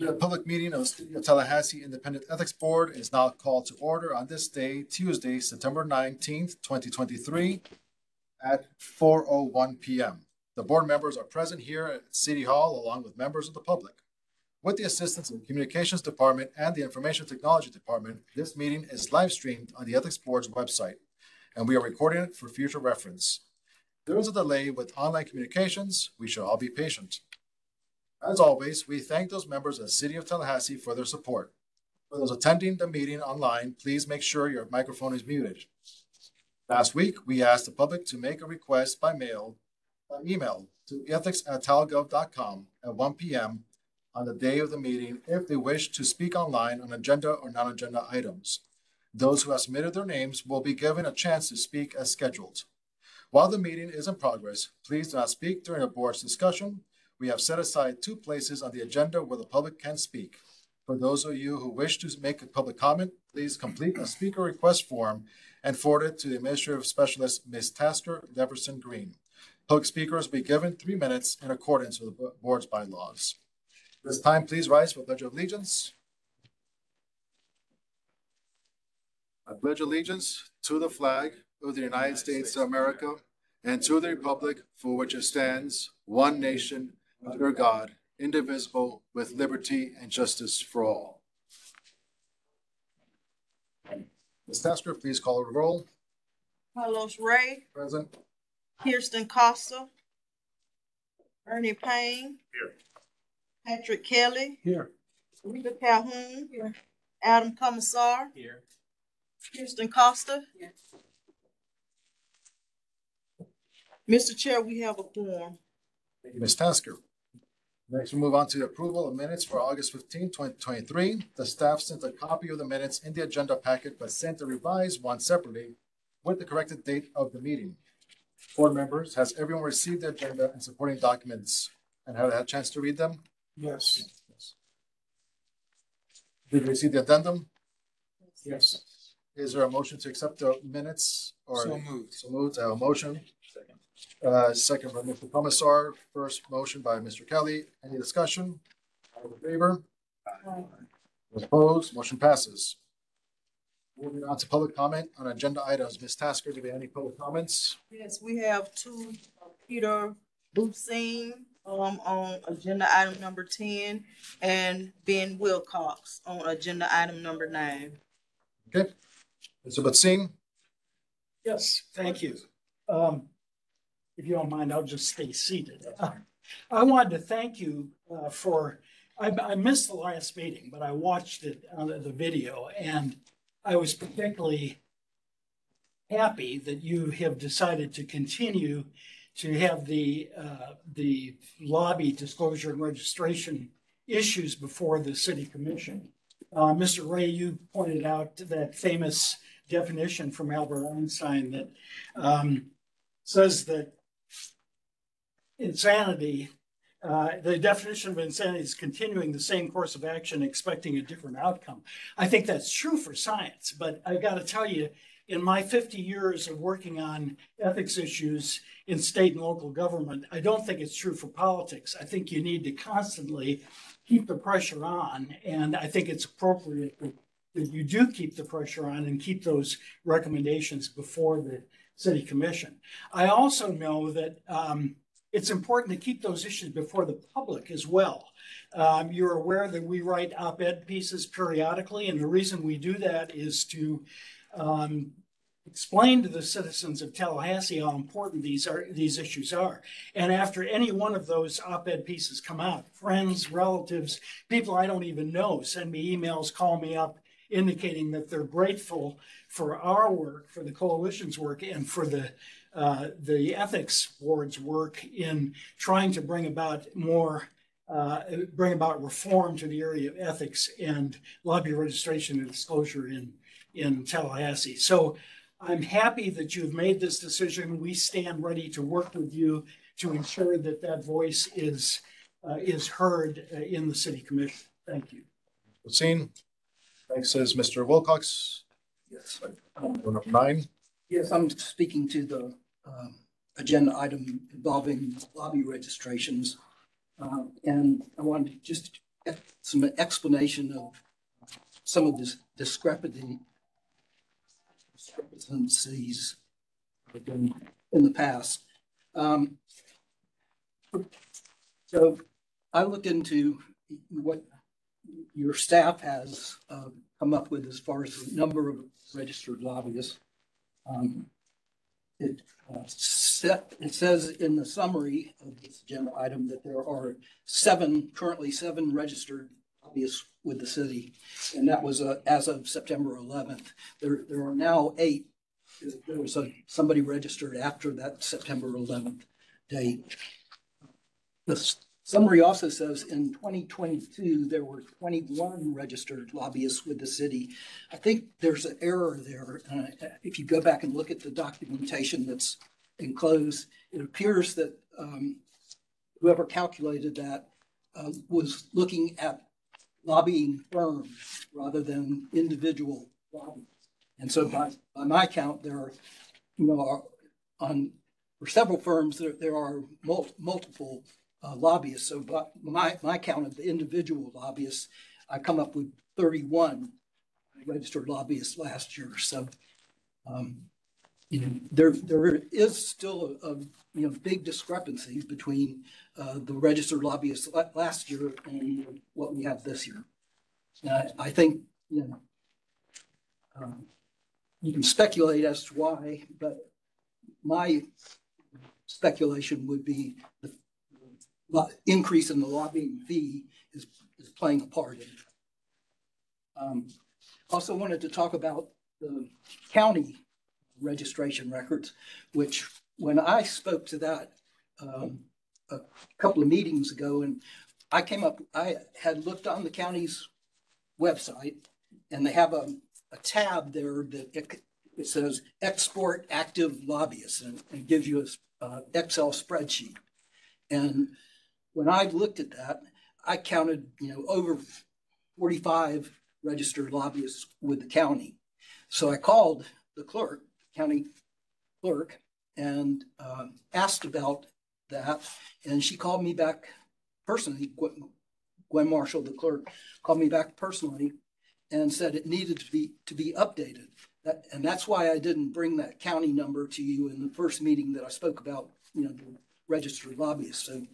The public meeting of the City of Tallahassee Independent Ethics Board is now called to order on this day, Tuesday, September 19th, 2023 at 4:01 p.m. The board members are present here at City Hall along with members of the public. With the assistance of the Communications Department and the Information Technology Department, this meeting is live streamed on the Ethics Board's website, and we are recording it for future reference. There is a delay with online communications. We should all be patient. As always, we thank those members of the City of Tallahassee for their support. For those attending the meeting online, please make sure your microphone is muted. Last week, we asked the public to make a request by email to ethics@talgov.com at 1 p.m. on the day of the meeting if they wish to speak online on agenda or non-agenda items. Those who have submitted their names will be given a chance to speak as scheduled. While the meeting is in progress, please do not speak during the board's discussion. We have set aside 2 places on the agenda where the public can speak. For those of you who wish to make a public comment, please complete a speaker request form and forward it to the Administrative Specialist, Ms. Tasker Leverson Green. Public speakers will be given 3 minutes in accordance with the board's bylaws. This time, please rise for Pledge of Allegiance. I pledge allegiance to the flag of the United States of America and to the republic for which it stands, one nation, under God, indivisible, with liberty and justice for all. Ms. Tasker, please call the roll. Carlos Ray. Present. Kirsten Costa. Ernie Payne. Here. Patrick Kelly. Here. Rita Calhoun. Here. Adam Commissar. Here. Kirsten Costa. Here. Mr. Chair, we have a quorum. Thank you, Ms. Tasker. Next, we'll move on to the approval of minutes for August 15, 2023. The staff sent a copy of the minutes in the agenda packet, but sent a revised one separately with the corrected date of the meeting. Board members, has everyone received the agenda and supporting documents and have had a chance to read them? Yes. Did you receive the addendum? Yes. Is there a motion to accept the minutes? Or So moved. So moved. I have a motion. Second by Mr. Commissar. First motion by Mr. Kelly. Any discussion? All in favor? Aye. Opposed? Motion passes. Moving on to public comment on agenda items. Ms. Tasker, do we have any public comments? Yes, we have 2 Peter Lucine on agenda item number 10 and Ben Wilcox on agenda item number 9. Okay. Mr. Butzine? Yes, thank you. If you don't mind, I'll just stay seated. I wanted to thank you I missed the last meeting, but I watched it on the video, and I was particularly happy that you have decided to continue to have the lobby disclosure and registration issues before the City Commission. Mr. Ray, you pointed out that famous definition from Albert Einstein that says that insanity, the definition of insanity is continuing the same course of action, expecting a different outcome. I think that's true for science, but I got to tell you, in my 50 years of working on ethics issues in state and local government, I don't think it's true for politics. I think you need to constantly keep the pressure on, and I think it's appropriate that you do keep the pressure on and keep those recommendations before the City Commission. I also know that it's important to keep those issues before the public as well. You're aware that we write op-ed pieces periodically, and the reason we do that is to explain to the citizens of Tallahassee how important these issues are. And after any one of those op-ed pieces come out, friends, relatives, people I don't even know send me emails, call me up, indicating that they're grateful for our work, for the coalition's work, and for the ethics board's work in trying to bring about reform to the area of ethics and lobby registration and disclosure in Tallahassee. So I'm happy that you've made this decision. We stand ready to work with you to ensure that that voice is heard in the City Commission. Thank you. Seen. Thanks, says Mr. Wilcox. Yes. Number 9. Yes, I'm speaking to the agenda item involving lobby registrations. And I wanted to just some explanation of some of this discrepancies in the past. So I looked into what your staff has come up with as far as the number of registered lobbyists. It says in the summary of this agenda item that there are currently seven registered lobbyists with the city, and that was as of September 11th. There are now 8. There was somebody registered after that September 11th date. The summary also says in 2022, there were 21 registered lobbyists with the city. I think there's an error there. If you go back and look at the documentation that's enclosed, it appears that whoever calculated that was looking at lobbying firms rather than individual lobbyists. And so by my count, there are, for several firms, there are multiple lobbyists. So by my count of the individual lobbyists, I come up with 31 registered lobbyists last year. So, there is still a big discrepancy between the registered lobbyists last year and what we have this year. I think, you can speculate as to why, but my speculation would be the increase in the lobbying fee is playing a part in it. Also wanted to talk about the county registration records, which when I spoke to that a couple of meetings ago, and I had looked on the county's website, and they have a tab there that it says export active lobbyists, and it gives you a Excel spreadsheet. And when I looked at that, I counted, over 45 registered lobbyists with the county. So I called the county clerk, and asked about that. And she called me back personally. Gwen Marshall, the clerk, called me back personally and said it needed to be updated. And that's why I didn't bring that county number to you in the first meeting that I spoke about, the registered lobbyists. So,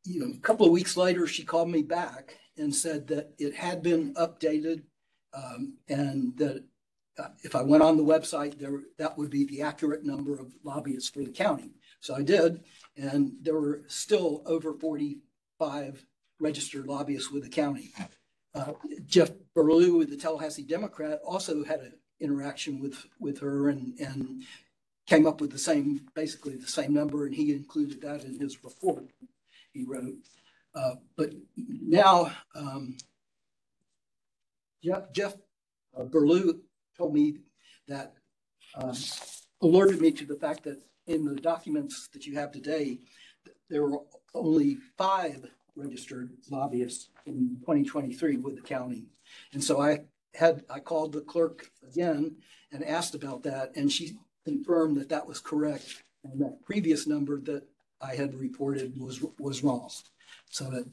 a couple of weeks later, she called me back and said that it had been updated, and that if I went on the website, that would be the accurate number of lobbyists for the county. So I did, and there were still over 45 registered lobbyists with the county. Jeff Burlew with the Tallahassee Democrat also had an interaction with her and came up with basically the same number, and he included that in his report he wrote. But now Jeff Burlew told me that alerted me to the fact that in the documents that you have today, there were only 5 registered lobbyists in 2023 with the county. And so I called the clerk again and asked about that, and she confirmed that that was correct, and that previous number that I had reported was wrong. So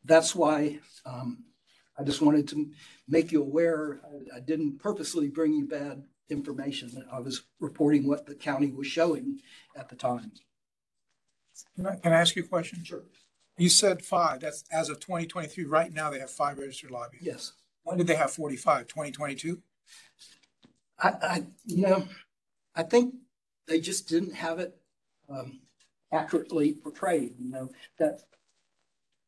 that's why I just wanted to make you aware. I didn't purposely bring you bad information. I was reporting what the county was showing at the time. Can I ask you a question? Sure. You said 5. That's as of 2023. Right now, they have 5 registered lobbyists. Yes. When did they have 45? 2022? I think they just didn't have it accurately portrayed. That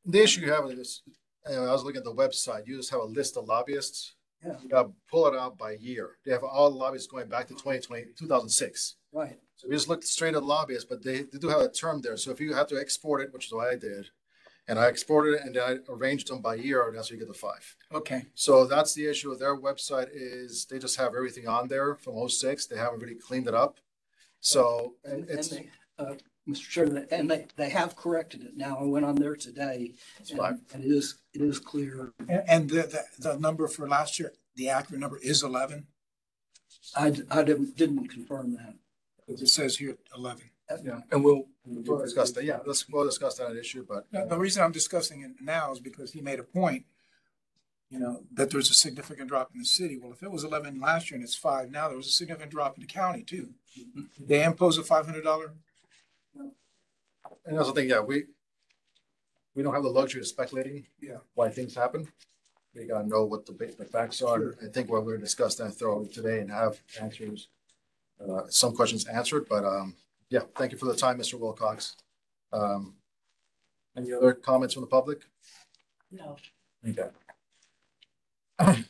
The issue you have with this, I was looking at the website, you just have a list of lobbyists. Yeah. You gotta pull it out by year. They have all the lobbyists going back to 2006. right. So we just looked straight at lobbyists, but they do have a term there. So if you have to export it, which is what I did, and I exported it and then I arranged them by year, that's how you get the 5. Okay. So that's the issue with their website is they just have everything on there from 06. They haven't really cleaned it up. So it's they, Mr. Chairman, and they have corrected it now. I went on there today, and it is clear. And the number for last year, the accurate number is 11? I didn't confirm that. It says here 11. yeah. And we'll We'll discuss that. Yeah, we'll discuss that issue. But the reason I'm discussing it now is because he made a point you know, that there's a significant drop in the city. Well, if it was 11 last year and it's 5 now, there was a significant drop in the county too. Did they impose a $500? And also think, yeah, we don't have the luxury of speculating why things happen. We gotta know what the facts are. Sure. I think we're going to discuss that thoroughly today and have answers, some questions answered, but, yeah, thank you for the time, Mr. Wilcox. Any other comments from the public? No. Okay.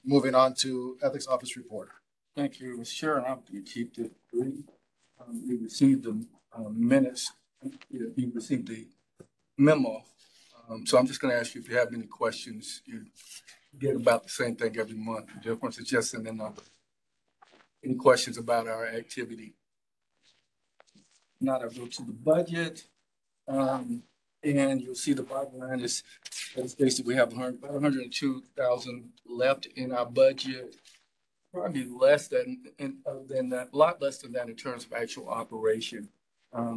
Moving on to Ethics Office report. Thank you, Mr. Chair. I'm going to keep this brief. We received the minutes. You received the memo. So I'm just going to ask you if you have any questions. You get about the same thing every month. The difference is just in the number. Any questions about our activity? Now I'll go to the budget. And you'll see the bottom line is basically we have about 102,000 left in our budget. Probably less than that, a lot less than that in terms of actual operation.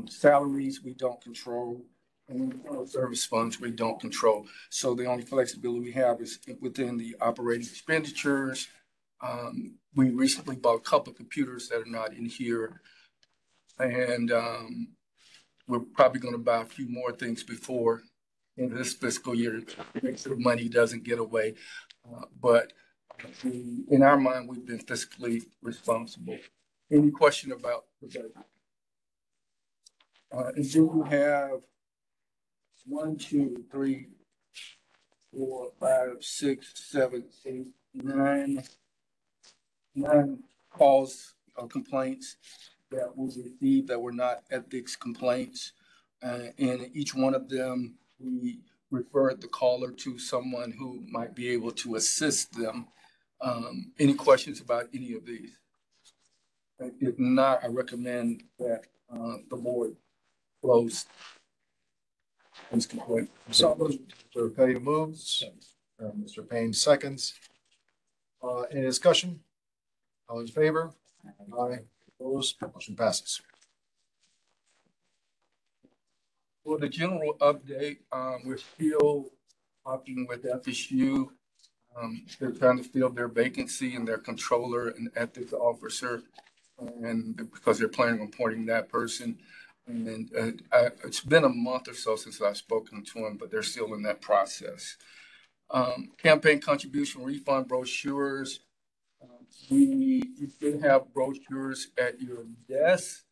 Salaries we don't control, and service funds we don't control. So the only flexibility we have is within the operating expenditures. We recently bought a couple of computers that are not in here, and we're probably going to buy a few more things before in this fiscal year to make sure money doesn't get away. But in our mind, we've been fiscally responsible. Any question about the budget? And then we have 1, 2, 3, 4, 5, 6, 7, 8, 9 calls or complaints that we received that were not ethics complaints. And each one of them, we referred the caller to someone who might be able to assist them. Any questions about any of these? If not, I recommend that the board close this complaint. So Mr. Petty moves, Mr. Payne seconds. Any discussion? All in favor? Aye. Opposed? Motion passes. For the general update, we're still talking with FSU. They're trying to fill their vacancy in their controller and ethics officer, and because they're planning on appointing that person. And it's been a month or so since I've spoken to them, but they're still in that process. Campaign contribution refund brochures. You did have brochures at your desk.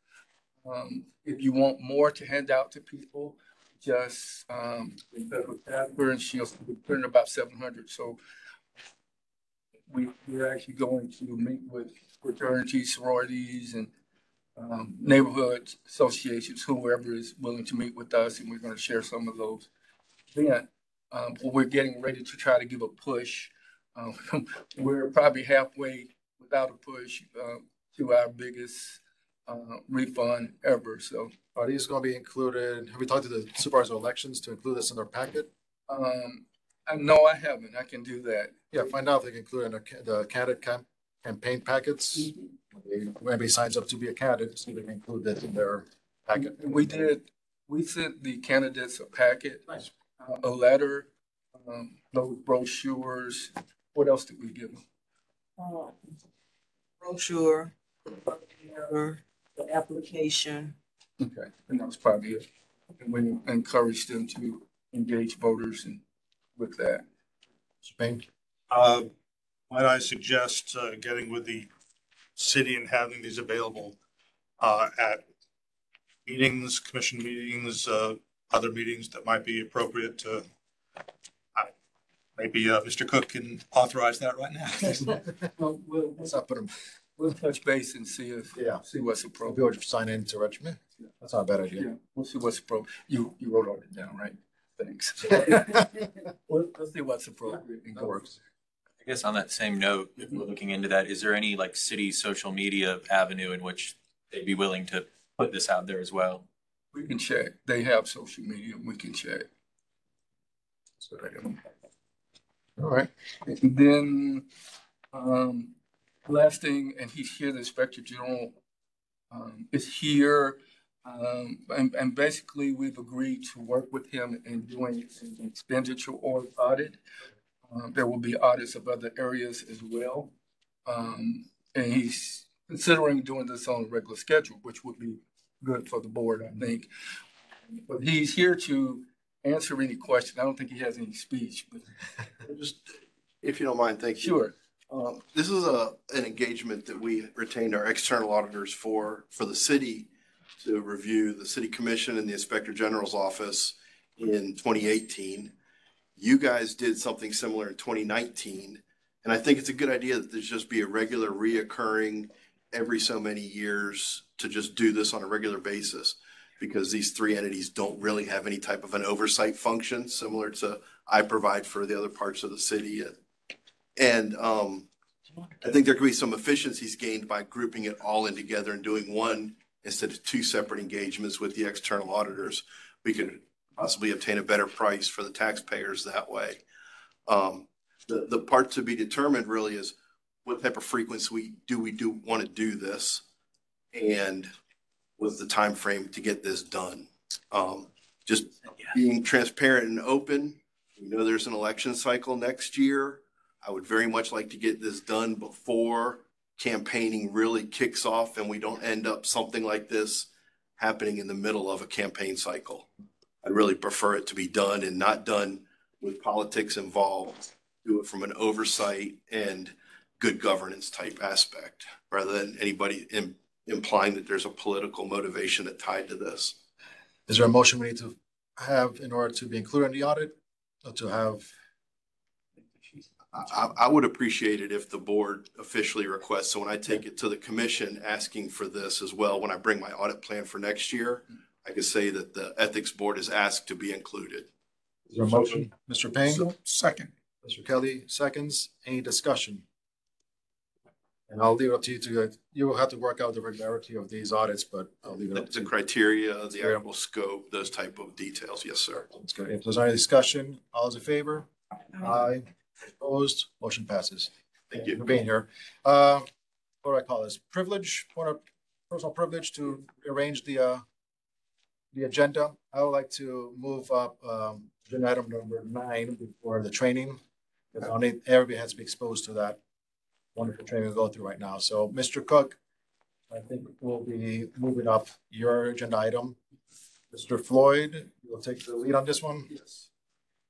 If you want more to hand out to people, just Catherine, and she'll put in about 700. So we're actually going to meet with fraternities, sororities, and neighborhood associations, whoever is willing to meet with us, and we're going to share some of those. Then we're getting ready to try to give a push. We're probably halfway without a push to our biggest refund ever. So Are these going to be included? Have we talked to the supervisor of elections to include this in their packet? no, I haven't. I can do that. Yeah, find out if they can include it in the candidate campaign packets. When anybody signs up to be a candidate, see if they can include that in their packet. We did. We sent the candidates a packet, a letter, those brochures. What else did we give them? Brochure, the application. Okay, and that was probably it. And we encouraged them to engage voters and with that. Mr. Payne? Might I suggest getting with the city and having these available at meetings, commission meetings, other meetings that might be appropriate to. Maybe Mr. Cook can authorize that right now. Well, Let's not put them, we'll touch base and see what's we'll appropriate. be able to sign in to register. That's not a bad idea. Yeah, we'll see what's appropriate. You wrote all it down, right? Thanks. Let's see what's appropriate. That works. I guess on that same note, if we're looking into that, is there any like city social media avenue in which they'd be willing to put this out there as well? We can check. They have social media. We can check. So, all right. And then last thing, and he's here, the Inspector General is here. And basically we've agreed to work with him in doing an expenditure audit. There will be audits of other areas as well. And he's considering doing this on a regular schedule, which would be good for the board, I think. But he's here to answer any question. I don't think he has any speech, but Just, if you don't mind, thank you. sure. This is an engagement that we retained our external auditors for the city to review the city commission and the inspector general's office in 2018. You guys did something similar in 2019. And I think it's a good idea that there's just be a regular reoccurring every so many years to just do this on a regular basis, because these three entities don't really have any type of an oversight function similar to I provide for the other parts of the city. And I think there could be some efficiencies gained by grouping it all in together and doing one instead of two separate engagements with the external auditors. We could possibly obtain a better price for the taxpayers that way. The part to be determined really is what type of frequency do we want to do this, and what's the time frame to get this done. Just being transparent and open. We know there's an election cycle next year. I would very much like to get this done before campaigning really kicks off and we don't end up something like this happening in the middle of a campaign cycle. I'd really prefer it to be done and not done with politics involved. Do it from an oversight and good governance type aspect, rather than anybody implying that there's a political motivation that tied to this. Is there a motion we need to have in order to be included in the audit, or to have? I would appreciate it if the board officially requests. So when I take it to the commission asking for this as well, when I bring my audit plan for next year, I could say that the ethics board is asked to be included. Is there a motion? Mr. Payne? Second. Mr. Kelly, seconds. Any discussion? And I'll leave it up to you you will have to work out the regularity of these audits, but I'll leave it up to The you. criteria, the actual scope, those type of details. Yes, sir. That's good. If there's any discussion, all those in favor? Aye. Opposed? Motion passes. Thank you For being here. What do I call this? Privilege, personal privilege to arrange the agenda. I would like to move up agenda item number 9 before the training, because everybody has to be exposed to that wonderful training we go through right now. So, Mr. Cook, I think we'll be moving up your agenda item. Mr. Floyd, you'll take the lead on this one. Yes.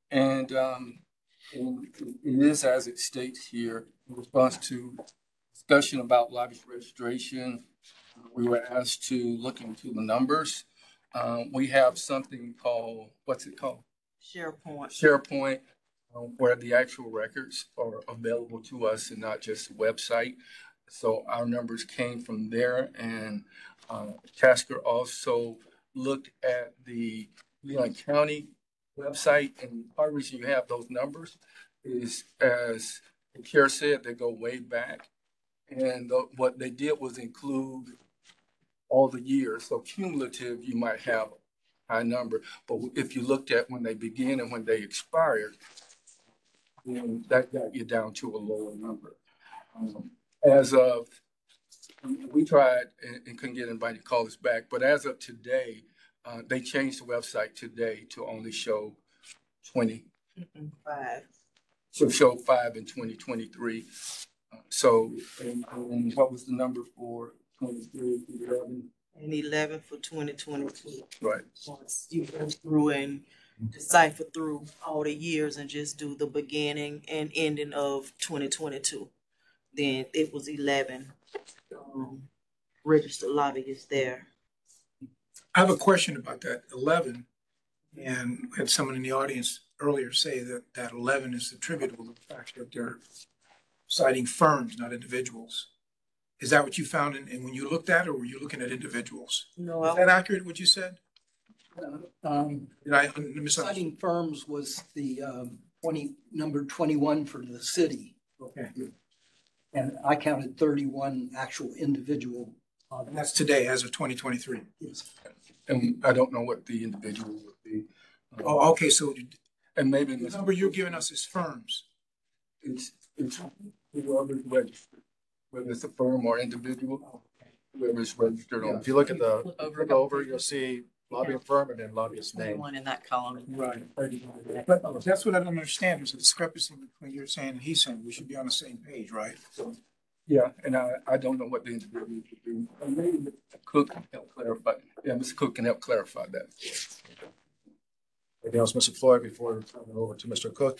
And it is as it states here, in response to discussion about lobbyist registration, we were asked to look into the numbers. We have something called, what's it called? SharePoint, where the actual records are available to us and not just the website. So our numbers came from there, and Tasker also looked at the Leon County website, and part of the reason you have those numbers is, as the chair said, they go way back. And what they did was include all the years. So cumulative, you might have a high number, but if you looked at when they began and when they expired, then that got you down to a lower number. As of, we tried and couldn't get anybody to call us back, but as of today, they changed the website today to only show 20. 5. So show 5 in 2023. So, and what was the number for 23, 11? And 11 for 2022. Right. Once you go through and decipher through all the years and just do the beginning and ending of 2022, then it was 11 registered lobbyists there. I have a question about that 11, and we had someone in the audience earlier say that that 11 is attributable to the fact that they're citing firms, not individuals. Is that what you found and when you looked at it, or were you looking at individuals? No, Is that accurate, what you said? Did I misunderstand? Citing firms was the number 21 for the city. Okay. And I counted 31 actual individual. That's today, as of 2023. Yes. And I don't know what the individual would be. Oh, okay, so And maybe the number you're giving us is firms. it's whoever's registered, whether it's a firm or individual, whoever's registered on. If you look at look over, you'll see lobbying firm and then lobbyist name. 21 in that column. Right. But that's what I don't understand. There's a discrepancy between you're saying and he's saying. We should be on the same page, right? So, yeah, and I don't know what the individual should do. Maybe Mr. Cook can help clarify. Yeah, Mr. Cook can help clarify that. Anything else, Mr. Floyd, before we turn it over to Mr. Cook?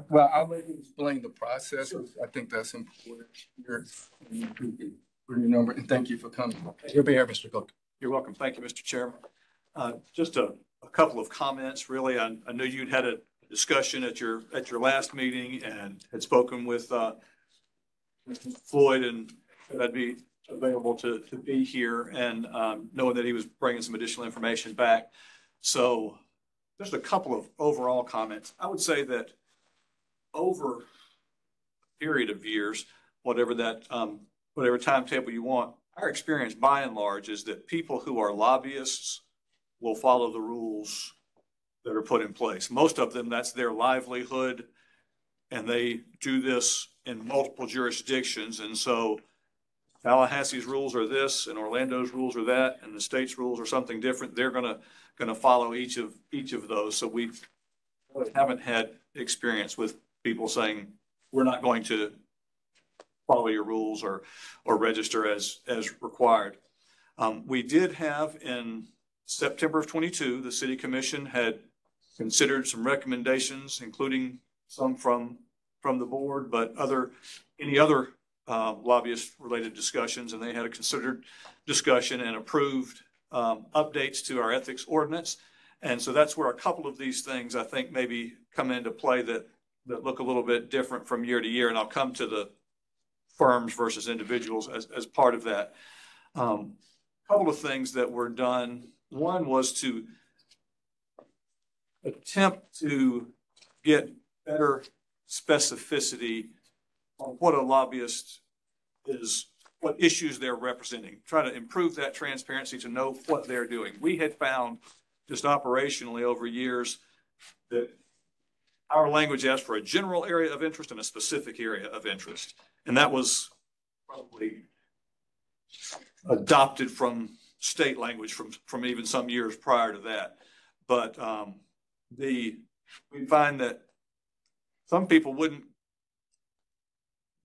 Well, I'll let you explain the process. I think that's important here. For your number, and thank you for coming. You'll be here, Mr. Cook. You're welcome. Thank you, Mr. Chairman. Just a couple of comments, really. I know you'd had a discussion at your last meeting and had spoken with Mr. Floyd, and I'd be available to be here, and knowing that he was bringing some additional information back. So just a couple of overall comments. I would say that over a period of years, whatever timetable you want, our experience by and large is that people who are lobbyists will follow the rules that are put in place. Most of them, that's their livelihood, and they do this in multiple jurisdictions. And so Tallahassee's rules are this, and Orlando's rules are that, and the state's rules are something different. They're gonna follow each of those. So we haven't had experience with people saying we're not going to follow your rules or register as required. We did have in September of 22, the City Commission had considered some recommendations, including some from the board, but any other lobbyist related discussions, and they had a considered discussion and approved updates to our ethics ordinance. And so that's where a couple of these things I think maybe come into play that look a little bit different from year to year. And I'll come to the firms versus individuals as part of that. Couple of things that were done. One was to attempt to get better specificity on what a lobbyist is, what issues they're representing, try to improve that transparency to know what they're doing. We had found just operationally over years that our language asked for a general area of interest and a specific area of interest. And that was probably adopted from state language from even some years prior to that. But we find that some people wouldn't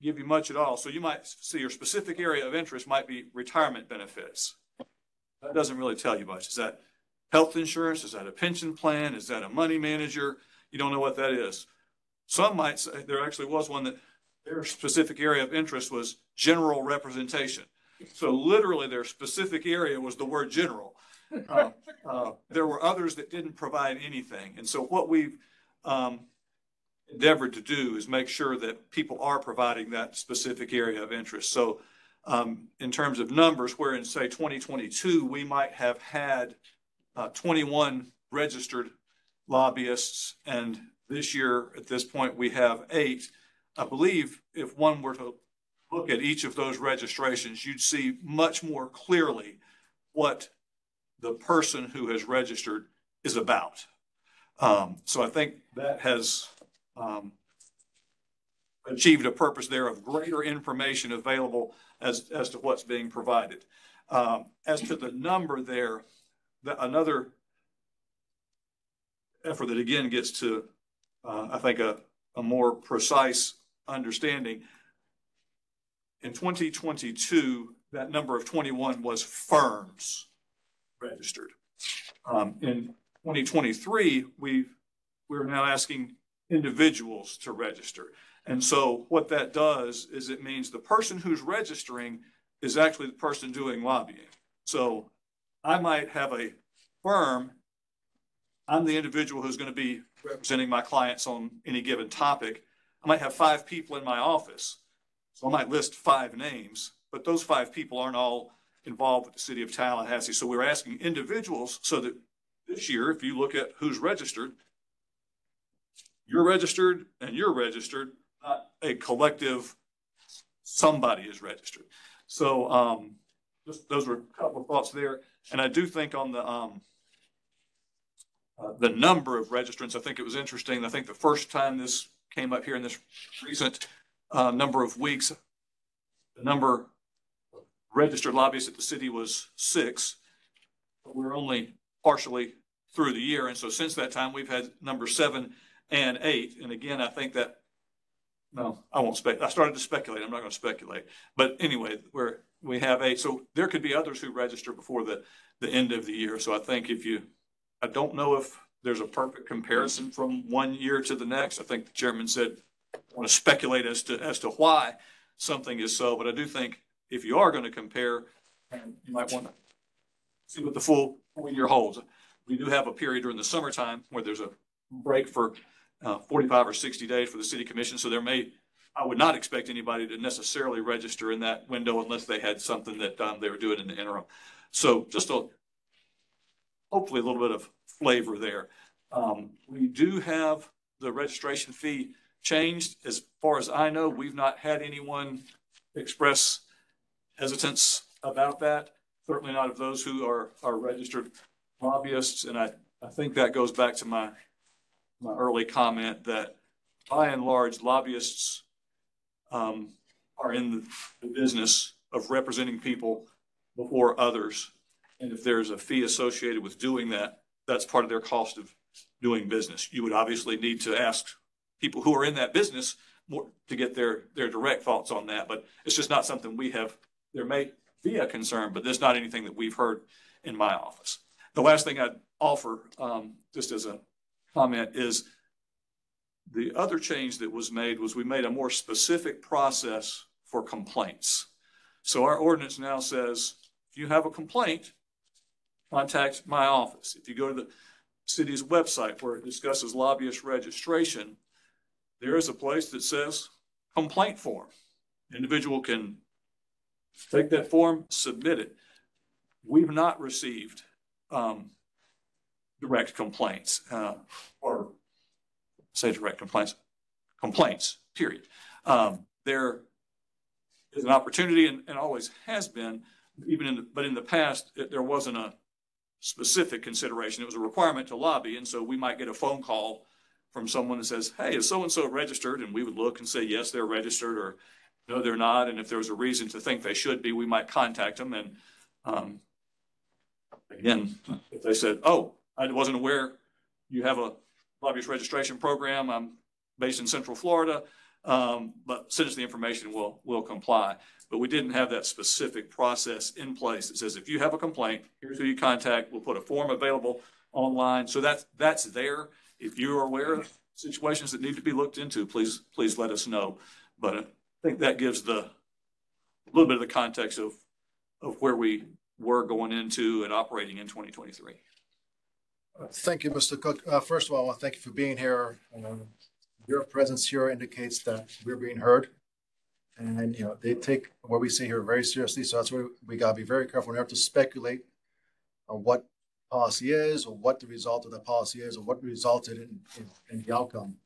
give you much at all. So you might see your specific area of interest might be retirement benefits. That doesn't really tell you much. Is that health insurance? Is that a pension plan? Is that a money manager? You don't know what that is. Some might say, there actually was one that their specific area of interest was general representation. So literally their specific area was the word general. There were others that didn't provide anything. And so what we've endeavored to do is make sure that people are providing that specific area of interest. So in terms of numbers, where in say 2022, we might have had 21 registered lobbyists, and this year at this point we have 8. I believe if one were to look at each of those registrations, you'd see much more clearly what the person who has registered is about. So I think that has achieved a purpose there of greater information available as to what's being provided. As to the number there, another effort that again gets to, I think, a more precise understanding. In 2022, that number of 21 was firms registered. In 2023, we're now asking individuals to register. And so what that does is it means the person who's registering is actually the person doing lobbying. So I might have a firm. I'm the individual who's going to be representing my clients on any given topic. I might have 5 people in my office. So I might list 5 names, but those 5 people aren't all involved with the City of Tallahassee. So we're asking individuals so that this year, if you look at who's registered, you're registered and you're registered, not a collective, somebody is registered. So just those were a couple of thoughts there. And I do think on the number of registrants, I think it was interesting. I think the first time this came up here in this recent number of weeks, the number of registered lobbyists at the city was 6. but we're only partially through the year. And so since that time, we've had number 7 and 8. And again, I think that, no, I won't I started to speculate. I'm not going to speculate. But anyway, we have 8. So there could be others who register before the end of the year. So I think I don't know if there's a perfect comparison from one year to the next. I think the chairman said, I want to speculate as to why something is so, but I do think if you are going to compare, you might want to see what the full year holds. We do have a period during the summertime where there's a break for 45 or 60 days for the city commission. So I would not expect anybody to necessarily register in that window unless they had something that they were doing in the interim. So just hopefully a little bit of flavor there. We do have the registration fee changed. As far as I know, we've not had anyone express hesitance about that. Certainly not of those who are registered lobbyists. And I think that goes back to my early comment that by and large, lobbyists are in the business of representing people before others. And if there's a fee associated with doing that, that's part of their cost of doing business. You would obviously need to ask people who are in that business more to get their direct thoughts on that, but it's just not something we have. There may be a concern, but there's not anything that we've heard in my office. The last thing I'd offer, just as a comment, is the other change that was made was we made a more specific process for complaints. So our ordinance now says, if you have a complaint, contact my office. If you go to the city's website where it discusses lobbyist registration, there is a place that says complaint form. The individual can take that form, submit it. We've not received direct complaints or say direct complaints, period. There is an opportunity and always has been, but in the past, there wasn't a specific consideration. It was a requirement to lobby. And so we might get a phone call from someone that says, hey, is so-and-so registered? And we would look and say, yes, they're registered, or no, they're not. And if there was a reason to think they should be, we might contact them. And again, if they said, oh, I wasn't aware you have a lobbyist registration program, I'm based in Central Florida, but send us the information, we'll comply. But we didn't have that specific process in place that says, if you have a complaint, here's who you contact. We'll put a form available online. So that's there. If you're aware of situations that need to be looked into, please let us know. But I think that gives a little bit of the context of where we were going into and operating in 2023. Thank you, Mr. Cook. First of all, I want to thank you for being here. Your presence here indicates that we're being heard. And, they take what we say here very seriously. So that's where we got to be very careful. We have to speculate on what policy is, or what the result of the policy is, or what resulted in the outcome.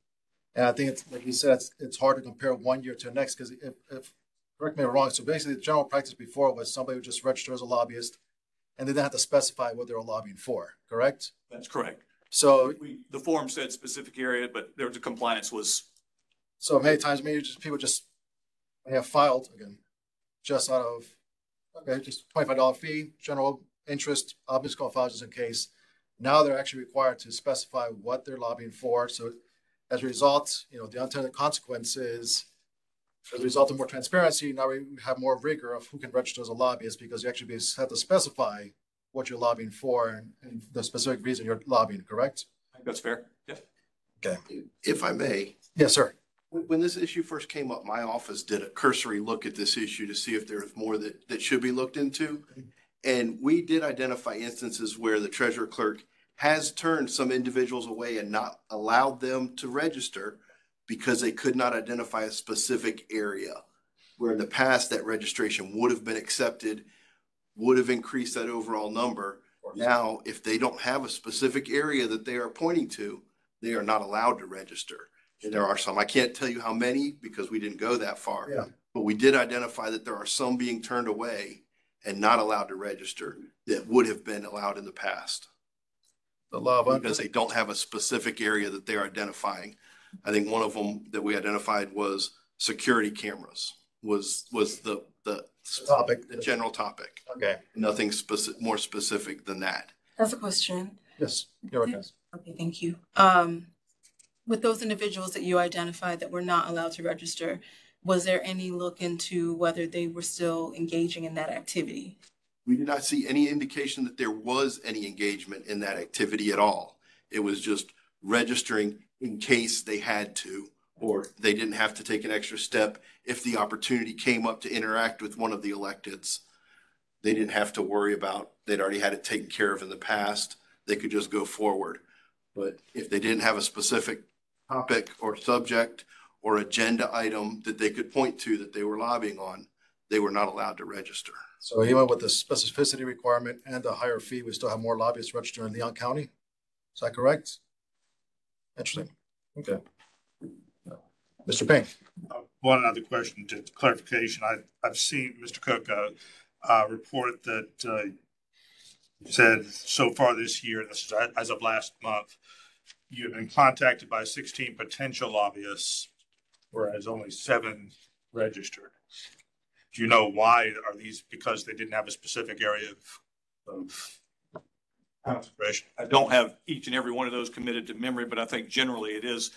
And I think it's, like you said, it's hard to compare one year to the next, because if correct me if I'm wrong, so basically the general practice before was somebody would just register as a lobbyist and they didn't have to specify what they were lobbying for, correct? That's correct. So the form said specific area, but there was a compliance was. So many times, people have filed again, just out of, okay, just $25 fee, general interest, obvious call files just in case. Now they're actually required to specify what they're lobbying for. So as a result, the unintended consequences, as a result of more transparency, now we have more rigor of who can register as a lobbyist, because you actually have to specify what you're lobbying for and the specific reason you're lobbying, correct? I think that's fair. Yeah. Okay. If I may. Yes, sir. When this issue first came up, my office did a cursory look at this issue to see if there was more that should be looked into. And we did identify instances where the treasurer clerk has turned some individuals away and not allowed them to register because they could not identify a specific area, where in the past that registration would have been accepted, would have increased that overall number. Now, if they don't have a specific area that they are pointing to, they are not allowed to register. And there are some, I can't tell you how many because we didn't go that far, but we did identify that there are some being turned away and not allowed to register that would have been allowed in the past. Because they don't have a specific area that they're identifying. I think one of them that we identified was security cameras. was the Topic. the general topic. Okay. Nothing more specific than that. That's a question. Yes, you're right. Okay, thank you. With those individuals that you identified that were not allowed to register, was there any look into whether they were still engaging in that activity? We did not see any indication that there was any engagement in that activity at all. It was just registering in case they had to, or they didn't have to take an extra step if the opportunity came up to interact with one of the electeds. They didn't have to worry about, they'd already had it taken care of in the past. They could just go forward. But if they didn't have a specific topic or subject or agenda item that they could point to that they were lobbying on, they were not allowed to register. So even with the specificity requirement and the higher fee, we still have more lobbyists registered in Leon County? Is that correct? Interesting. Okay. Mr. Payne. One other question, just clarification. I've seen Mr. Cook report that said so far this year, this is as of last month, you've been contacted by 16 potential lobbyists, whereas only 7 registered. Do you know why? Are these because they didn't have a specific area of concentration? I don't have each and every one of those committed to memory, but I think generally it is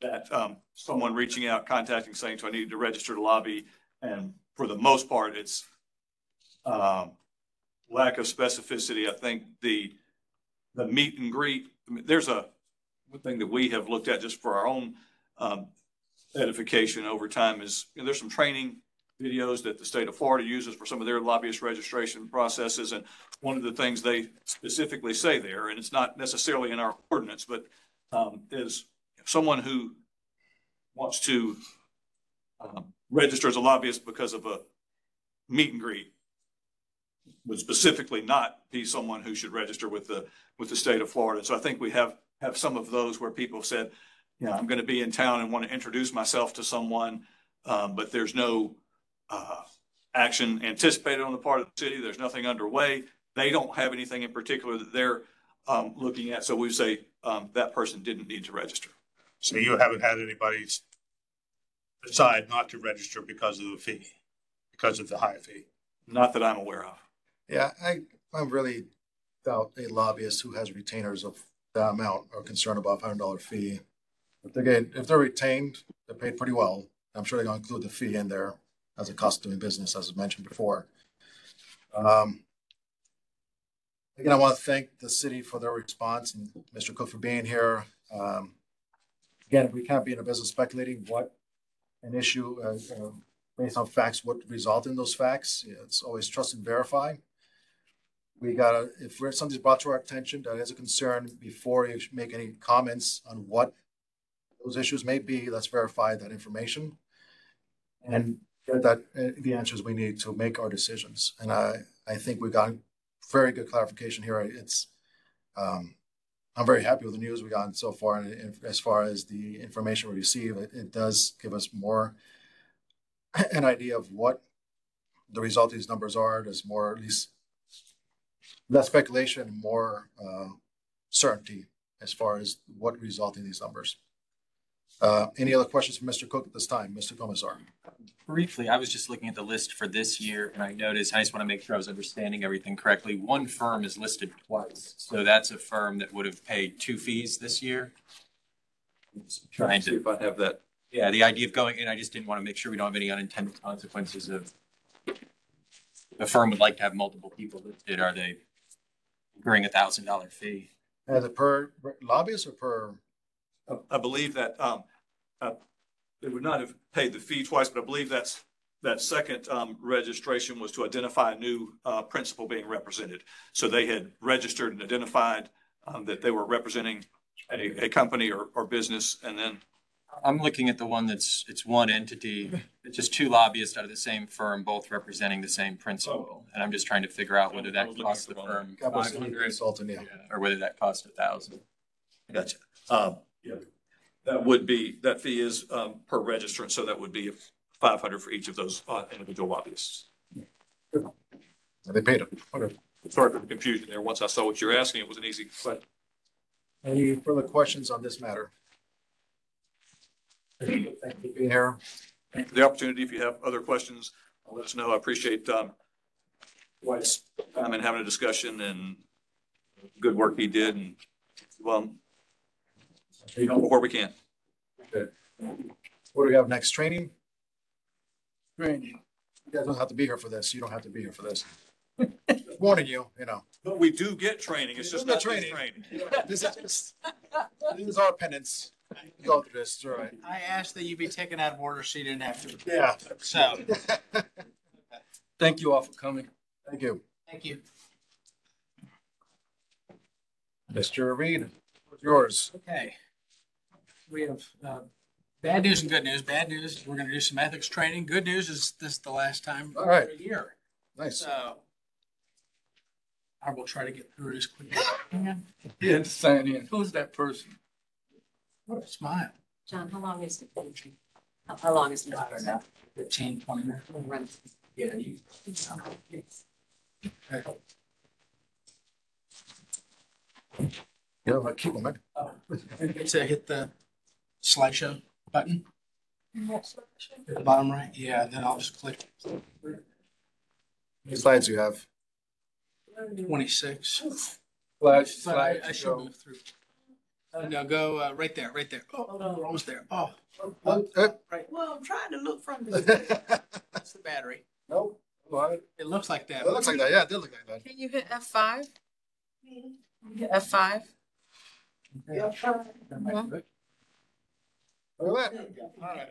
that someone reaching out, contacting, saying, so I needed to register to lobby. And for the most part, it's lack of specificity. I think the meet and greet, I mean, there's one thing that we have looked at just for our own edification over time is, you know, there's some training videos that the state of Florida uses for some of their lobbyist registration processes. And one of the things they specifically say there, and it's not necessarily in our ordinance, but is someone who wants to register as a lobbyist because of a meet and greet would specifically not be someone who should register with the state of Florida. So I think we have some of those where people have said, you know, I'm going to be in town and want to introduce myself to someone, but there's no action anticipated on the part of the city. There's nothing underway. They don't have anything in particular that they're looking at. So we say that person didn't need to register. So you haven't had anybody decide not to register because of the fee, because of the high fee? Not that I'm aware of. Yeah, I really doubt a lobbyist who has retainers of that amount are concerned about $500 fee. If they're retained, they're paid pretty well. I'm sure they're going to include the fee in there as a cost of doing business, as I mentioned before. Again, I want to thank the city for their response and Mr. Cook for being here. Again, we can't be in a business speculating what an issue based on facts would result in those facts. It's always trust and verify. If something's brought to our attention that is a concern, before you make any comments on what those issues may be, let's verify that information and get the answers we need to make our decisions. And I think we've gotten very good clarification here. I'm very happy with the news we gotten so far. And as far as the information we receive, it does give us more an idea of what the result of these numbers are. There's more, at least less speculation, more certainty as far as what result in these numbers. Any other questions from Mr. Cook at this time? Mr. Commissar. Briefly, I was just looking at the list for this year and I noticed, I just want to make sure I was understanding everything correctly. One firm is listed twice. So that's a firm that would have paid 2 fees this year. Trying to see if I have that. Yeah, the idea of going in, I just didn't want to make sure we don't have any unintended consequences of the firm would like to have multiple people listed. Are they incurring $1,000 fee? As a per lobbyist or per? I believe that they would not have paid the fee twice, but I believe that second registration was to identify a new principal being represented. So they had registered and identified that they were representing a company or business, and then I'm looking at the one it's one entity. It's just 2 lobbyists out of the same firm, both representing the same principal. And I'm just trying to figure out whether that cost the firm $500 or whether that cost $1,000. Gotcha. Yeah, that fee is per registrant, so that would be $500 for each of those individual lobbyists. They paid it. Okay. Sorry for the confusion there. Once I saw what you're asking, it was an easy question. Any further questions on this matter? Thank you for being here. Thank you for the opportunity. If you have other questions, let us know. I appreciate Dwight's time and having a discussion and good work he did. And well, help where we can. Good. What do we have next? Training? Training. You guys don't have to be here for this. You don't have to be here for this. Warning you, you know. But we do get training. It's just not training. training. This is our penance. Go through this. All right. I asked that you be taken out of order so you didn't have to. Yeah. So, Thank you all for coming. Thank you. thank you. Mr. Reed, what's yours? Okay. We have bad news and good news. Bad news, we're going to do some ethics training. Good news is this is the last time All right. for a year. Nice. So I will try to get through it as quickly as I can. He had to sign in. Who's that person? What a smile. John, how long is it? How long is it? I don't know, 15, 20 minutes. Yeah. Yeah, keep them, man. To hit the slideshow button at the bottom right. Yeah, then I'll just click How many slides do you have? 26. Flash, But slide, I should go. move through. No, go right there, right there. Oh, we're almost there. Oh, right. Well, I'm trying to look from the. That's the battery. Nope. What? It looks like that. It looks like that. Yeah, it did look like that. Can you hit F5? Hit F5. Look at that. All right.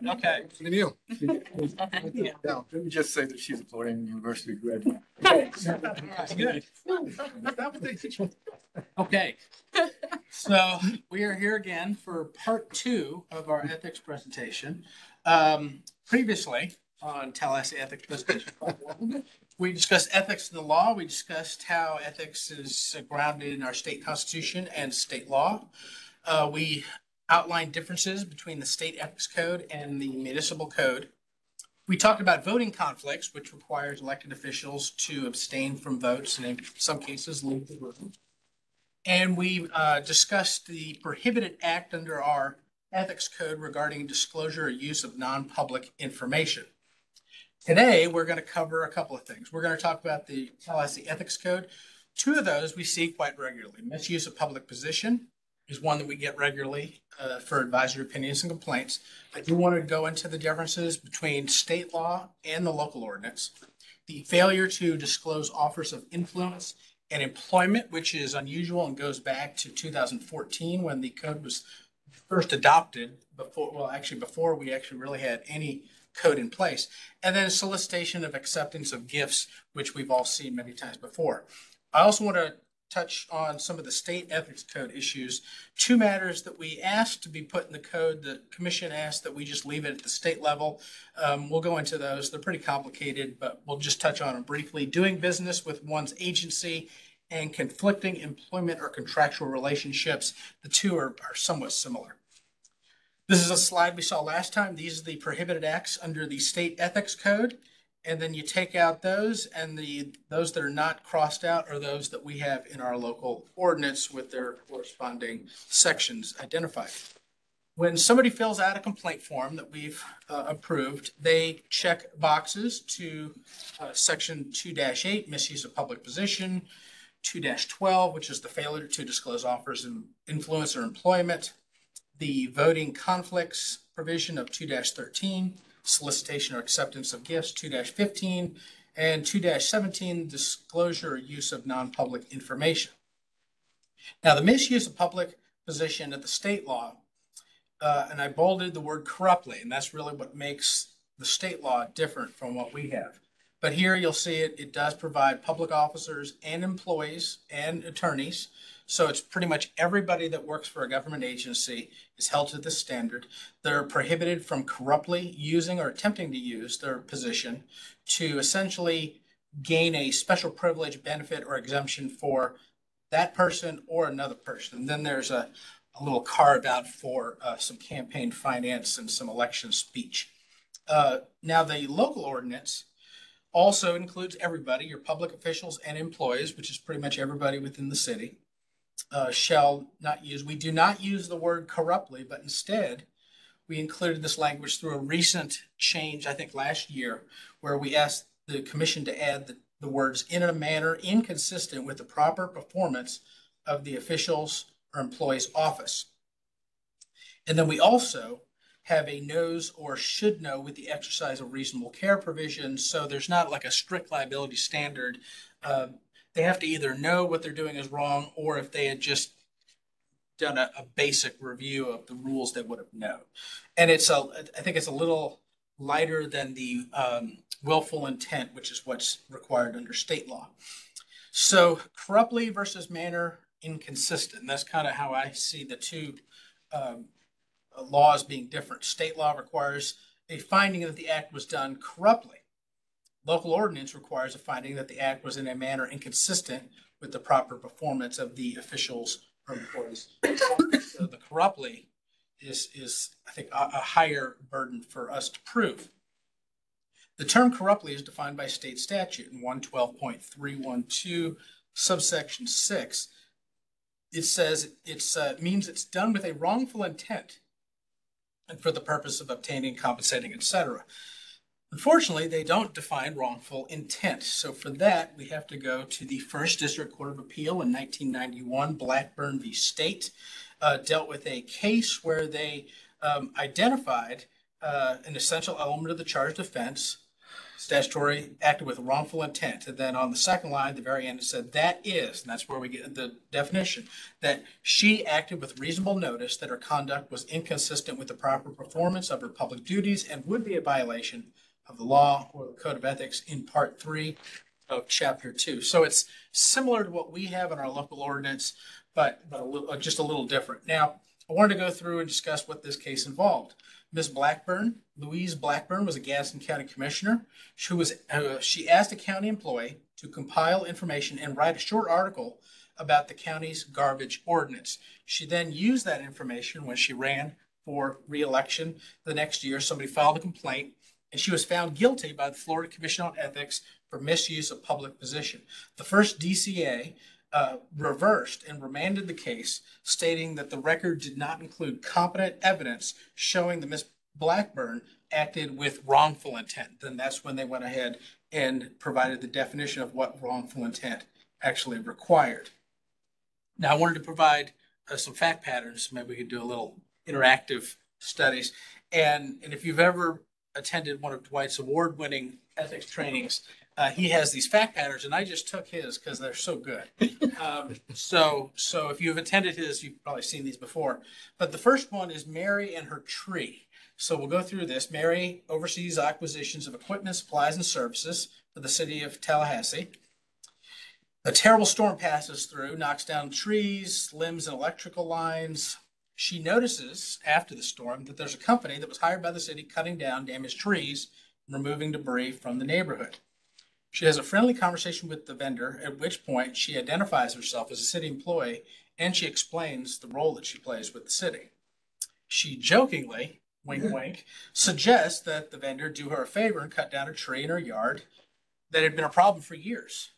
Okay. Look at you. Yeah, let me just say that she's a Florida University graduate. Good. Okay. So we are here again for part 2 of our ethics presentation. Previously on Tallahassee Ethics Presentation, we discussed ethics in the law. We discussed how ethics is grounded in our state constitution and state law. We outlined differences between the state ethics code and the municipal code. We talked about voting conflicts, which requires elected officials to abstain from votes and in some cases leave the room. And we discussed the prohibited act under our ethics code regarding disclosure or use of non-public information. Today, we're going to cover a couple of things. We're going to talk about the Tallahassee Ethics Code. 2 of those we see quite regularly. Misuse of public position is one that we get regularly for advisory opinions and complaints. I do want to go into the differences between state law and the local ordinance. The failure to disclose offers of influence and employment, which is unusual and goes back to 2014 when the code was first adopted before we actually really had any code in place. And then solicitation of acceptance of gifts, which we've all seen many times before. I also want to touch on some of the state ethics code issues. 2 matters that we asked to be put in the code. The commission asked that we just leave it at the state level. We'll go into those. They're pretty complicated, but we'll just touch on them briefly. Doing business with one's agency and conflicting employment or contractual relationships. The 2 are somewhat similar. This is a slide we saw last time. These are the prohibited acts under the state ethics code. And then you take out those, and those that are not crossed out are those that we have in our local ordinance with their corresponding sections identified. When somebody fills out a complaint form that we've approved, they check boxes to section 2-8, misuse of public position, 2-12, which is the failure to disclose offers of influence or employment, the voting conflicts provision of 2-13, solicitation or acceptance of gifts, 2-15, and 2-17, disclosure or use of non-public information. Now, the misuse of public position at the state law, and I bolded the word corruptly, and that's really what makes the state law different from what we have. But here you'll see it does provide public officers and employees and attorneys. So it's pretty much everybody that works for a government agency is held to this standard. They're prohibited from corruptly using or attempting to use their position to essentially gain a special privilege, benefit, or exemption for that person or another person. And then there's a little carve out for some campaign finance and some election speech. Now the local ordinance also includes everybody, your public officials and employees, which is pretty much everybody within the city. Shall not use. We do not use the word corruptly, but instead we included this language through a recent change, I think last year, where we asked the commission to add the words in a manner inconsistent with the proper performance of the officials or employee's office. And then we also have a knows or should know with the exercise of reasonable care provision. So there's not like a strict liability standard. They have to either know what they're doing is wrong, or if they had just done a basic review of the rules, they would have known. And I think it's a little lighter than the willful intent, which is what's required under state law. So corruptly versus manner inconsistent. That's kind of how I see the two laws being different. State law requires a finding that the act was done corruptly. Local ordinance requires a finding that the act was in a manner inconsistent with the proper performance of the officials or employees. So the corruptly is I think, a higher burden for us to prove. The term corruptly is defined by state statute in 112.312, subsection 6. It says it means it's done with a wrongful intent and for the purpose of obtaining, compensating, etc. Unfortunately, they don't define wrongful intent. So for that, we have to go to the First District Court of Appeal in 1991, Blackburn v. State, dealt with a case where they identified an essential element of the charged offense, statutory acted with wrongful intent. And then on the second line, at the very end, it said that is, and that's where we get the definition, that she acted with reasonable notice that her conduct was inconsistent with the proper performance of her public duties and would be a violation of the law or the code of ethics in part 3 of chapter 2. So it's similar to what we have in our local ordinance, but just a little different. Now, I wanted to go through and discuss what this case involved. Ms. Blackburn, Louise Blackburn, was a Gadsden County Commissioner. She asked a county employee to compile information and write a short article about the county's garbage ordinance. She then used that information when she ran for re-election the next year. Somebody filed a complaint, and she was found guilty by the Florida Commission on Ethics for misuse of public position. The first DCA reversed and remanded the case, stating that the record did not include competent evidence showing that Ms. Blackburn acted with wrongful intent. Then that's when they went ahead and provided the definition of what wrongful intent actually required. Now, I wanted to provide some fact patterns. Maybe we could do a little interactive studies. And if you've ever attended one of Dwight's award-winning ethics trainings, he has these fact patterns, and I just took his because they're so good. So if you've attended his, you've probably seen these before. But the first one is Mary and her tree. So we'll go through this. Mary oversees acquisitions of equipment, supplies, and services for the city of Tallahassee. A terrible storm passes through, knocks down trees, limbs, and electrical lines. She notices after the storm that there's a company that was hired by the city cutting down damaged trees and removing debris from the neighborhood. She has a friendly conversation with the vendor, at which point she identifies herself as a city employee and she explains the role that she plays with the city. She jokingly, wink, wink, suggests that the vendor do her a favor and cut down a tree in her yard that had been a problem for years.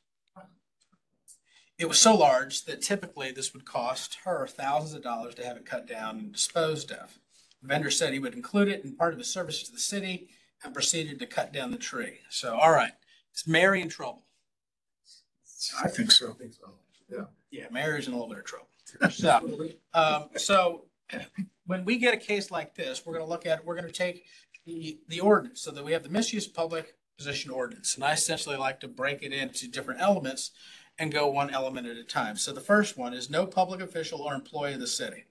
It was so large that typically this would cost her thousands of dollars to have it cut down and disposed of. The vendor said he would include it in part of his service to the city and proceeded to cut down the tree. So, all right. Is Mary in trouble? I think so. Yeah, Mary's in a little bit of trouble. So when we get a case like this, we're going to take the ordinance so that we have the misuse of public position ordinance. And I essentially like to break it into different elements and go one element at a time. So the first one is no public official or employee of the city.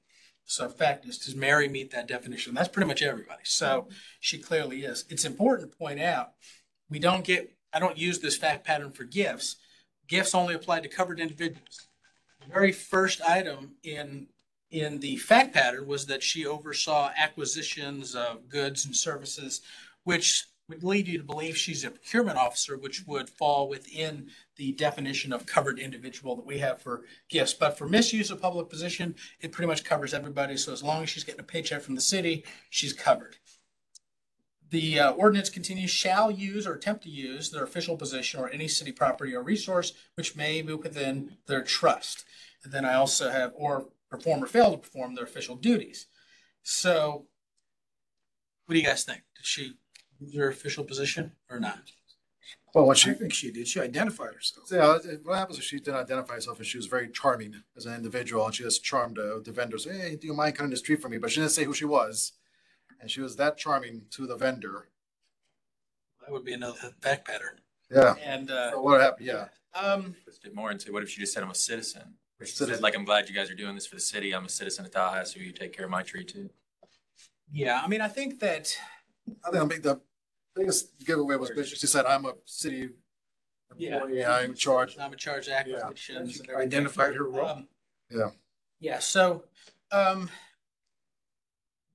So in fact, does Mary meet that definition? That's pretty much everybody. So she clearly is. It's important to point out, I don't use this fact pattern for gifts. Gifts only apply to covered individuals. The very first item in the fact pattern was that she oversaw acquisitions of goods and services, which would lead you to believe she's a procurement officer, which would fall within the definition of covered individual that we have for gifts. But for misuse of public position, it pretty much covers everybody. So as long as she's getting a paycheck from the city, she's covered. The ordinance continues, shall use or attempt to use their official position or any city property or resource which may be within their trust. And then I also have, or perform or fail to perform their official duties. So What do you guys think? Did she use her official position or not? Well, I think she did. She identified herself. yeah, what happens if she didn't identify herself and she was very charming as an individual and she just charmed the vendors? Hey, do you mind cutting this tree for me? But she didn't say who she was, and she was that charming to the vendor. That would be another back pattern. Yeah. And So what happened? Yeah. Let's do more and say, what if she just said I'm a citizen? Or she said, like, I'm glad you guys are doing this for the city. I'm a citizen of Tallahassee. Will you take care of my tree too? yeah, I mean, I think that I think the biggest giveaway was when she said, "I'm a city employee. Yeah. I'm in charge." I'm in charge of acquisitions. She identified her role. Yeah. Yeah. So,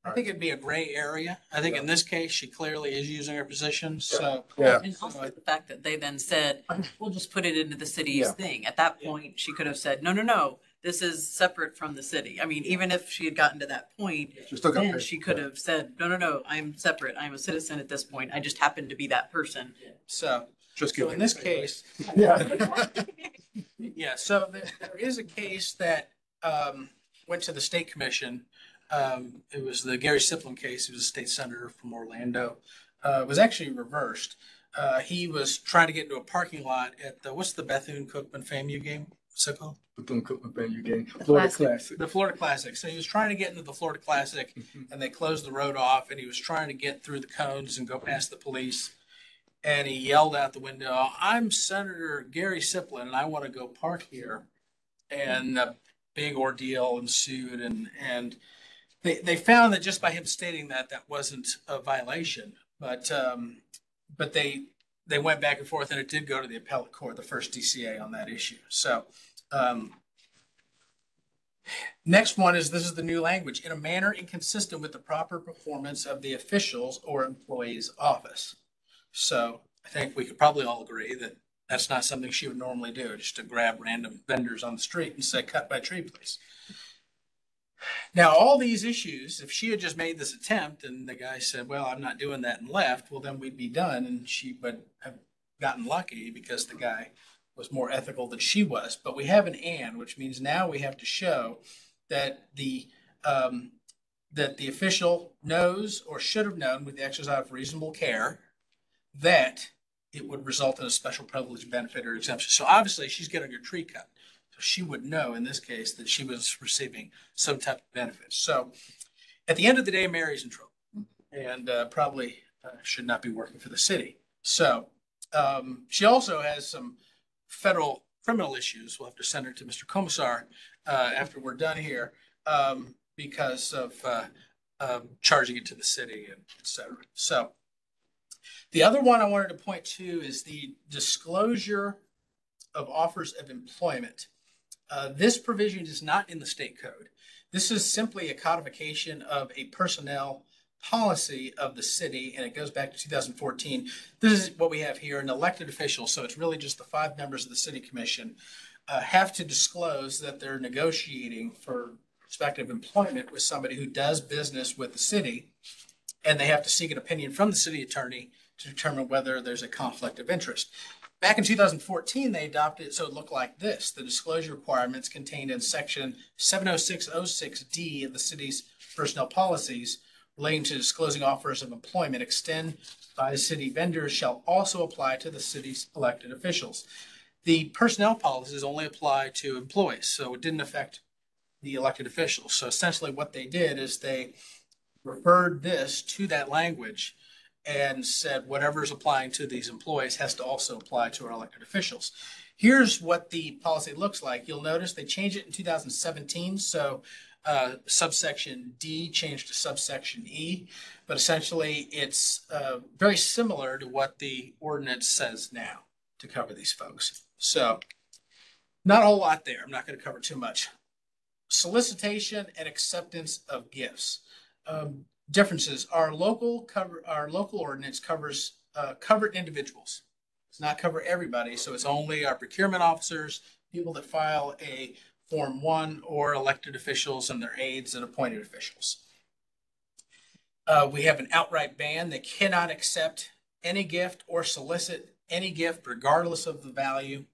I think it'd be a gray area. I think in this case, she clearly is using her position. So, Yeah. And also the fact that they then said, we'll just put it into the city's thing. At that point, she could have said, no, this is separate from the city. I mean, even if she had gotten to that point, then she could have said, no, I'm separate. I'm a citizen at this point. I just happen to be that person. so Just in this case, Yeah. yeah. So there is a case that went to the state commission. It was the Gary Siplin case. He was a state senator from Orlando. It was actually reversed. He was trying to get into a parking lot at what's the Bethune-Cookman FAMU game? What's it called? Bethune-Cookman FAMU game. Florida Classic. The Florida Classic. So he was trying to get into the Florida Classic, and they closed the road off, and he was trying to get through the cones and go past the police. And he yelled out the window, "I'm Senator Gary Siplin, and I want to go park here." And a big ordeal ensued, and they found that just by him stating that wasn't a violation, but they went back and forth, and it did go to the appellate court, the first DCA on that issue. So next one is, this is the new language: in a manner inconsistent with the proper performance of the officials or employee's office. So I think we could probably all agree that that's not something she would normally do, just to grab random vendors on the street and say, "Cut my tree, please." Now, all these issues, if she had just made this attempt and the guy said, "Well, I'm not doing that," and left, well, then we'd be done, and she would have gotten lucky because the guy was more ethical than she was. But we have an "and," which means now we have to show that the official knows or should have known, with the exercise of reasonable care, that it would result in a special privilege, benefit, or exemption. So obviously she's getting her tree cut. So she would know in this case that she was receiving some type of benefit. So at the end of the day, Mary's in trouble and probably should not be working for the city. So she also has some federal criminal issues. We'll have to send her to Mr. Commissar after we're done here because of charging it to the city and et cetera. So the other one I wanted to point to is the disclosure of offers of employment. This provision is not in the state code. This is simply a codification of a personnel policy of the city, and it goes back to 2014. This is what we have here: an elected official, so it's really just the 5 members of the city commission, have to disclose that they're negotiating for prospective employment with somebody who does business with the city, and they have to seek an opinion from the city attorney to determine whether there's a conflict of interest. Back in 2014, they adopted it so it looked like this. The disclosure requirements contained in section 70606D of the city's personnel policies relating to disclosing offers of employment extend by the city vendors shall also apply to the city's elected officials. The personnel policies only apply to employees, so it didn't affect the elected officials. So essentially what they did is they referred this to that language and said whatever's applying to these employees has to also apply to our elected officials. Here's what the policy looks like. You'll notice they changed it in 2017. So subsection D changed to subsection E, but essentially it's very similar to what the ordinance says now to cover these folks. So not a whole lot there. I'm not going to cover too much. Solicitation and acceptance of gifts. Differences. Our local ordinance covers covered individuals. It's not cover everybody, so it's only our procurement officers, people that file a Form 1, or elected officials and their aides and appointed officials. We have an outright ban. They cannot accept any gift or solicit any gift, regardless of the value,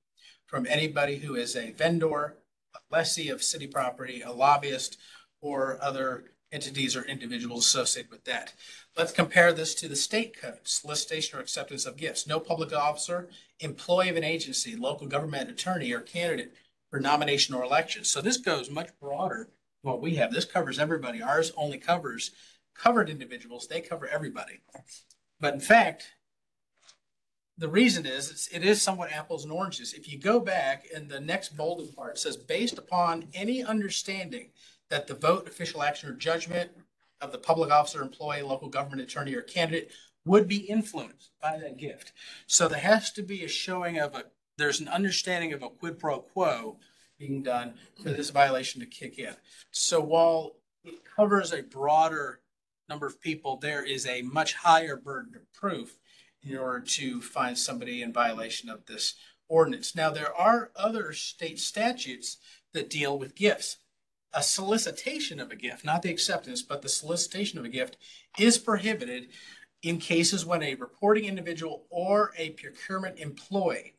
from anybody who is a vendor, a lessee of city property, a lobbyist, or other entities or individuals associated with that. Let's compare this to the state code, solicitation or acceptance of gifts. No public officer, employee of an agency, local government attorney, or candidate for nomination or election. So this goes much broader than what we have. This covers everybody. Ours only covers covered individuals. They cover everybody. But in fact, the reason is it is somewhat apples and oranges. If you go back in the next bolded part, it says based upon any understanding that the vote, official action, or judgment of the public officer, employee, local government attorney, or candidate would be influenced by that gift. So there has to be a showing of there's an understanding of a quid pro quo being done for this violation to kick in. So while it covers a broader number of people, there is a much higher burden of proof in order to find somebody in violation of this ordinance. Now, there are other state statutes that deal with gifts. A solicitation of a gift, not the acceptance, but the solicitation of a gift is prohibited in cases when a reporting individual or a procurement employee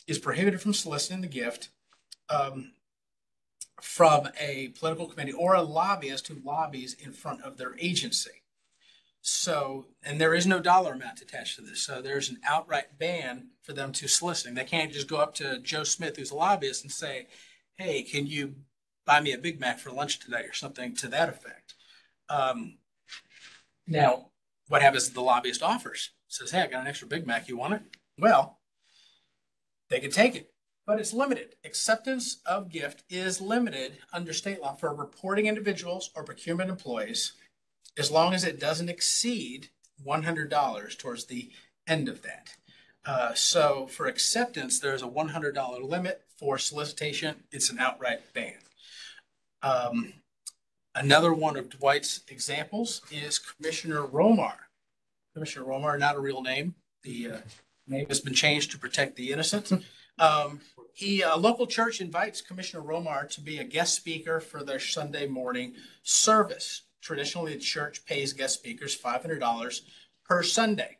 is prohibited from soliciting the gift from a political committee or a lobbyist who lobbies in front of their agency. So, and there is no dollar amount attached to this. So there's an outright ban for them to soliciting. They can't just go up to Joe Smith, who's a lobbyist, and say, hey, can you buy me a Big Mac for lunch today or something to that effect. Now, what happens if the lobbyist offers? Says, hey, I got an extra Big Mac. You want it? Well, they can take it, but it's limited. Acceptance of gift is limited under state law for reporting individuals or procurement employees as long as it doesn't exceed $100 towards the end of that. So for acceptance, there's a $100 limit. For solicitation, it's an outright ban. Another one of Dwight's examples is Commissioner Romar. Commissioner Romar, not a real name. The name has been changed to protect the innocent. A local church invites Commissioner Romar to be a guest speaker for their Sunday morning service. Traditionally, the church pays guest speakers $500 per Sunday.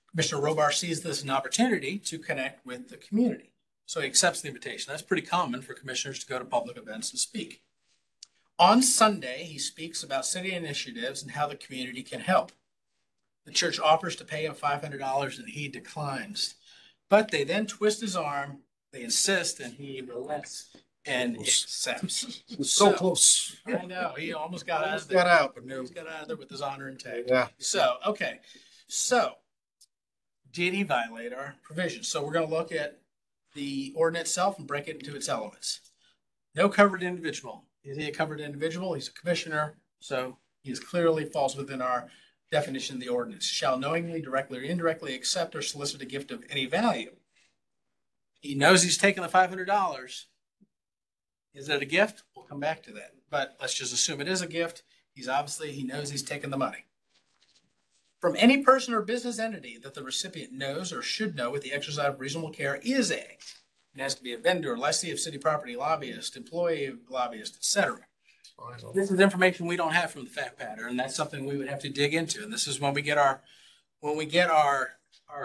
Commissioner Romar sees this as an opportunity to connect with the community. So he accepts the invitation. That's pretty common for commissioners to go to public events and speak. On Sunday, he speaks about city initiatives and how the community can help. The church offers to pay him $500 and he declines. But they then twist his arm, they insist, and he relents and accepts. So close. I know, he almost got out of there. Got out, but no. He got out of there with his honor intact. Yeah. So, okay. So, did he violate our provisions? So we're going to look at the ordinance itself and break it into its elements. No covered individual. Is he a covered individual? He's a commissioner, so he clearly falls within our definition of the ordinance. Shall knowingly, directly, or indirectly accept or solicit a gift of any value. He knows he's taking the $500. Is it a gift? We'll come back to that. But let's just assume it is a gift. He knows he's taking the money. From any person or business entity that the recipient knows or should know with the exercise of reasonable care is a. It has to be a vendor, lessee of city property, lobbyist, employee of lobbyist, etc. This is information we don't have from the fact pattern, and that's something we would have to dig into. And this is when we get our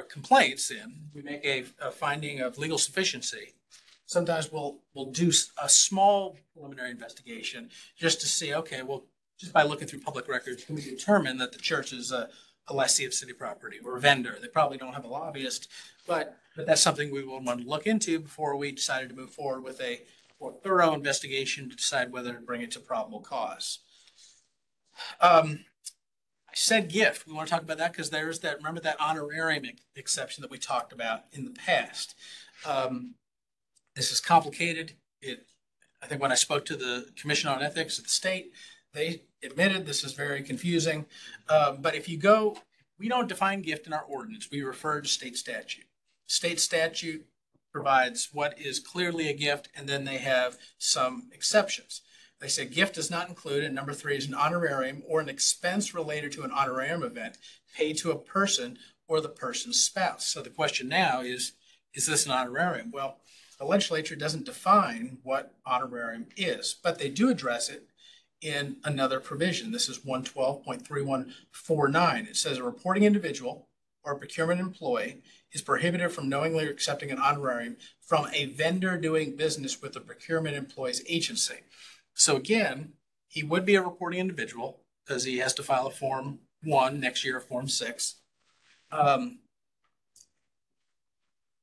complaints in, we make a finding of legal sufficiency. Sometimes we'll do a small preliminary investigation just to see, okay, well, just by looking through public records, can we determine that the church is a lessee of city property or a vendor? They probably don't have a lobbyist, but that's something we will want to look into before we decided to move forward with a more thorough investigation to decide whether to bring it to probable cause. I said gift. We want to talk about that because there's that, remember that honorarium exception that we talked about in the past. This is complicated. I think when I spoke to the Commission on Ethics at the state, they admitted this is very confusing. But if you go, we don't define gift in our ordinance. We refer to state statute. State statute provides what is clearly a gift, and then they have some exceptions. They say gift does not include, and number 3 is an honorarium or an expense related to an honorarium event paid to a person or the person's spouse. So the question now is this an honorarium? Well, the legislature doesn't define what honorarium is, but they do address it in another provision. This is 112.3149. It says a reporting individual or a procurement employee is prohibited from knowingly accepting an honorarium from a vendor doing business with the procurement employee's agency. So again, He would be a reporting individual because he has to file a Form 1 next year, Form 6.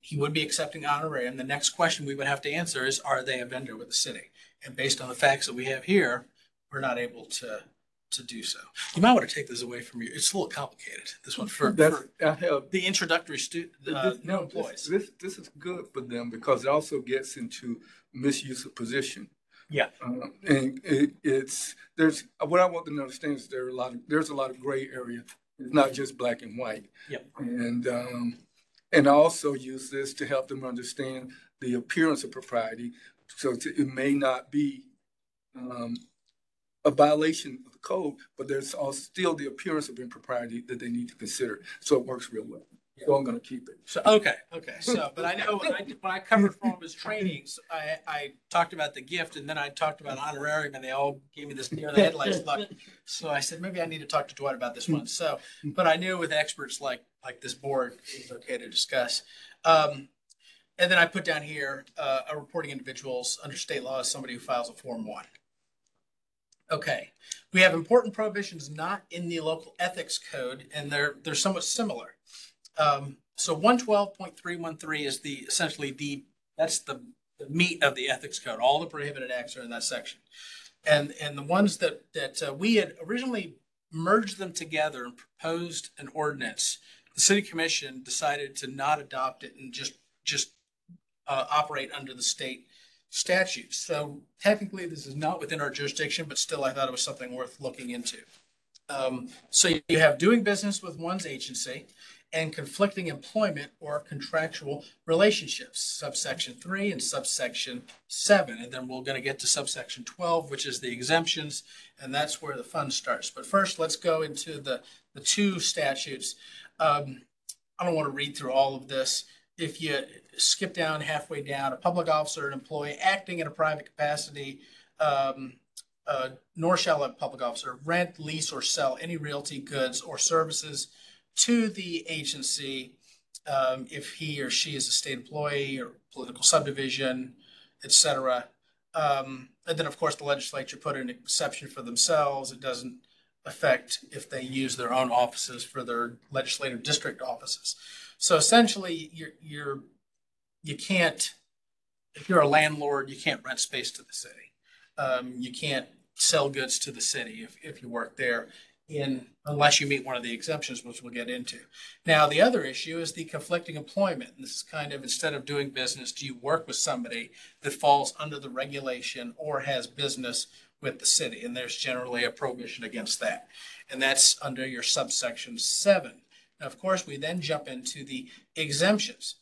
He would be accepting honorarium. The next question we would have to answer is, are they a vendor with the city? And based on the facts that we have here, we're not able to do so. You might want to take this away from you. It's a little complicated, this one, for the introductory employees. This is good for them because it also gets into misuse of position. Yeah. And there's what I want them to understand is there's a lot of gray area. It's not just black and white. Yep. And I also use this to help them understand the appearance of propriety. So it may not be a violation of the code, but there's also still the appearance of impropriety that they need to consider. So it works real well. So I'm going to keep it. So okay. So, but I know when I covered for him his trainings, I talked about the gift, and then I talked about honorarium, and they all gave me this deer the headlights look. So I said maybe I need to talk to Dwight about this one. So, but I knew with experts like this board, it's okay to discuss. And then I put down here a reporting individuals under state law is somebody who files a Form 1. Okay, we have important prohibitions not in the local ethics code, and they're somewhat similar. So 112.313 is essentially that's the meat of the ethics code. All the prohibited acts are in that section. And the ones that we had originally merged them together and proposed an ordinance, the city commission decided to not adopt it and just operate under the state statutes. So technically this is not within our jurisdiction, but still I thought it was something worth looking into. So you have doing business with one's agency and conflicting employment or contractual relationships, subsection 3 and subsection 7. And then we're going to get to subsection 12, which is the exemptions, and that's where the fun starts. But first, let's go into the two statutes. I don't want to read through all of this. If you skip down halfway down, a public officer or an employee acting in a private capacity, nor shall a public officer rent, lease, or sell any realty goods or services to the agency if he or she is a state employee or political subdivision, etc. And then, of course, the legislature put an exception for themselves. It doesn't affect if they use their own offices for their legislative district offices. So essentially, you can't, if you're a landlord, you can't rent space to the city. You can't sell goods to the city if you work there, unless you meet one of the exemptions, which we'll get into. Now, the other issue is the conflicting employment. And this is kind of, instead of doing business, do you work with somebody that falls under the regulation or has business with the city? And there's generally a prohibition against that. And that's under your subsection 7. Now, of course, we then jump into the exemptions.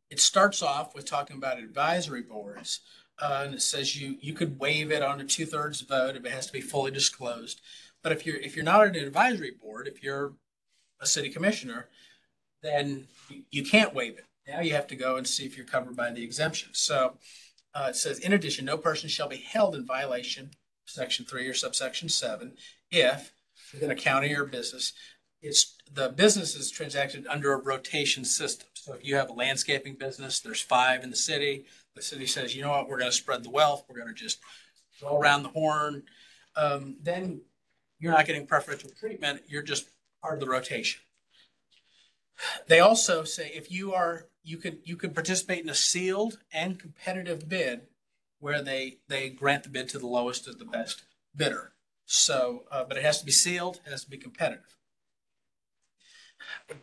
It starts off with talking about advisory boards. And it says you could waive it on a 2/3 vote if it has to be fully disclosed. But if you're not an advisory board, if you're a city commissioner, then you can't waive it. Now you have to go and see if you're covered by the exemption. So it says, in addition, no person shall be held in violation of section 3 or subsection 7 if within a county or business, the business is transacted under a rotation system. So if you have a landscaping business, there's 5 in the city says, you know what, we're going to spread the wealth. We're going to just go around the horn. Then you're not getting preferential treatment. You're just part of the rotation. They also say if you could participate in a sealed and competitive bid where they grant the bid to the lowest of the best bidder. So, but it has to be sealed, it has to be competitive.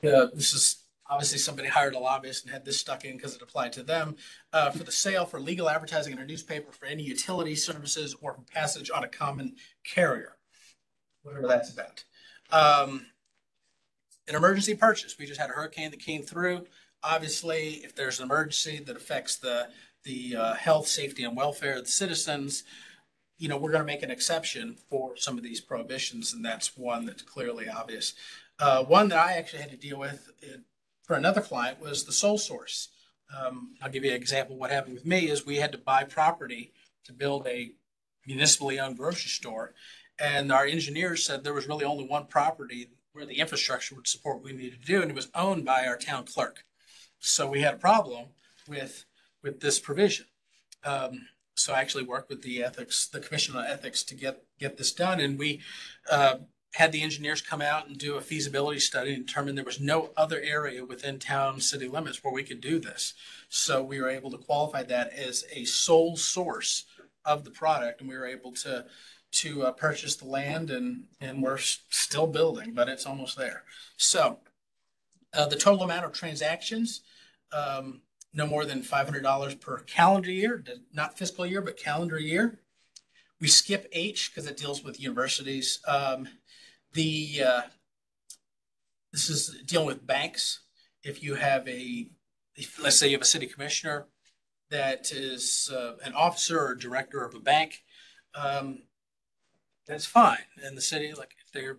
This is obviously somebody hired a lobbyist and had this stuck in because it applied to them. For the sale for legal advertising in a newspaper for any utility services or for passage on a common carrier, whatever that's about. An emergency purchase. We just had a hurricane that came through. Obviously, if there's an emergency that affects the health, safety, and welfare of the citizens, we're going to make an exception for some of these prohibitions, and that's one that's clearly obvious. One that I actually had to deal with for another client was the sole source. I'll give you an example. What happened with me is we had to buy property to build a municipally owned grocery store, and our engineers said there was really only one property where the infrastructure would support what we needed to do, and it was owned by our town clerk. So we had a problem with this provision. So So I actually worked with the Commission on Ethics to get this done. And we had the engineers come out and do a feasibility study and determine there was no other area within town city limits where we could do this. So we were able to qualify that as a sole source of the product, and we were able to purchase the land, and we're still building, but it's almost there. So the total amount of transactions, no more than $500 per calendar year, not fiscal year, but calendar year. We skip H because it deals with universities. This is dealing with banks. If you have let's say you have a city commissioner that is an officer or director of a bank, that's fine. And the city, like if they're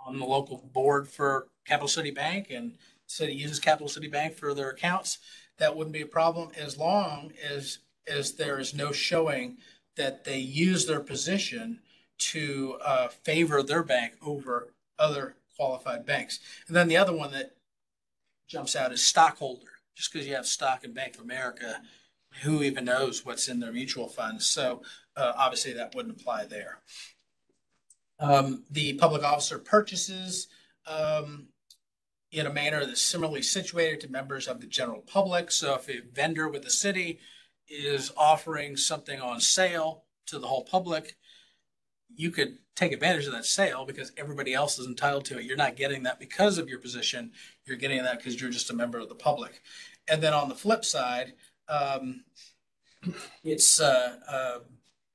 on the local board for Capital City Bank and the city uses Capital City Bank for their accounts, that wouldn't be a problem as long as there is no showing that they use their position to favor their bank over other qualified banks. And then the other one that jumps out is stockholder. Just because you have stock in Bank of America, who even knows what's in their mutual funds? So obviously that wouldn't apply there. The public officer purchases in a manner that's similarly situated to members of the general public. So if a vendor with the city is offering something on sale to the whole public, you could take advantage of that sale because everybody else is entitled to it. You're not getting that because of your position. You're getting that because you're just a member of the public. And then on the flip side, it's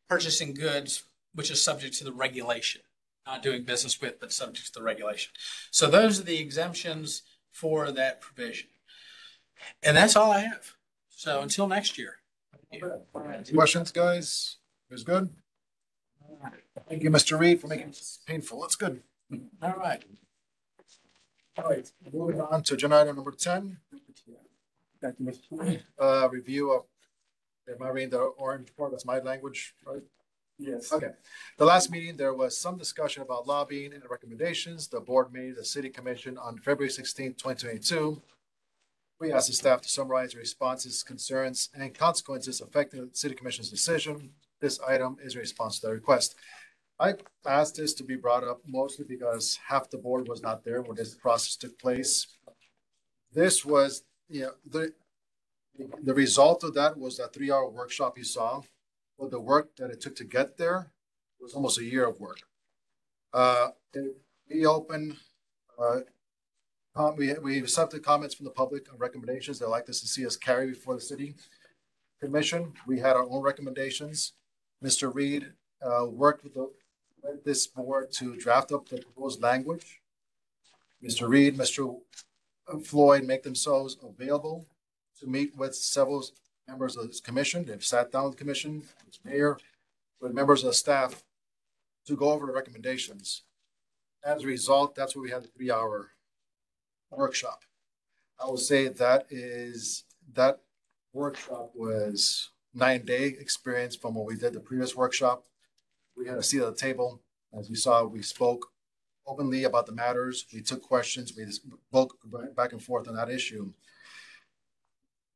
purchasing goods, which is subject to the regulation. Not doing business with, but subject to the regulation. So those are the exemptions for that provision. And that's all I have. So until next year. Questions, guys? It was good. Thank you, Mr. Reed, for making it painful. That's good. All right. All right, moving on to agenda item number 10. Review of, am I reading the orange part? That's my language, right? Yes. Okay. The last meeting, there was some discussion about lobbying and recommendations. The board made the city commission on February 16th, 2022. We asked the staff to summarize responses, concerns, and consequences affecting the city commission's decision. This item is a response to the request. I asked this to be brought up mostly because half the board was not there when this process took place. This was, the result of that was that 3-hour workshop you saw. Well, the work that it took to get there was almost a year of work. We opened, we accepted comments from the public on recommendations they'd like us to see us carry before the city commission. We had our own recommendations. Mr. Reed worked with this board to draft up the proposed language. Mr. Reed, Mr. Floyd make themselves available to meet with several members of this commission. They've sat down with the commission, with the mayor, with members of the staff to go over the recommendations. As a result, that's why we had the 3-hour workshop. I would say that workshop was 9-day experience from what we did the previous workshop. We had a seat at the table. As you saw, we spoke openly about the matters. We took questions. We spoke back and forth on that issue.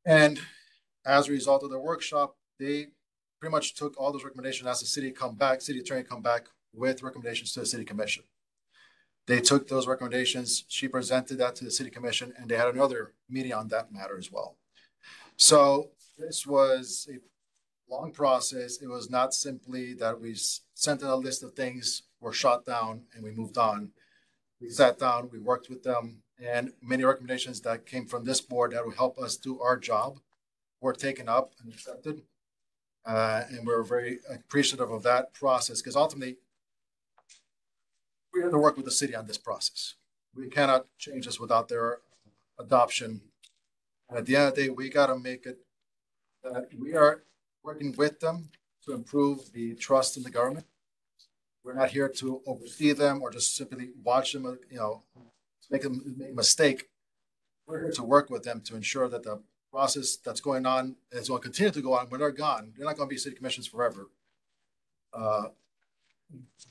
And as a result of the workshop, they pretty much took all those recommendations, asked the city attorney come back with recommendations to the city commission. They took those recommendations, she presented that to the city commission, and they had another meeting on that matter as well. So this was a long process. It was not simply that we sent in a list of things, were shot down, and we moved on. We sat down, we worked with them, and many recommendations that came from this board that will help us do our job were taken up and accepted. And we're very appreciative of that process because ultimately we have to work with the city on this process. We cannot change this without their adoption. And at the end of the day, we got to make it that we are working with them to improve the trust in the government. We're not here to oversee them or just simply watch them, make them make a mistake. We're here to work with them to ensure that the process that's going on is going to continue to go on when they're gone. They're not going to be city commissions forever.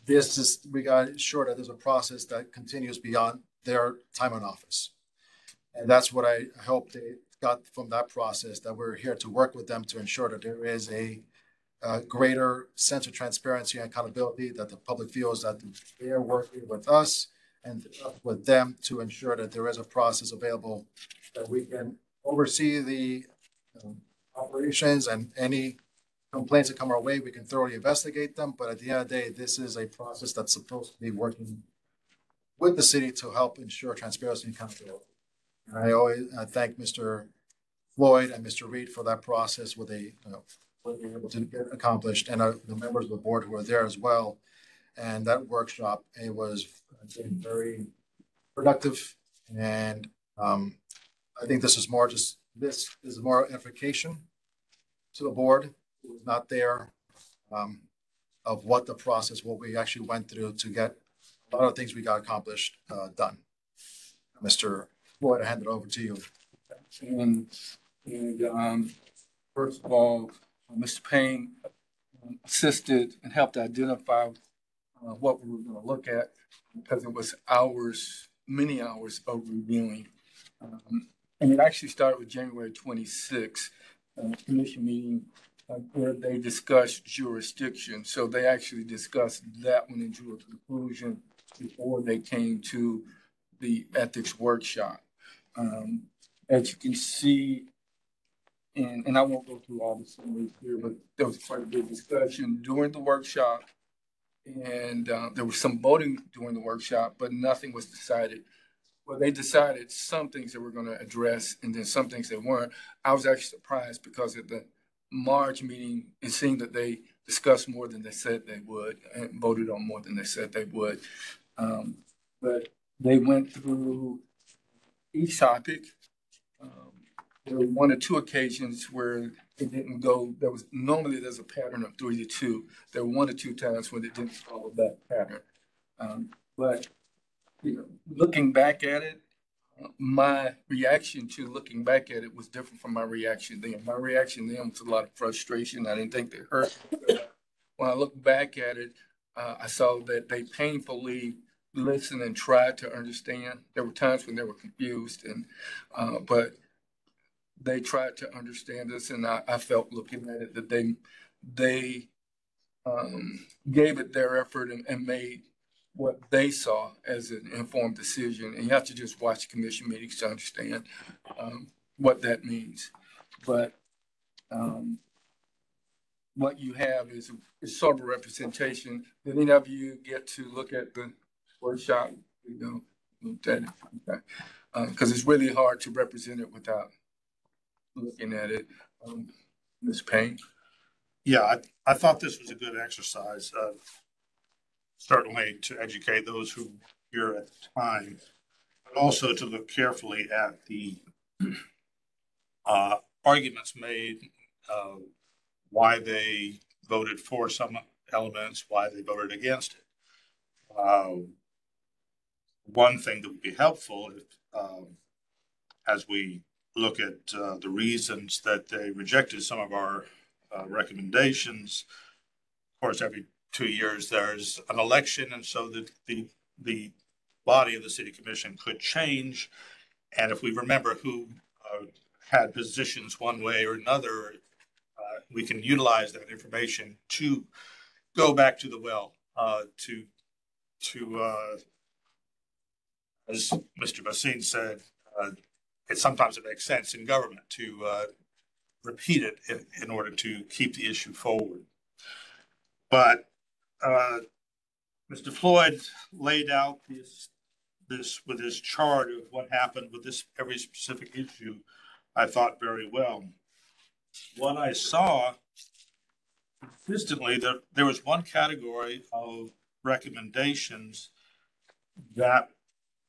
We got to ensure that there's a process that continues beyond their time in office. And that's what I hope they got from that process, that we're here to work with them to ensure that there is a greater sense of transparency and accountability, that the public feels that they are working with us and with them to ensure that there is a process available that we can oversee the operations, and any complaints that come our way, we can thoroughly investigate them. But at the end of the day, this is a process that's supposed to be working with the city to help ensure transparency and accountability. And I thank Mr. Floyd and Mr. Reed for that process, what they were able to get accomplished, and the members of the board who were there as well. And that workshop, it was very productive. And I think this is more edification to the board who was not there, of what the process, what we actually went through to get a lot of things we got accomplished done. Mr. Floyd, I hand it over to you. And first of all, Mr. Payne assisted and helped identify what we were going to look at, because it was hours, many hours of reviewing. And it actually started with January 26th, commission meeting where they discussed jurisdiction. So they actually discussed that one and drew a conclusion before they came to the ethics workshop. As you can see, and I won't go through all the summaries here, but there was quite a bit of discussion during the workshop, and there was some voting during the workshop, but nothing was decided. Well, they decided some things that we're going to address, and then some things that weren't. I was actually surprised, because at the March meeting, it seemed that they discussed more than they said they would, and voted on more than they said they would. But they went through each topic. There were 1 or 2 occasions where it didn't go. Normally there's a pattern of 3 to 2. There were 1 or 2 times when it didn't follow that pattern. But looking back at it, my reaction to looking back at it was different from my reaction then. My reaction then was a lot of frustration. I didn't think they hurt. When I look back at it, I saw that they painfully listened and tried to understand. There were times when they were confused, but they tried to understand us, and I felt looking at it that they gave it their effort and made what they saw as an informed decision. And you have to just watch commission meetings to understand what that means. But what you have is sort of a representation. Did any of you get to look at the workshop? Because it's really hard to represent it without looking at it. Ms. Payne? Yeah, I thought this was a good exercise, certainly to educate those who were here at the time, but also to look carefully at the arguments made, why they voted for some elements, why they voted against it. One thing that would be helpful, as we look at the reasons that they rejected some of our recommendations. Of course, every 2 years there's an election, and so the body of the city commission could change. And if we remember who had positions one way or another, we can utilize that information to go back to the well, to as Mr. Bassin said, sometimes it makes sense in government to repeat it in order to keep the issue forward. But Mr. Floyd laid out this with his chart of what happened with this every specific issue, I thought, very well. What I saw consistently, there was one category of recommendations that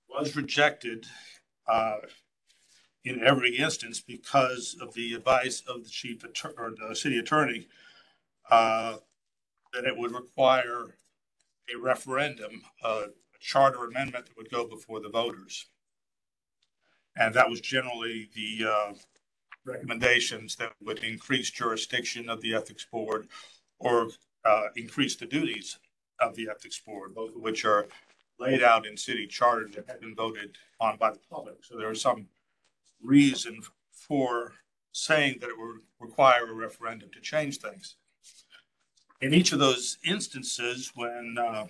was rejected in every instance because of the advice of the chief or the city attorney, that it would require a referendum, a charter amendment that would go before the voters. And that was generally the recommendations that would increase jurisdiction of the ethics board or increase the duties of the ethics board, both of which are laid out in city charters that have been voted on by the public. So there was some reason for saying that it would require a referendum to change things. In each of those instances, when the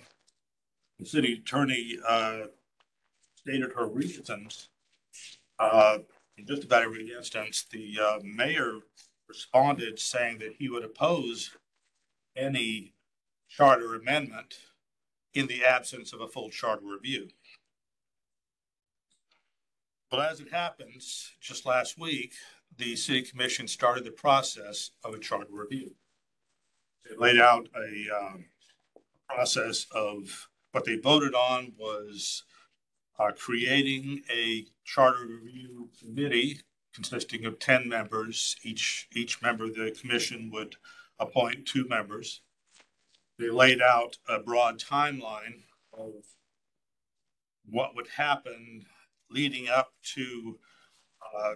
city attorney stated her reasons, in just about every instance, the mayor responded saying that he would oppose any charter amendment in the absence of a full charter review. But as it happens, just last week, the city commission started the process of a charter review. They laid out a process of what they voted on was creating a charter review committee consisting of 10 members. Each member of the commission would appoint 2 members. They laid out a broad timeline of what would happen leading up to a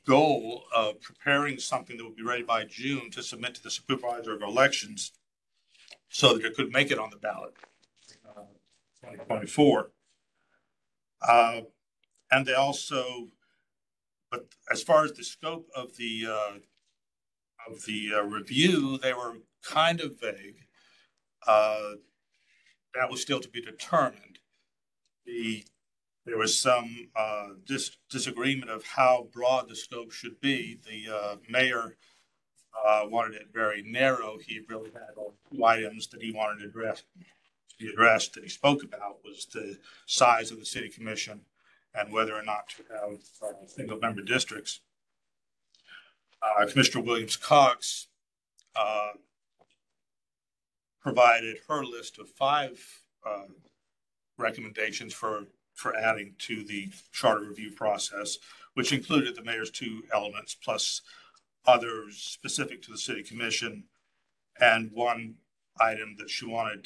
goal of preparing something that would be ready by June to submit to the supervisor of elections so that it could make it on the ballot 2024. And they also, but as far as the scope of the review, they were kind of vague. That was still to be determined. There was some disagreement of how broad the scope should be. The mayor wanted it very narrow. He really had 2 items that he wanted to address. The address that he spoke about was the size of the city commission and whether or not to have single member districts. Commissioner Williams-Cox provided her list of 5 recommendations for adding to the charter review process, which included the mayor's 2 elements plus others specific to the city commission, and 1 item that she wanted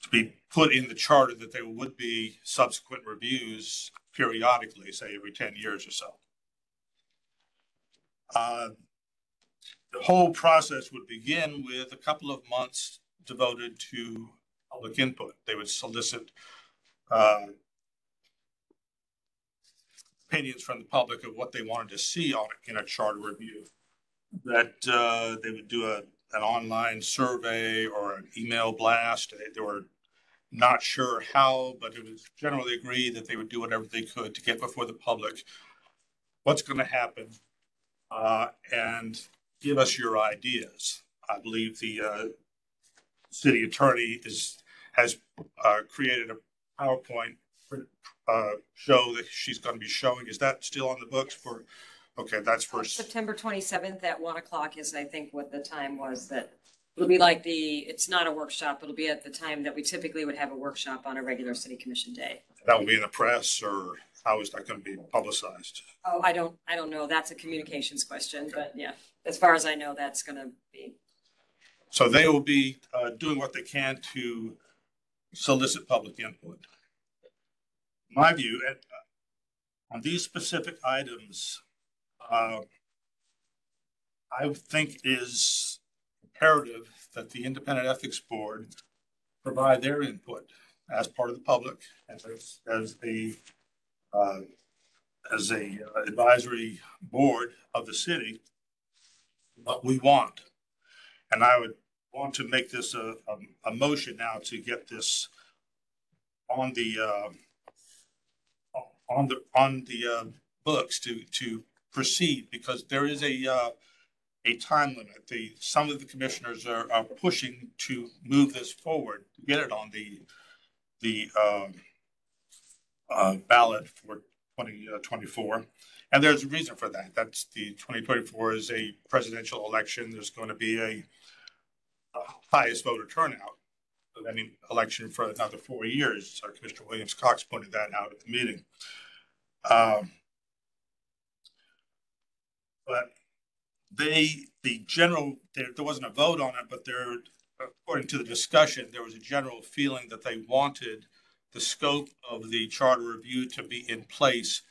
to be put in the charter that there would be subsequent reviews periodically, say every 10 years or so. The whole process would begin with a couple of months devoted to public input. They would solicit opinions from the public of what they wanted to see on it in a charter review. That they would do an online survey or an email blast. They were not sure how, but it was generally agreed that they would do whatever they could to get before the public what's going to happen and give us your ideas. I believe the city attorney has created a PowerPoint show that she's going to be showing. Is that still on the books for? Okay, that's for September 27th at 1 o'clock is, I think, what the time was. That it'll be like it's not a workshop. It'll be at the time that we typically would have a workshop on a regular city commission day. That will be in the press, or how is that going to be publicized? Oh, I don't know. That's a communications question, but yeah, as far as I know, that's going to be. So they will be doing what they can to solicit public input. My view on these specific items, I think it is imperative that the Independent Ethics Board provide their input as part of the public, as a advisory board of the city, what we want. And I would want to make this a motion now to get this on the books to proceed, because there is a time limit. Some of the commissioners are pushing to move this forward, to get it on the ballot for 2024. And there's a reason for that. That's the 2024 is a presidential election. There's going to be a highest voter turnout of any election for another 4 years. Our Commissioner Williams-Cox pointed that out at the meeting. But there wasn't a vote on it, but according to the discussion, there was a general feeling that they wanted the scope of the charter review to be in place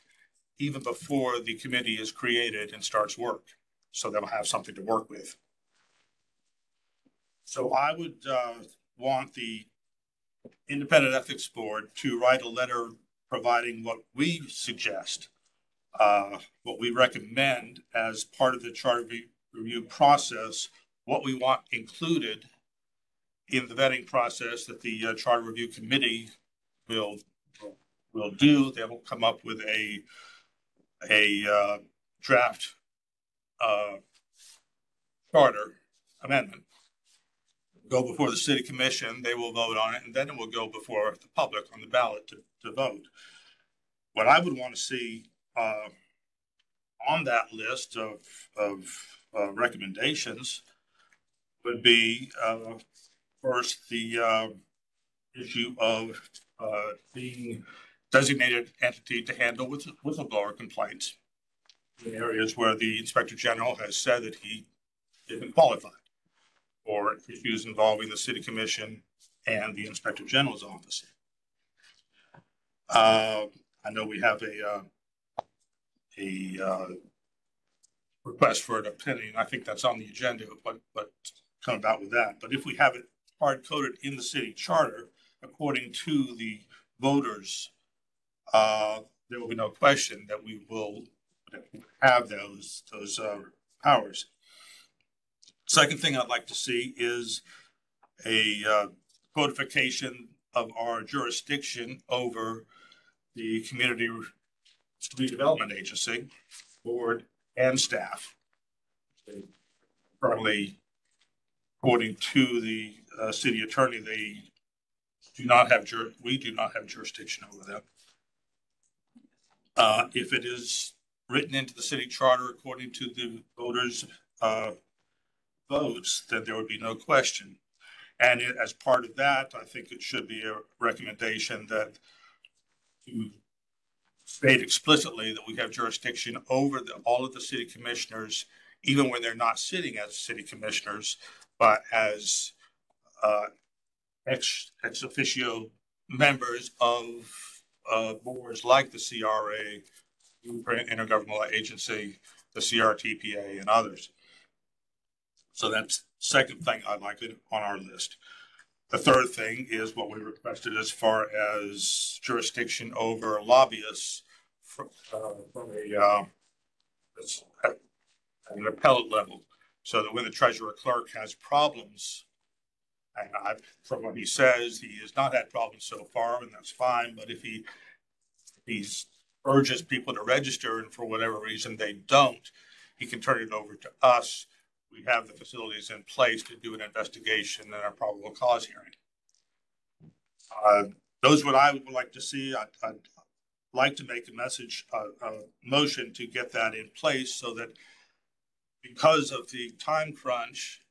even before the committee is created and starts work, so they'll have something to work with. So I would want the Independent Ethics Board to write a letter providing what we suggest, what we recommend as part of the charter review process, what we want included in the vetting process that the Charter Review Committee will do. They will come up with a draft charter amendment, go before the city commission, they will vote on it, and then it will go before the public on the ballot to vote. What I would want to see on that list of recommendations would be first the issue of being designated entity to handle whistleblower complaints in areas where the Inspector General has said that he isn't qualified, or issues involving the City Commission and the Inspector General's office. I know we have a request for an opinion. I think that's on the agenda, but come about with that. But if we have it hard coded in the city charter, according to the voters, there will be no question that we will have those powers. Second thing I'd like to see is a codification of our jurisdiction over the Community Redevelopment Agency, board and staff. Currently, according to the city attorney, we do not have jurisdiction over them. If it is written into the city charter according to the voters' votes, then there would be no question. And as part of that, I think it should be a recommendation that to state explicitly that we have jurisdiction over all of the city commissioners, even when they're not sitting as city commissioners, but as ex officio members of boards like the CRA, Intergovernmental Agency, the CRTPA, and others. So that's the second thing I'd like on our list. The third thing is what we requested as far as jurisdiction over lobbyists from at an appellate level, so that when the treasurer clerk has problems, and from what he says, he has not had problems so far, and that's fine. But if he urges people to register, and for whatever reason they don't, he can turn it over to us. We have the facilities in place to do an investigation and a probable cause hearing. Those what I would like to see. I'd like to make a motion to get that in place, so that because of the time crunch,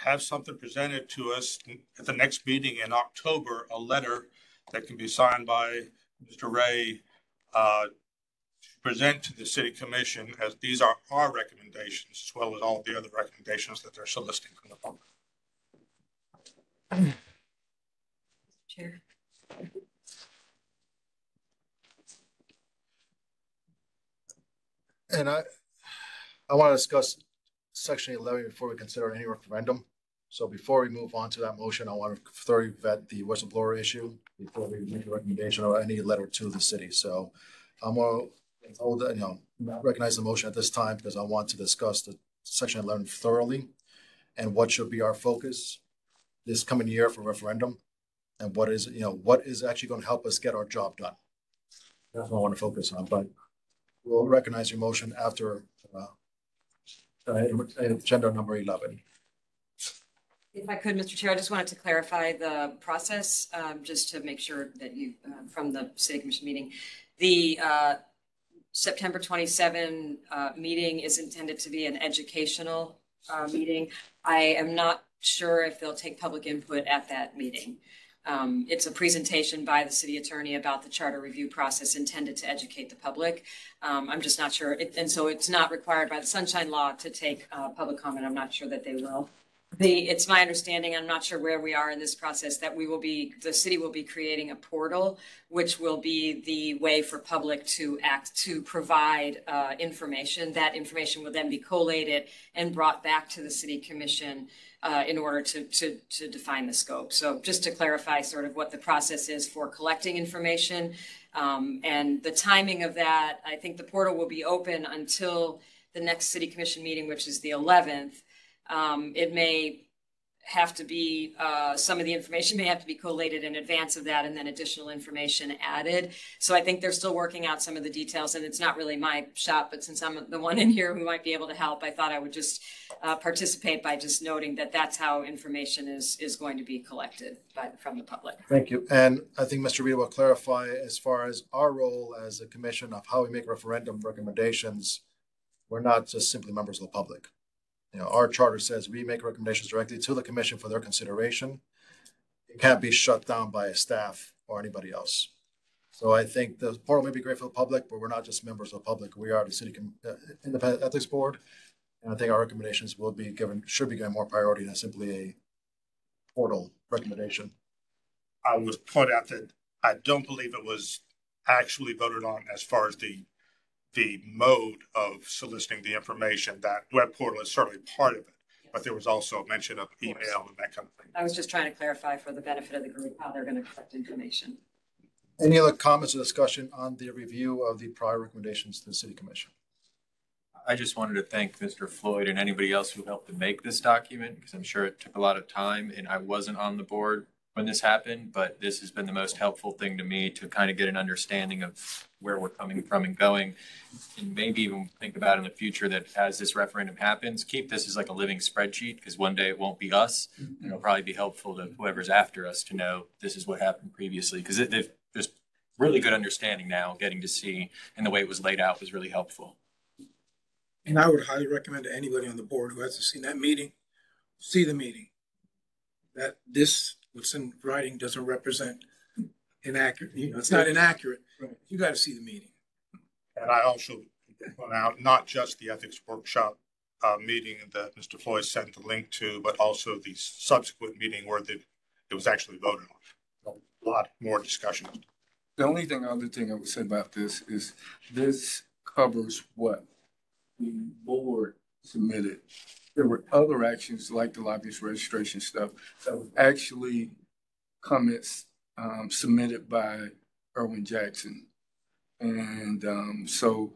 have something presented to us at the next meeting in October, a letter that can be signed by Mr. Ray, to present to the City Commission, as these are our recommendations, as well as all the other recommendations that they're soliciting from the public. Chair. And I want to discuss Section 11 before we consider any referendum. So before we move on to that motion, I want to thoroughly vet the whistleblower issue before we make a recommendation or any letter to the city. So I'm going to hold, not recognize the motion at this time, because I want to discuss the Section 11 thoroughly and what should be our focus this coming year for referendum, and what is actually going to help us get our job done. That's what I want to focus on, but we'll recognize your motion after agenda number 11. If I could, Mr. Chair, I just wanted to clarify the process, just to make sure that you, from the City Commission meeting, the September 27 meeting is intended to be an educational meeting. I am not sure if they'll take public input at that meeting. It's a presentation by the city attorney about the charter review process intended to educate the public. I'm just not sure. And so it's not required by the Sunshine Law to take public comment. I'm not sure that they will. It's my understanding, I'm not sure where we are in this process, that the city will be creating a portal, which will be the way for public to provide information. That information will then be collated and brought back to the City Commission in order to define the scope. So just to clarify sort of what the process is for collecting information and the timing of that, I think the portal will be open until the next city commission meeting, which is the 11th, it may have to be, some of the information may have to be collated in advance of that and then additional information added. So I think they're still working out some of the details, and it's not really my shop, but since I'm the one in here who might be able to help, I thought I would just participate by just noting that that's how information is going to be collected from the public. Thank you. And I think Mr. Reed will clarify as far as our role as a commission of how we make referendum recommendations. We're not just simply members of the public. You know, our charter says we make recommendations directly to the commission for their consideration. It can't be shut down by a staff or anybody else. So I think the portal may be great for the public, but we're not just members of the public. We are the city independent ethics board. And I think our recommendations should be given more priority than simply a portal recommendation. I would point out that I don't believe it was actually voted on as far as the mode of soliciting the information. That web portal is certainly part of it, but there was also a mention of email and that kind of thing. I was just trying to clarify for the benefit of the group how they're going to collect information. Any other comments or discussion on the review of the prior recommendations to the city commission? I just wanted to thank Mr. Floyd and anybody else who helped to make this document, because I'm sure it took a lot of time and I wasn't on the board when this happened, but this has been the most helpful thing to me to kind of get an understanding of where we're coming from and going, and maybe even think about in the future that as this referendum happens, keep this as like a living spreadsheet, because one day it won't be us, and it'll probably be helpful to whoever's after us to know this is what happened previously, because there's really good understanding now, getting to see, and the way it was laid out was really helpful. And I would highly recommend to anybody on the board who hasn't seen that meeting, see the meeting. That this, what's in writing doesn't represent inaccurate, it's not inaccurate. Right. You got to see the meeting. And I also point out not just the ethics workshop meeting that Mr. Floyd sent the link to, but also the subsequent meeting where it was actually voted on. A lot more discussion. The only other thing I would say about this is this covers what the board submitted. There were other actions like the lobbyist registration stuff that was actually comments submitted by Erwin Jackson. And so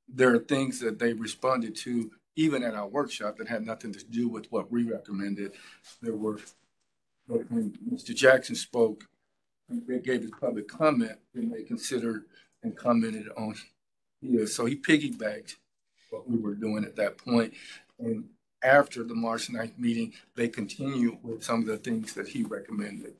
there are things that they responded to even at our workshop that had nothing to do with what we recommended. There were, when Mr. Jackson spoke, they gave his public comment, and they considered and commented on here. So he piggybacked what we were doing at that point. And after the March 9th meeting, they continued with some of the things that he recommended.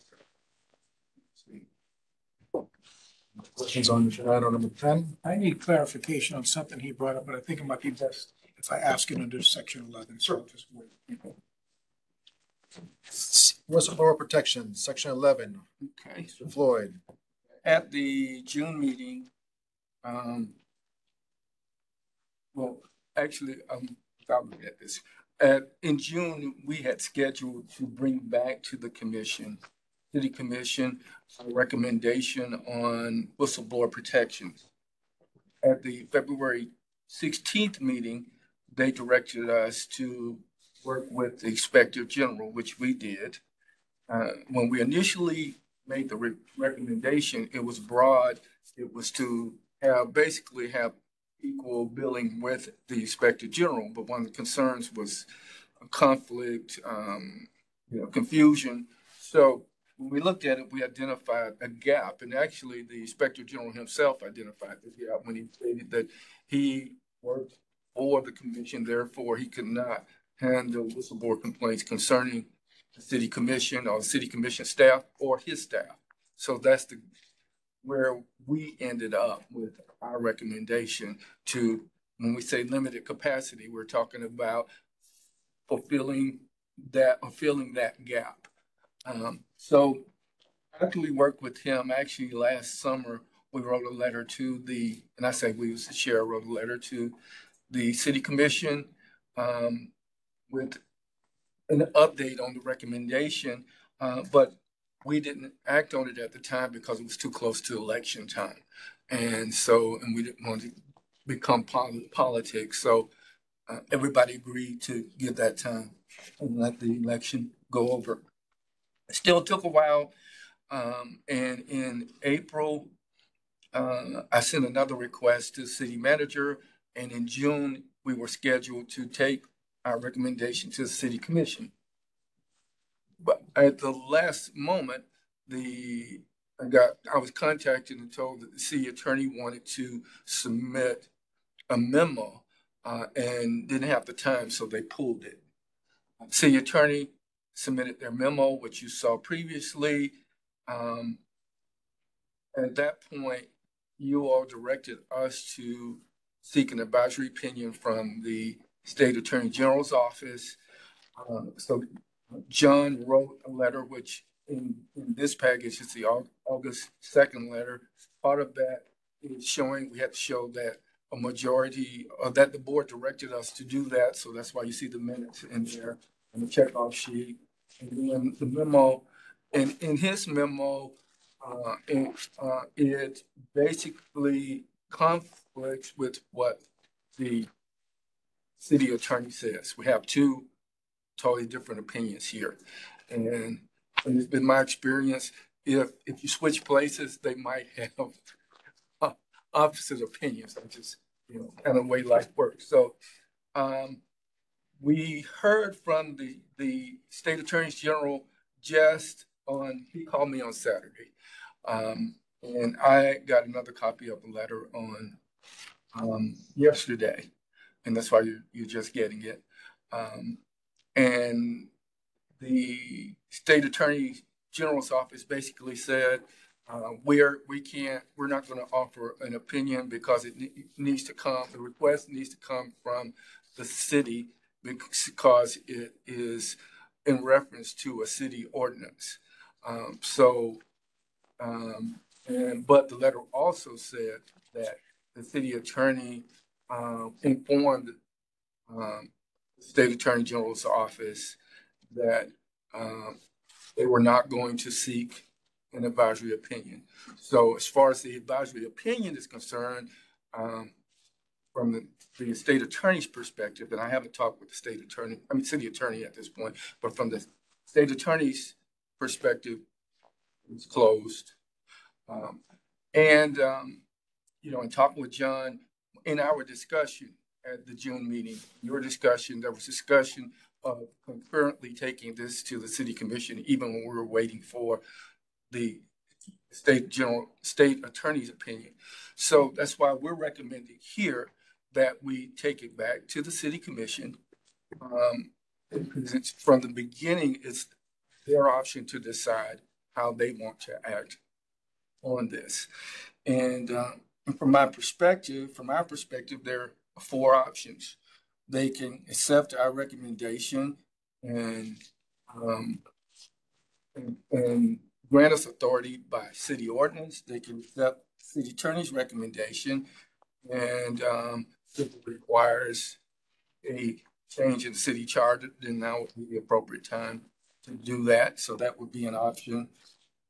Questions on item number 10? I need clarification on something he brought up, but I think it might be best if I ask it under section 11. So I'll just wait. Whistleblower protection, section 11. Okay. Mr. Floyd. At the June meeting, well, actually, I'll look at this. In June, we had scheduled to bring back to the commission, city commission, a recommendation on whistleblower protections. At the February 16th meeting, they directed us to work with the Inspector General, which we did. When we made the recommendation, it was broad. It was to basically have equal billing with the Inspector General, but one of the concerns was conflict, confusion. So when we looked at it, we identified a gap, and actually the Inspector General himself identified the gap when he stated that he worked for the commission, therefore he could not handle whistleblower complaints concerning the city commission or the city commission staff or his staff. So that's where we ended up with our recommendation to, when we say limited capacity, we're talking about filling that gap. So after we worked with him, actually last summer, we wrote a letter to and I say we as the chair wrote a letter to the city commission with an update on the recommendation, but we didn't act on it at the time because it was too close to election time. And we didn't want to become politics. So everybody agreed to give that time and let the election go over. It still took a while. And in April, I sent another request to the city manager. And in June, we were scheduled to take our recommendation to the city commission. But at the last moment, I was contacted and told that the city attorney wanted to submit a memo and didn't have the time, so they pulled it. City attorney submitted their memo, which you saw previously. At that point, you all directed us to seek an advisory opinion from the state attorney general's office. So John wrote a letter, which in this package is the August 2nd letter. Part of that is showing, we had to show that a majority, or that the board directed us to do that. So that's why you see the minutes in there and the checkoff sheet. And then the memo, and in his memo, it basically conflicts with what the city attorney says. We have two totally different opinions here. And it's been my experience, if you switch places, they might have opposite opinions. That's just, kind of the way life works. So we heard from the state attorney general he called me on Saturday. And I got another copy of the letter on yesterday. And that's why you're just getting it. And the state attorney general's office basically said, we're not going to offer an opinion because the request needs to come from the city because it is in reference to a city ordinance. But the letter also said that the city attorney informed the state attorney general's office that they were not going to seek an advisory opinion. So as far as the advisory opinion is concerned, from the state attorney's perspective, and I haven't talked with the city attorney at this point, but from the state attorney's perspective, it's closed. In talking with John, in our discussion at the June meeting, there was discussion of concurrently taking this to the city commission, even when we were waiting for the state attorney's opinion. So that's why we're recommending here that we take it back to the city commission. Because from the beginning, it's their option to decide how they want to act on this. And from our perspective, there are four options. They can accept our recommendation and grant us authority by city ordinance. They can accept city attorney's recommendation, and if it requires a change in the city charter, then now would be the appropriate time to do that. So that would be an option.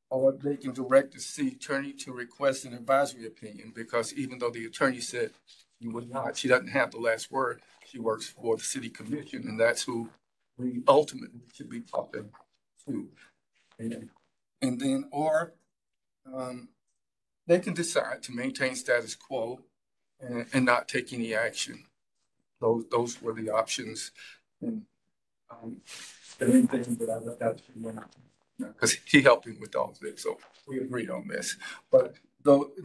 Or they can direct the city attorney to request an advisory opinion, because even though the attorney said you would not, she doesn't have the last word. She works for the city commission, and that's who we ultimately should be talking to. And then, or they can decide to maintain status quo and not take any action. Those were the options. And anything that I left out, because he helped me with all of this, so we agreed on this.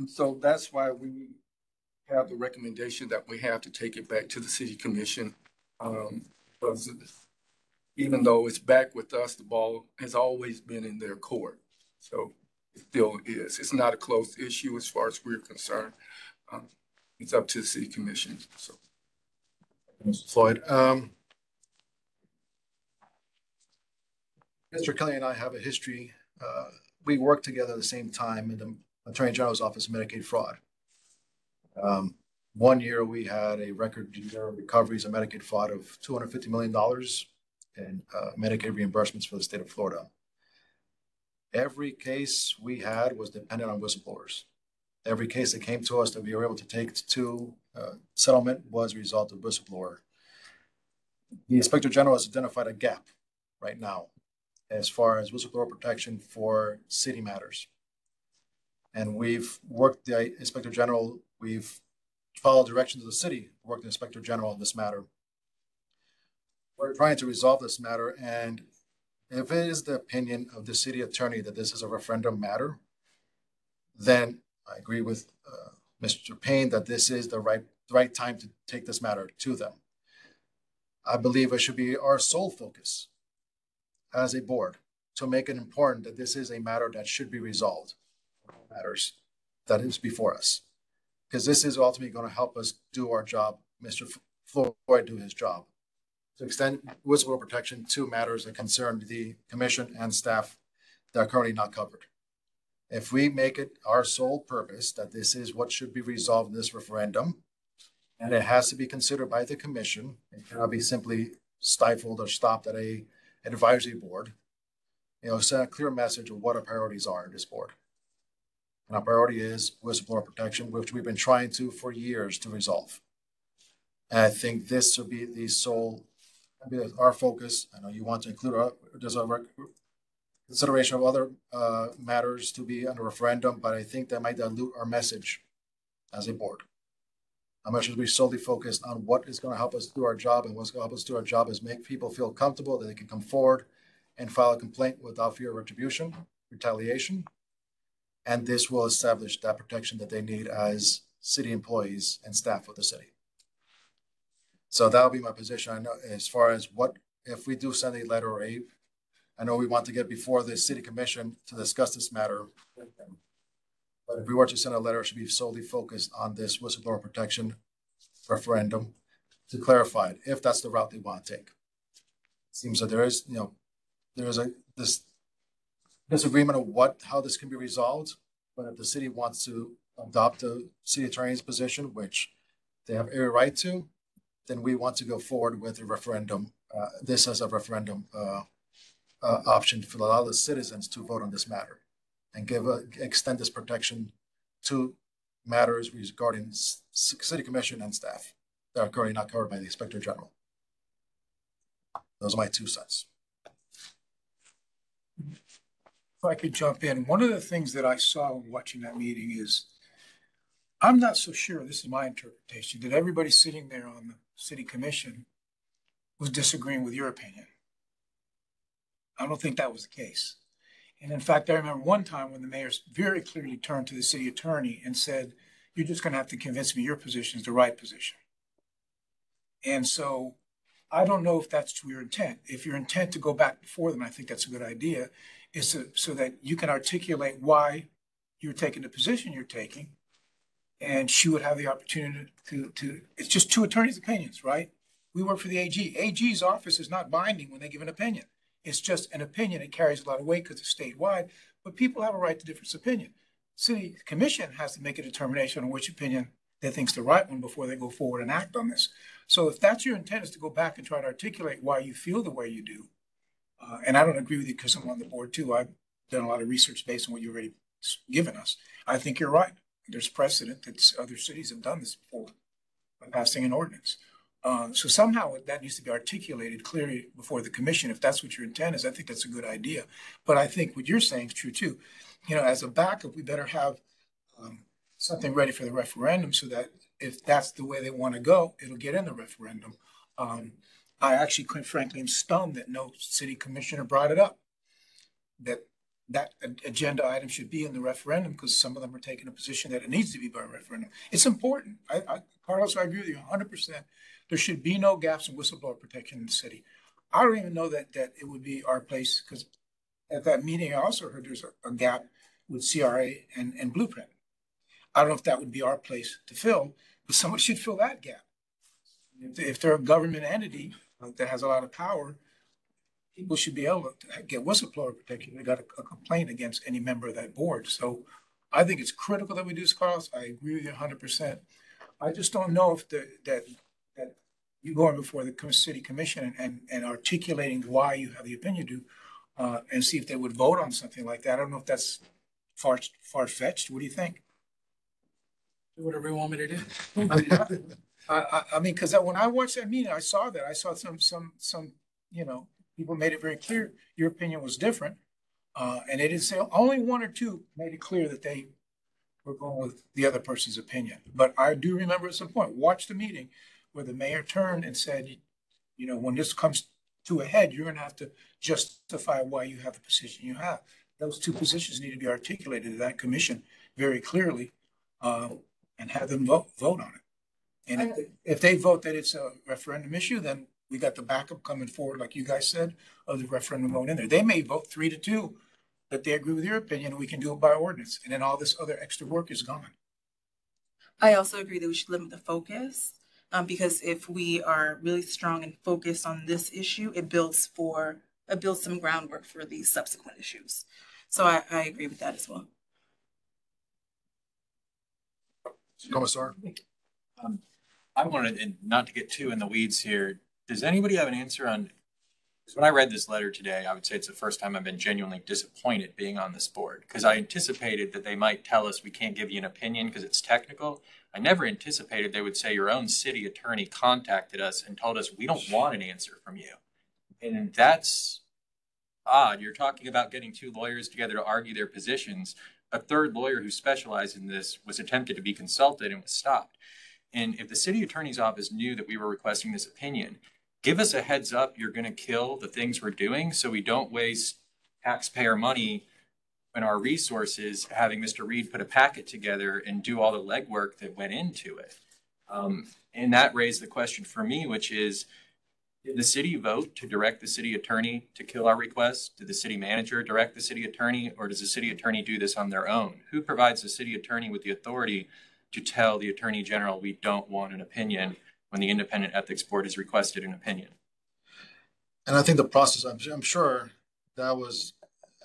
So that's why we have the recommendation that we have to take it back to the city commission. Because even though it's back with us, the ball has always been in their court. So it still is. It's not a closed issue as far as we're concerned. It's up to the city commission. So, Mr. Floyd, Mr. Kelly and I have a history. We worked together at the same time in the Attorney General's Office of Medicaid Fraud. 1 year we had a record year of recoveries of Medicaid fraud of $250 million in Medicaid reimbursements for the state of Florida. Every case we had was dependent on whistleblowers. Every case that came to us that we were able to take to settlement was a result of whistleblower. The Inspector General has identified a gap right now as far as whistleblower protection for city matters. And we've worked the Inspector General, we've follow directions of the city, work with the Inspector General on this matter. We're trying to resolve this matter, and if it is the opinion of the city attorney that this is a referendum matter, then I agree with Mr. Payne that this is the right time to take this matter to them. I believe it should be our sole focus as a board to make it important that this is a matter that should be resolved, matters that is before us, because this is ultimately going to help us do our job, Mr. Floyd do his job, to extend whistleblower protection to matters that concern the commission and staff that are currently not covered. If we make it our sole purpose that this is what should be resolved in this referendum, and it has to be considered by the commission, it cannot be simply stifled or stopped at an advisory board, send a clear message of what our priorities are in this board. And our priority is whistleblower protection, which we've been trying to for years to resolve. And I think this will be the sole, our focus. I know you want to include there's a consideration of other matters to be under referendum, but I think that might dilute our message as a board. Our message will be solely focused on what is going to help us do our job, and what's going to help us do our job is make people feel comfortable that they can come forward and file a complaint without fear of retribution, retaliation, and this will establish that protection that they need as city employees and staff of the city. So that'll be my position. I know as far as what, if we do send a letter or I know we want to get before the city commission to discuss this matter. But if we were to send a letter, it should be solely focused on this whistleblower protection referendum to clarify it, if that's the route they want to take. It seems that there is, this disagreement of how this can be resolved. But if the city wants to adopt the city attorney's position, which they have every right to, then we want to go forward with a referendum. This as a referendum option for allow the citizens to vote on this matter and extend this protection to matters regarding city commission and staff that are currently not covered by the Inspector General. Those are my 2 cents. If I could jump in, one of the things that I saw when watching that meeting is, I'm not so sure, this is my interpretation, that everybody sitting there on the city commission was disagreeing with your opinion. I don't think that was the case. And in fact, I remember one time when the mayor very clearly turned to the city attorney and said, you're just going to have to convince me your position is the right position. And so I don't know if that's your intent. If your intent to go back before them, I think that's a good idea, is so that you can articulate why you're taking the position you're taking. And she would have the opportunity to it's just 2 attorneys' opinions, right? We work for the AG. AG's office is not binding when they give an opinion. It's just an opinion. It carries a lot of weight because it's statewide, but people have a right to different opinion. City commission has to make a determination on which opinion they think is the right one before they go forward and act on this. So if that's your intent, is to go back and try to articulate why you feel the way you do, and I don't agree with you because I'm on the board too. I've done a lot of research based on what you've already given us. I think you're right. There's precedent that other cities have done this before by passing an ordinance. So somehow that needs to be articulated clearly before the commission. If that's what your intent is, I think that's a good idea. But I think what you're saying is true too. As a backup, we better have something ready for the referendum so that if that's the way they want to go, it'll get in the referendum. I actually, quite frankly, am stunned that no city commissioner brought it up, that agenda item should be in the referendum, because some of them are taking a position that it needs to be by referendum. It's important. Carlos, I agree with you 100%. There should be no gaps in whistleblower protection in the city. I don't even know that it would be our place, because at that meeting, I also heard there's a gap with CRA and Blueprint. I don't know if that would be our place to fill, but someone should fill that gap. If they're a government entity that has a lot of power, people should be able to get whistleblower protection. They got a complaint against any member of that board. So I think it's critical that we do this, Carlos. I agree with you 100%. I just don't know if that you going before the city commission and articulating why you have the opinion you do, and see if they would vote on something like that. I don't know if that's far-fetched. What do you think? Do whatever you want me to do. I mean, because when I watched that meeting, I saw that. I saw some people made it very clear your opinion was different, and they didn't say, only 1 or 2 made it clear that they we're going with the other person's opinion. But I do remember at some point, watch the meeting where the mayor turned and said, you know, when this comes to a head, you're going to have to justify why you have the position you have. Those two positions need to be articulated to that commission very clearly, and have them vote on it. And if they vote that it's a referendum issue, then we got the backup coming forward, like you guys said, of the referendum vote in there. They may vote 3-2 that they agree with your opinion, and we can do it by ordinance, and then all this other extra work is gone. I also agree that we should limit the focus, because if we are really strong and focused on this issue, it builds some groundwork for these subsequent issues. So I agree with that as well. Commissar? I wanted, and not to get too in the weeds here, does anybody have an answer on, because when I read this letter today, I would say it's the first time I've been genuinely disappointed being on this board, because I anticipated that they might tell us we can't give you an opinion because it's technical. I never anticipated they would say your own city attorney contacted us and told us we don't want an answer from you. And that's odd. You're talking about getting two lawyers together to argue their positions. A third lawyer who specialized in this was attempted to be consulted and was stopped. And if the city attorney's office knew that we were requesting this opinion, give us a heads up you're going to kill the things we're doing so we don't waste taxpayer money and our resources having Mr. Reed put a packet together and do all the legwork that went into it. And that raised the question for me, which is, did the city vote to direct the city attorney to kill our request? Did the city manager direct the city attorney, or does the city attorney do this on their own? Who provides the city attorney with the authority to tell the attorney general we don't want an opinion when the independent ethics board has requested an opinion? And I think the process, I'm sure that was,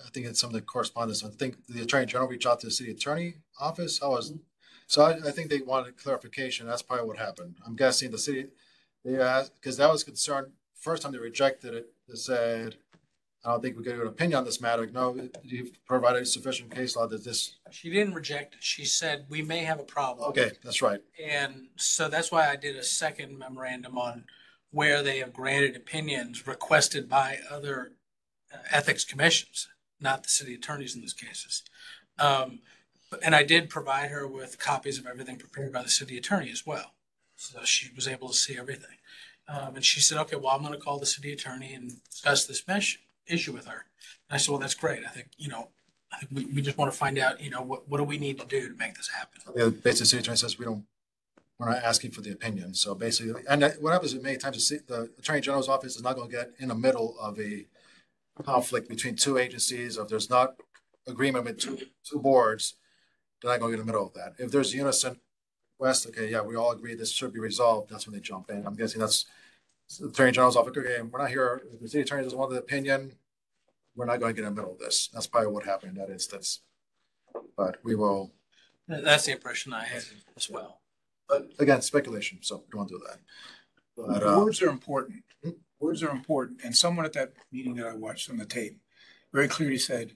I think it's some of the correspondence. I think the attorney general reached out to the city attorney office. I think they wanted clarification. That's probably what happened. I'm guessing the city, they asked, because that was concerned. First time they rejected it, they said, I don't think we get an opinion on this matter. No, you've provided sufficient case law that this. She didn't reject it. She said, we may have a problem. Okay, that's right. And so that's why I did a second memorandum on where they have granted opinions requested by other ethics commissions, not the city attorneys in these cases. And I did provide her with copies of everything prepared by the city attorney as well. So she was able to see everything. And she said, okay, well, I'm going to call the city attorney and discuss this issue with her. And I said, well, that's great. I think we just want to find out, what do we need to do to make this happen? Yeah, basically, the city attorney says we're not asking for the opinion. So basically, and what happens is many times the attorney general's office is not going to get in the middle of a conflict between two agencies. If there's not agreement with two boards, they're not going to get in the middle of that. If there's unison request, okay, yeah, we all agree this should be resolved. That's when they jump in. I'm guessing that's the attorney general's office. Okay, we're not here. If the city attorney doesn't want the opinion, we're not going to get in the middle of this. That's probably what happened in that instance. But we will. That's the impression I had as well. But again, speculation, so we don't want to do that. But, words are important. Words are important. And someone at that meeting that I watched on the tape very clearly said,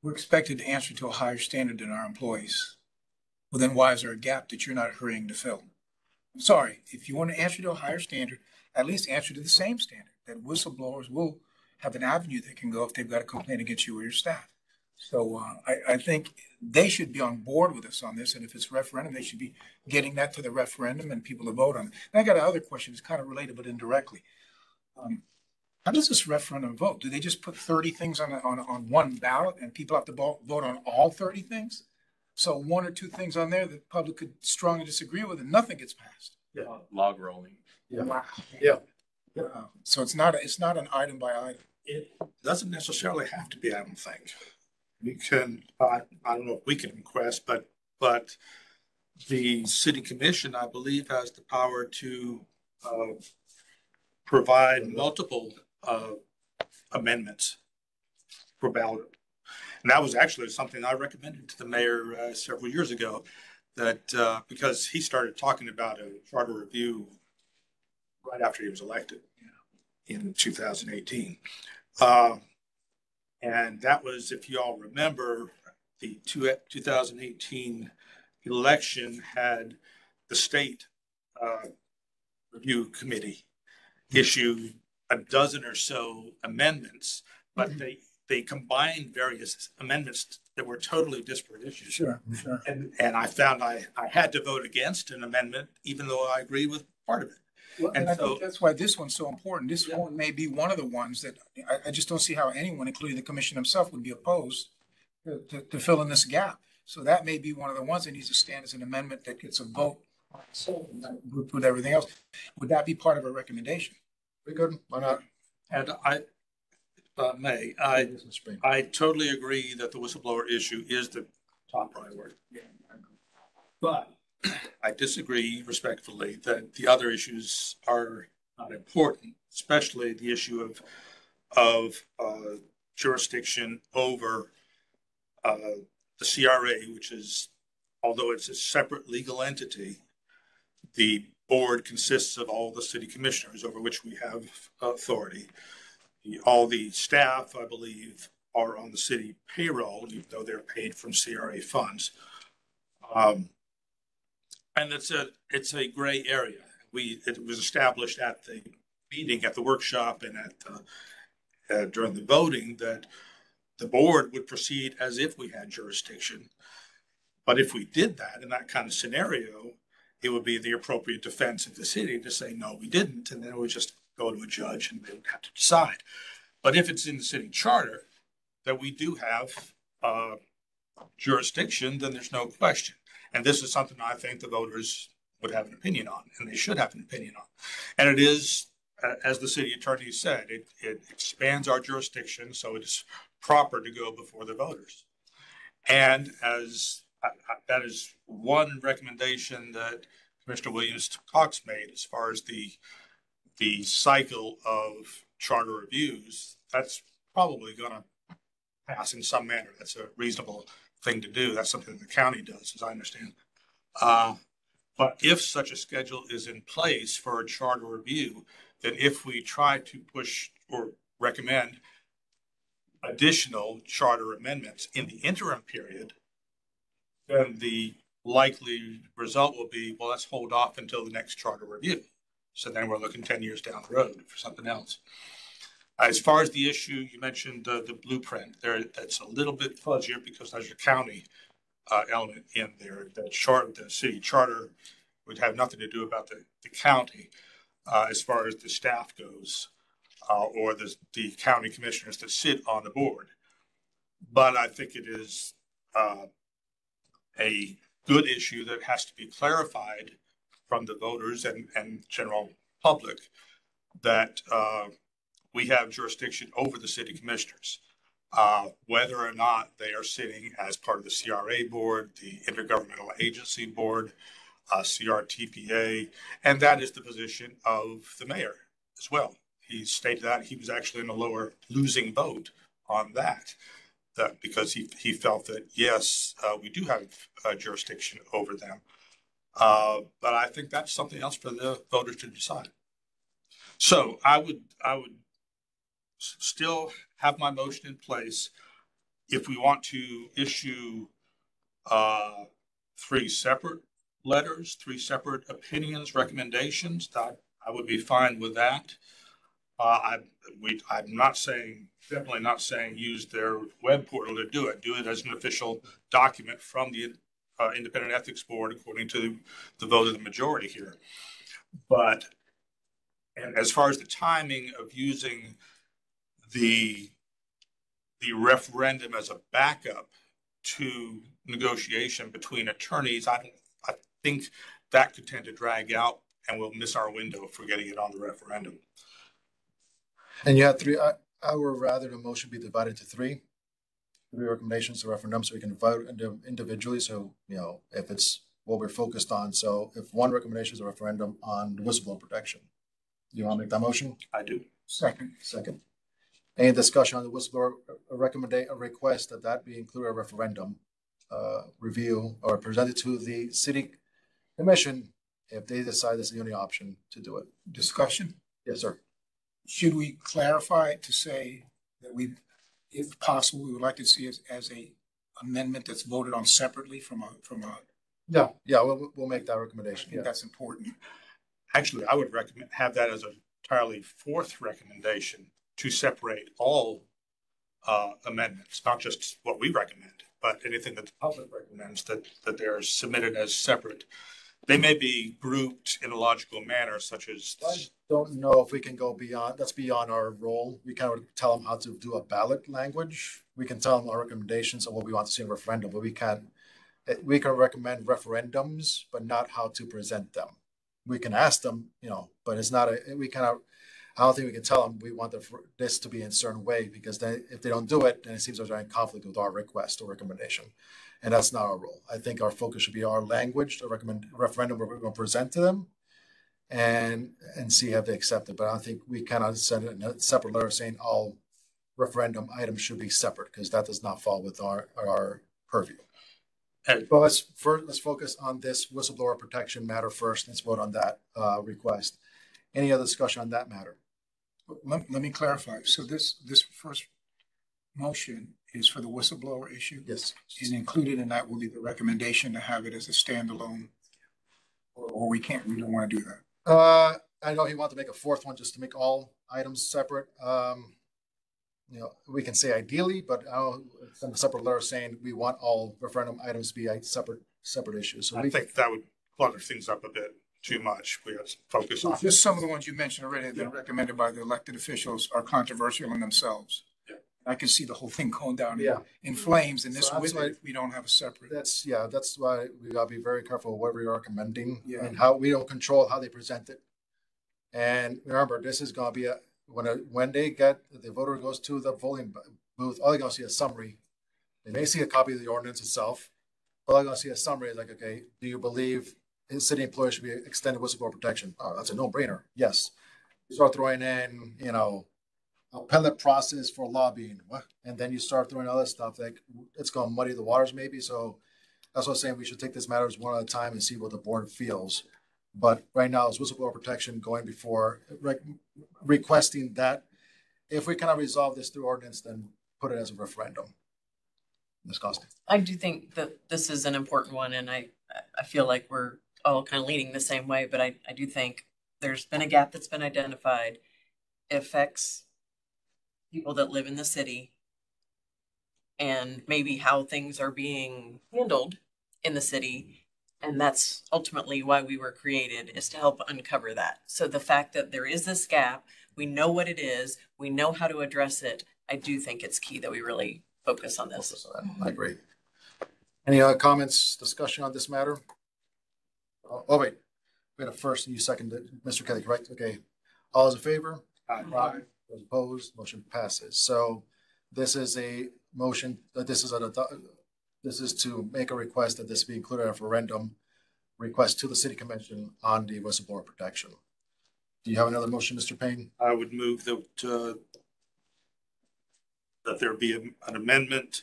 we're expected to answer to a higher standard than our employees. Well, then why is there a gap that you're not hurrying to fill? I'm sorry, if you want to answer to a higher standard, at least answer to the same standard, that whistleblowers will have an avenue they can go if they've got a complaint against you or your staff. So I think they should be on board with us on this. And if it's referendum, they should be getting that to the referendum and people to vote on it. And I got another question. It's kind of related, but indirectly. How does this referendum vote? Do they just put 30 things on one ballot and people have to vote on all 30 things? So one or two things on there that the public could strongly disagree with and nothing gets passed. Yeah. Log rolling. Yeah. Wow. Yeah. So it's not an item by item. It doesn't necessarily have to be, I don't think. We can, I don't know if we can request, but the city commission, I believe, has the power to provide multiple amendments for ballot. And that was actually something I recommended to the mayor several years ago, that because he started talking about a charter review right after he was elected in 2018. And that was, if you all remember, the 2018 election had the state review committee issue a dozen or so amendments, but they combined various amendments that were totally disparate issues. Sure. And I found I had to vote against an amendment, even though I agree with part of it. Well, And I so- think that's why this one's so important. This one may be one of the ones that I just don't see how anyone, including the commission himself, would be opposed to fill in this gap. So that may be one of the ones that needs to stand as an amendment that gets a vote with everything else. Would that be part of a recommendation? We good? Why not? And I totally agree that the whistleblower issue is the top priority. But I disagree respectfully that the other issues are not important, especially the issue of jurisdiction over the CRA, which is, although it's a separate legal entity, the board consists of all the city commissioners over which we have authority. All the staff, I believe, are on the city payroll, even though they're paid from CRA funds. And it's a gray area. It was established at the meeting, at the workshop, and during the voting that the board would proceed as if we had jurisdiction. But if we did that in that kind of scenario, it would be the appropriate defense of the city to say, no, we didn't. And then it would just go to a judge and they would have to decide. But if it's in the city charter that we do have jurisdiction, then there's no question. And this is something I think the voters would have an opinion on, and they should have an opinion on. And it is, as the city attorney said, it expands our jurisdiction, so it is proper to go before the voters. And as that is one recommendation that Commissioner Williams-Cox made as far as the cycle of charter reviews, that's probably going to pass in some manner. That's a reasonable thing to do. That's something the county does, as I understand. But if such a schedule is in place for a charter review, then if we try to push or recommend additional charter amendments in the interim period, then the likely result will be, well, let's hold off until the next charter review. So then we're looking 10 years down the road for something else. As far as the issue, you mentioned the blueprint there. That's a little bit fuzzier because there's a county element in there. The city charter would have nothing to do about the county as far as the staff goes or the county commissioners that sit on the board. But I think it is a good issue that has to be clarified from the voters and general public that we have jurisdiction over the city commissioners, whether or not they are sitting as part of the CRA board, the Intergovernmental Agency Board, CRTPA, and that is the position of the mayor as well. He stated that he was actually in a lower losing vote on that because he felt that, yes, we do have jurisdiction over them. But I think that's something else for the voters to decide. So I would still have my motion in place. If we want to issue 3 separate letters, 3 separate opinions, recommendations, that I would be fine with that. I'm not saying, definitely not saying use their web portal to do it. Do it as an official document from the Independent Ethics Board, according to the vote of the majority here. But, and as far as the timing of using the referendum as a backup to negotiation between attorneys, I think that could tend to drag out and we'll miss our window for getting it on the referendum. And you had 3, I would rather the motion be divided into 3 recommendations to referendum so we can vote individually. So, you know, if it's what we're focused on. So if one recommendation is a referendum on the whistleblower protection, you want to make that motion? I do. Second. Any discussion on the whistleblower a request that be included a referendum review or presented to the city commission if they decide that's the only option to do it? Discussion? Yes, sir. Should we clarify it to say that we, if possible, we would like to see it as a amendment that's voted on separately from a. Yeah, we'll make that recommendation. I think that's important. Actually, I would recommend have that as an entirely 4th recommendation to separate all amendments, not just what we recommend, but anything that the public recommends that they are submitted as separate. They may be grouped in a logical manner, such as. I don't know if we can go beyond, that's beyond our role. We kind of tell them how to do a ballot language. We can tell them our recommendations of what we want to see in a referendum, but we can recommend referendums, but not how to present them. We can ask them, but it's not I don't think we can tell them we want this to be in a certain way, because if they don't do it, then it seems like they're in conflict with our request or recommendation. And that's not our role. I think our focus should be our language, the referendum we're going to present to them, and see if they accept it. But I don't think we cannot send it in a separate letter saying all referendum items should be separate, because that does not fall with our purview. But let's focus on this whistleblower protection matter first. Let's vote on that request. Any other discussion on that matter? Let me clarify. So this first motion is for the whistleblower issue? Yes. And included in that will be the recommendation to have it as a standalone, or we don't want to do that. I know he wanted to make a fourth one just to make all items separate. We can say ideally, but I'll send a separate letter saying we want all referendum items to be a separate issues. So I think that would clutter things up a bit too much. We have to focus on. Just some of the ones you mentioned already have been recommended by the elected officials are controversial in themselves. Yeah. I can see the whole thing going down in flames, and we don't have a separate. That's why we gotta be very careful what we're recommending and Yeah. how we don't control how they present it. And remember, this is gonna be when the voter goes to the voting booth, all they're gonna see is a summary. They may see a copy of the ordinance itself, but all they're gonna see a summary is like, okay, do you believe city employees should be extended whistleblower protection? Oh, that's a no-brainer. Yes. You start throwing in, appellate process for lobbying, and then you start throwing other stuff like it's gonna muddy the waters maybe. So that's what I'm saying. We should take this matters one at a time and see what the board feels. But right now, it's whistleblower protection going before requesting that if we cannot resolve this through ordinance, then put it as a referendum. Ms. Costa. I do think that this is an important one, and I feel like we're all kind of leaning the same way, but I do think there's been a gap that's been identified. It affects people that live in the city and maybe how things are being handled in the city. And that's ultimately why we were created, is to help uncover that. So the fact that there is this gap, we know what it is, we know how to address it. I do think it's key that we really focus on this. I agree. Any other comments, discussion on this matter? Oh, wait. We had a first and you seconded, Mr. Kelly, correct? Okay. All those in favor? Aye. Those opposed? Motion passes. So this is a motion, this is to make a request that this be included in a referendum request to the city commission on the whistleblower protection. Do you have another motion, Mr. Payne? I would move that there be an amendment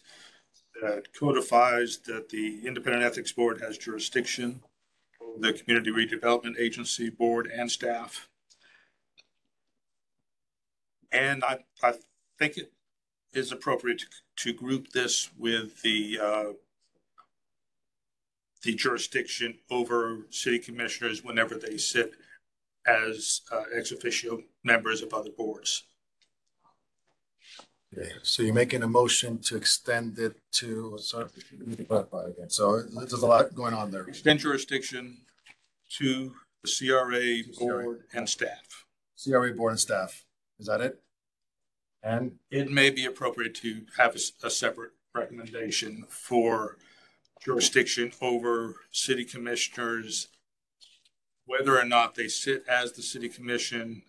that codifies that the Independent Ethics Board has jurisdiction over the Community Redevelopment Agency board and staff. And I think it is appropriate to group this with the jurisdiction over city commissioners whenever they sit as ex officio members of other boards. Okay, so you're making a motion to extend it to, sorry, again. So there's a lot going on there. Extend jurisdiction to the CRA board and staff. CRA board and staff. Is that it? And it may be appropriate to have a separate recommendation for jurisdiction over city commissioners, whether or not they sit as the city commission,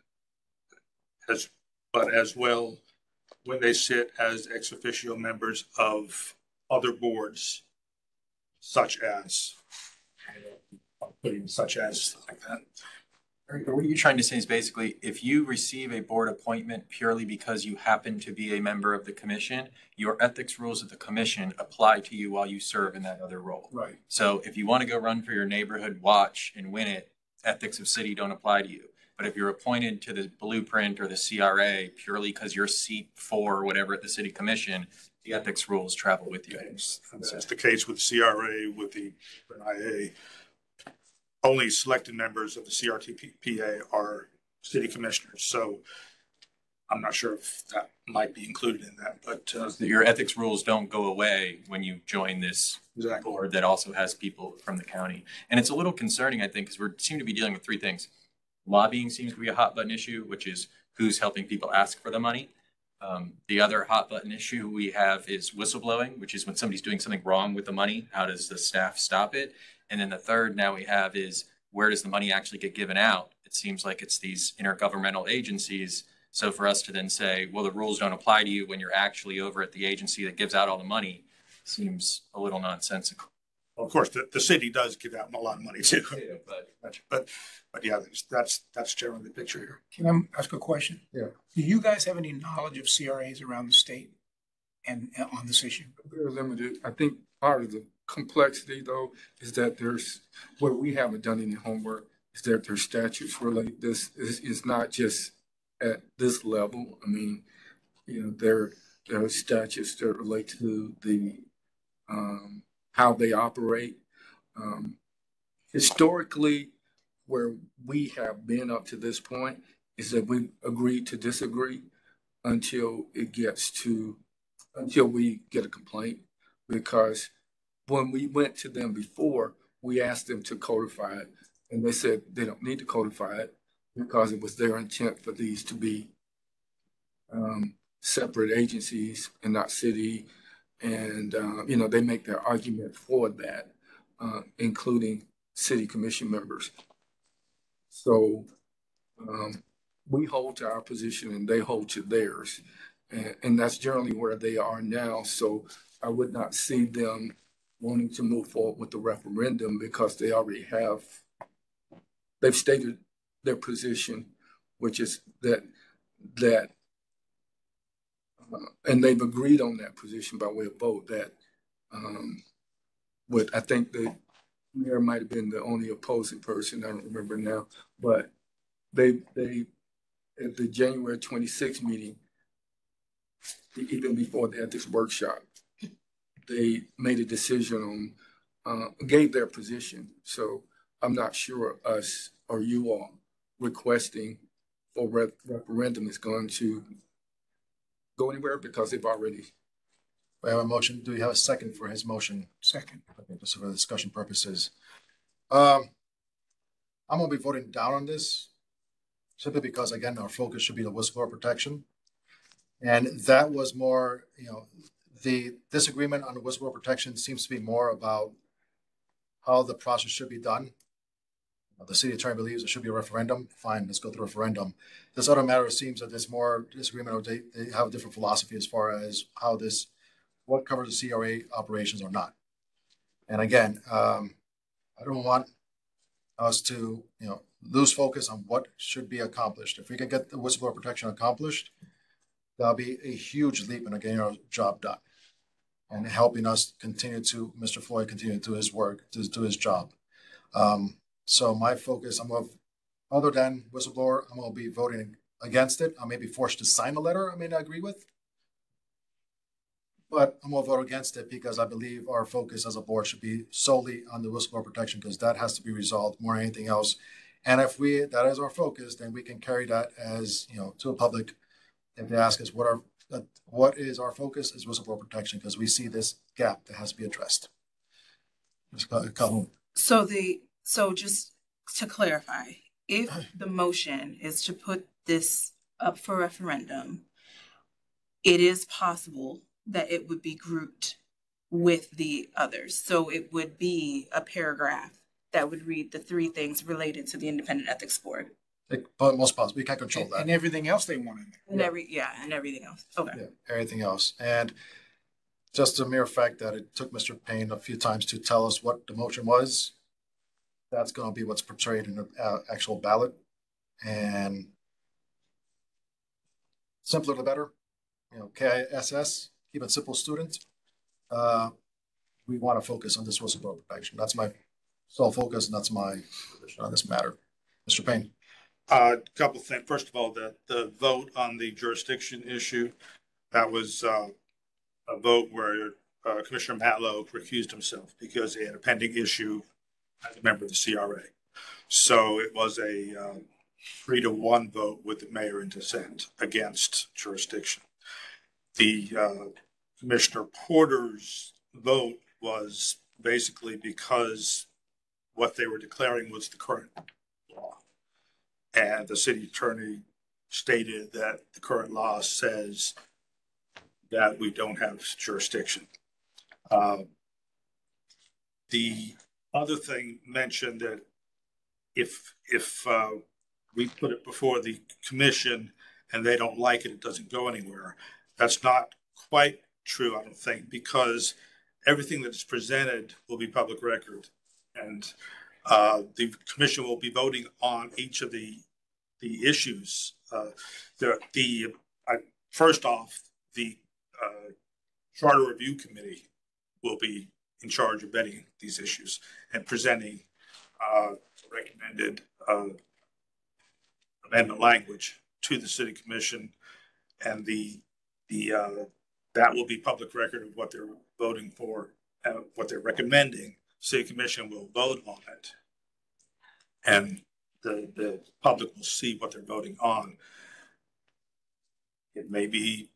but as well when they sit as ex officio members of other boards, such as like that. What you're trying to say is basically, if you receive a board appointment purely because you happen to be a member of the commission, your ethics rules of the commission apply to you while you serve in that other role. Right. So if you want to go run for your neighborhood watch and win it, ethics of city don't apply to you. But if you're appointed to the blueprint or the CRA purely because you're seat 4 or whatever at the city commission, the ethics rules travel with you. That's the case with the CRA, with the IA. Only selected members of the CRTPA are city commissioners. So I'm not sure if that might be included in that, but Your ethics rules don't go away when you join this exactly. board that also has people from the county. And it's a little concerning, I think, because we seem to be dealing with three things. Lobbying seems to be a hot button issue, which is who's helping people ask for the money. The other hot button issue we have is whistleblowing, which is when somebody's doing something wrong with the money, how does the staff stop it? And then the third now we have is where does the money actually get given out? It seems like it's these intergovernmental agencies. So for us to then say, well, the rules don't apply to you when you're actually over at the agency that gives out all the money seems a little nonsensical. Well, of course, the city does give out a lot of money too. But yeah, that's generally the picture here. Can I ask a question? Yeah. Do you guys have any knowledge of CRAs around the state and on this issue? Very limited. I think part of the complexity though is that there's, what we haven't done any homework is that there's statutes relate. This is not just at this level. I mean, you know, there are statutes that relate to the how they operate. Historically, where we have been up to this point is that we agreed to disagree until it gets to, until we get a complaint. Because when we went to them before, we asked them to codify it, and they said they don't need to codify it because it was their intent for these to be separate agencies and not city. And, you know, they make their argument for that, including city commission members. So we hold to our position and they hold to theirs. And that's generally where they are now. So I would not see them wanting to move forward with the referendum because they already have, they've stated their position, which is that and they've agreed on that position by way of vote that what I think the mayor might have been the only opposing person, I don't remember now, but they at the January 26th meeting, even before the ethics workshop, they made a decision on, gave their position. So I'm not sure us or you all requesting for referendum is going to go anywhere because they've already. We have a motion. Do we have a second for his motion? Second. Okay, just for discussion purposes. I'm gonna be voting down on this simply because, again, our focus should be the whistleblower protection. And that was more, you know, the disagreement on the whistleblower protection seems to be more about how the process should be done. The city attorney believes it should be a referendum. Fine, let's go through a referendum. This other matter seems that there's more disagreement, or they have a different philosophy as far as how this, what covers the CRA operations or not. And again, I don't want us to, you know, lose focus on what should be accomplished. If we can get the whistleblower protection accomplished, that'll be a huge leap in getting our job done and helping us continue to, Mr. Floyd continue to do his work, to do his job. So my focus, other than whistleblower, I'm going to be voting against it. I may be forced to sign a letter I may not agree with, but I'm going to vote against it because I believe our focus as a board should be solely on the whistleblower protection because that has to be resolved more than anything else. And if that is our focus, then we can carry that as, you know, to a public. If they ask us what is our focus is whistleblower protection because we see this gap that has to be addressed. So just to clarify, if the motion is to put this up for referendum, it is possible that it would be grouped with the others. So it would be a paragraph that would read the three things related to the Independent Ethics Board. But most possible, we can't control that. And everything else they want in there. And and everything else. Okay. Yeah, everything else. And just the mere fact that it took Mr. Payne a few times to tell us what the motion was, that's going to be what's portrayed in the actual ballot. And simpler the better. You know, KISS, keep it simple, student. We want to focus on this whistleblower protection. That's my sole focus, and that's my position on this matter. Mr. Payne. A couple of things. First of all, the vote on the jurisdiction issue, that was a vote where Commissioner Matlow recused himself because he had a pending issue as a member of the CRA. So it was a 3-1 vote with the mayor in dissent against jurisdiction. The Commissioner Porter's vote was basically because what they were declaring was the current law. And the city attorney stated that the current law says that we don't have jurisdiction. The other thing mentioned that if we put it before the commission and they don't like it, it doesn't go anywhere. That's not quite true, I don't think, because everything that's presented will be public record. And the commission will be voting on each of the issues. First off, the Charter Review Committee will be in charge of vetting these issues and presenting recommended amendment language to the city commission, and that will be public record of what they're voting for, what they're recommending. City commission will vote on it, and the public will see what they're voting on. It may be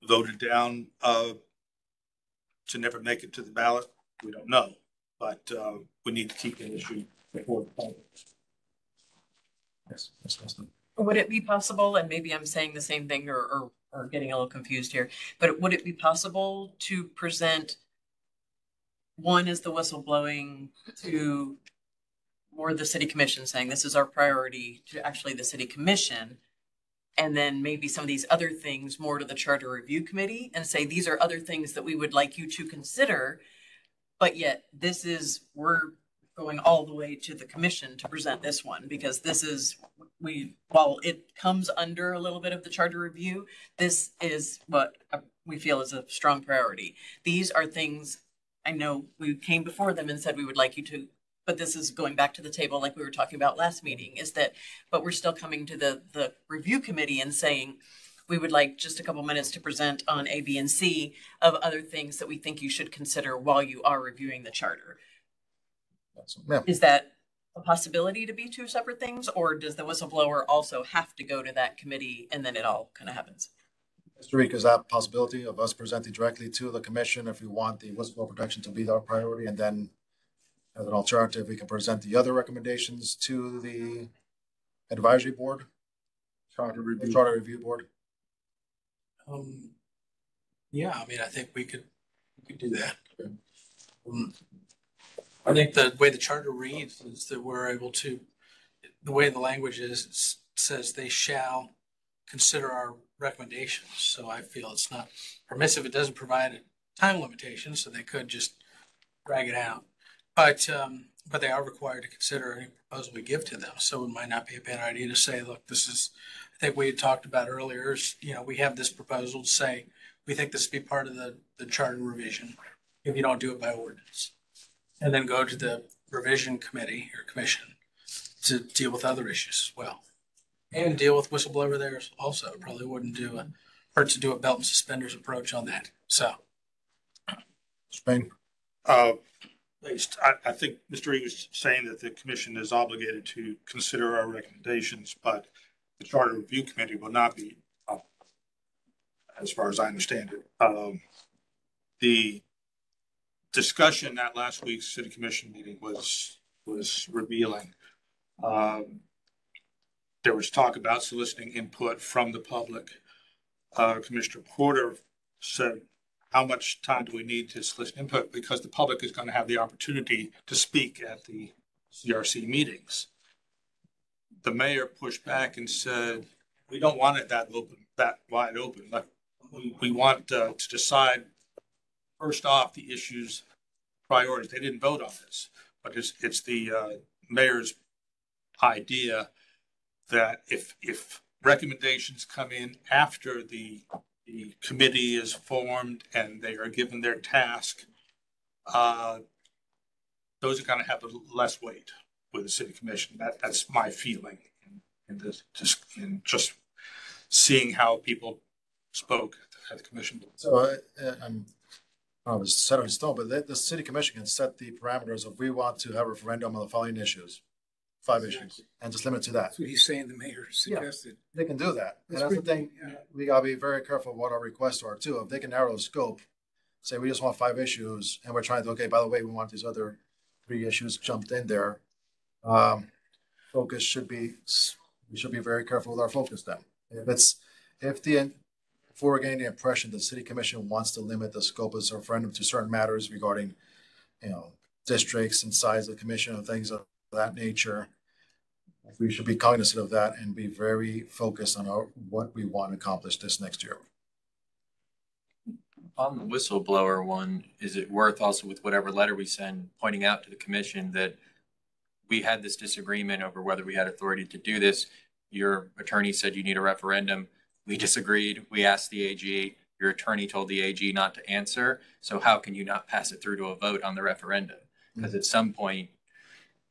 voted down to never make it to the ballot. We don't know, but we need to keep the issue before the public. Yes. Would it be possible, and maybe I'm saying the same thing or getting a little confused here, but would it be possible to present one as the whistleblowing, to more the city commission saying this is our priority, to actually the city commission, and then maybe some of these other things more to the Charter Review Committee and say these are other things that we would like you to consider, but yet we're going all the way to the commission to present this one, because this is, while it comes under a little bit of the Charter Review, this is what we feel is a strong priority. These are things, I know we came before them and said we would like you to, but this is going back to the table like we were talking about last meeting, but we're still coming to the review committee and saying, we would like just a couple minutes to present on A, B, and C of other things that we think you should consider while you are reviewing the charter. Yeah. Is that a possibility to be two separate things, or does the whistleblower also have to go to that committee and then it all kind of happens? Mr. Reek, is that a possibility of us presenting directly to the commission if we want the whistleblower protection to be our priority, and then as an alternative, we can present the other recommendations to the advisory board, Charter Review Board? Yeah, I mean, I think we could do that. I think the way the charter reads is that we're able to, the way the language is, it says they shall consider our recommendations. So I feel it's not permissive. It doesn't provide a time limitation, so they could just drag it out. But they are required to consider any proposal we give to them. So it might not be a bad idea to say, look, this is, I think we had talked about earlier, is, we have this proposal to say, we think this would be part of the charter revision if you don't do it by ordinance. And then go to the revision committee or commission to deal with other issues as well. And deal with whistleblower there also. Probably wouldn't hurt to do a belt and suspenders approach on that. So. Spain. I think Mr. Reed was saying that the commission is obligated to consider our recommendations, but the Charter Review Committee will not be, as far as I understand it. The discussion at last week's city commission meeting was revealing. There was talk about soliciting input from the public. Commissioner Porter said, how much time do we need to solicit input? Because the public is going to have the opportunity to speak at the CRC meetings. The mayor pushed back and said, we don't want it that wide open. We want to decide first off the issues priorities. They didn't vote on this, but it's the mayor's idea that if recommendations come in after the committee is formed and they are given their task, those are going to have less weight with the city commission. That's my feeling in this, just seeing how people spoke at the commission. So I was set in stone, but the city commission can set the parameters if we want to have a referendum on the following issues. 5 issues and just limit it to that. That's what he's saying, the mayor suggested. They can do that. And That's that's the pretty- thing, yeah. we gotta be very careful what our requests are too. If they can narrow the scope, say we just want 5 issues and we're trying to, okay, by the way, we want these other 3 issues jumped in there. Focus should be, we should be very careful with our focus then. If we're getting the impression the city commission wants to limit the scope of this referendum to certain matters regarding, districts and size of the commission and things of that nature, we should be cognizant of that and be very focused on what we want to accomplish this next year. On the whistleblower one, is it worth also with whatever letter we send, pointing out to the commission that we had this disagreement over whether we had authority to do this? Your attorney said you need a referendum. We disagreed. We asked the AG. Your attorney told the AG not to answer. So how can you not pass it through to a vote on the referendum? Because at some point,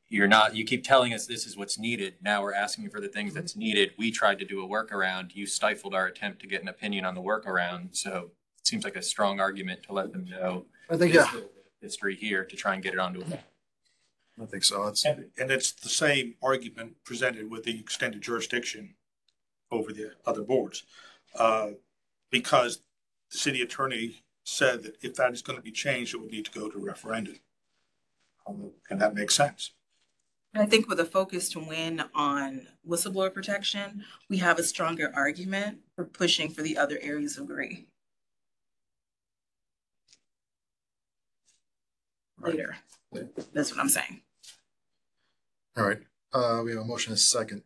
you keep telling us this is what's needed. Now we're asking you for the things that's needed. We tried to do a workaround. You stifled our attempt to get an opinion on the workaround. So it seems like a strong argument to let them know. I think, history here to try and get it onto a vote. I think so. And it's the same argument presented with the extended jurisdiction over the other boards. Because the city attorney said that if that is going to be changed, it would need to go to referendum. And that makes sense. I think with a focus to win on whistleblower protection, we have a stronger argument for pushing for the other areas of gray. Later. That's what I'm saying. All right. We have a motion and a second.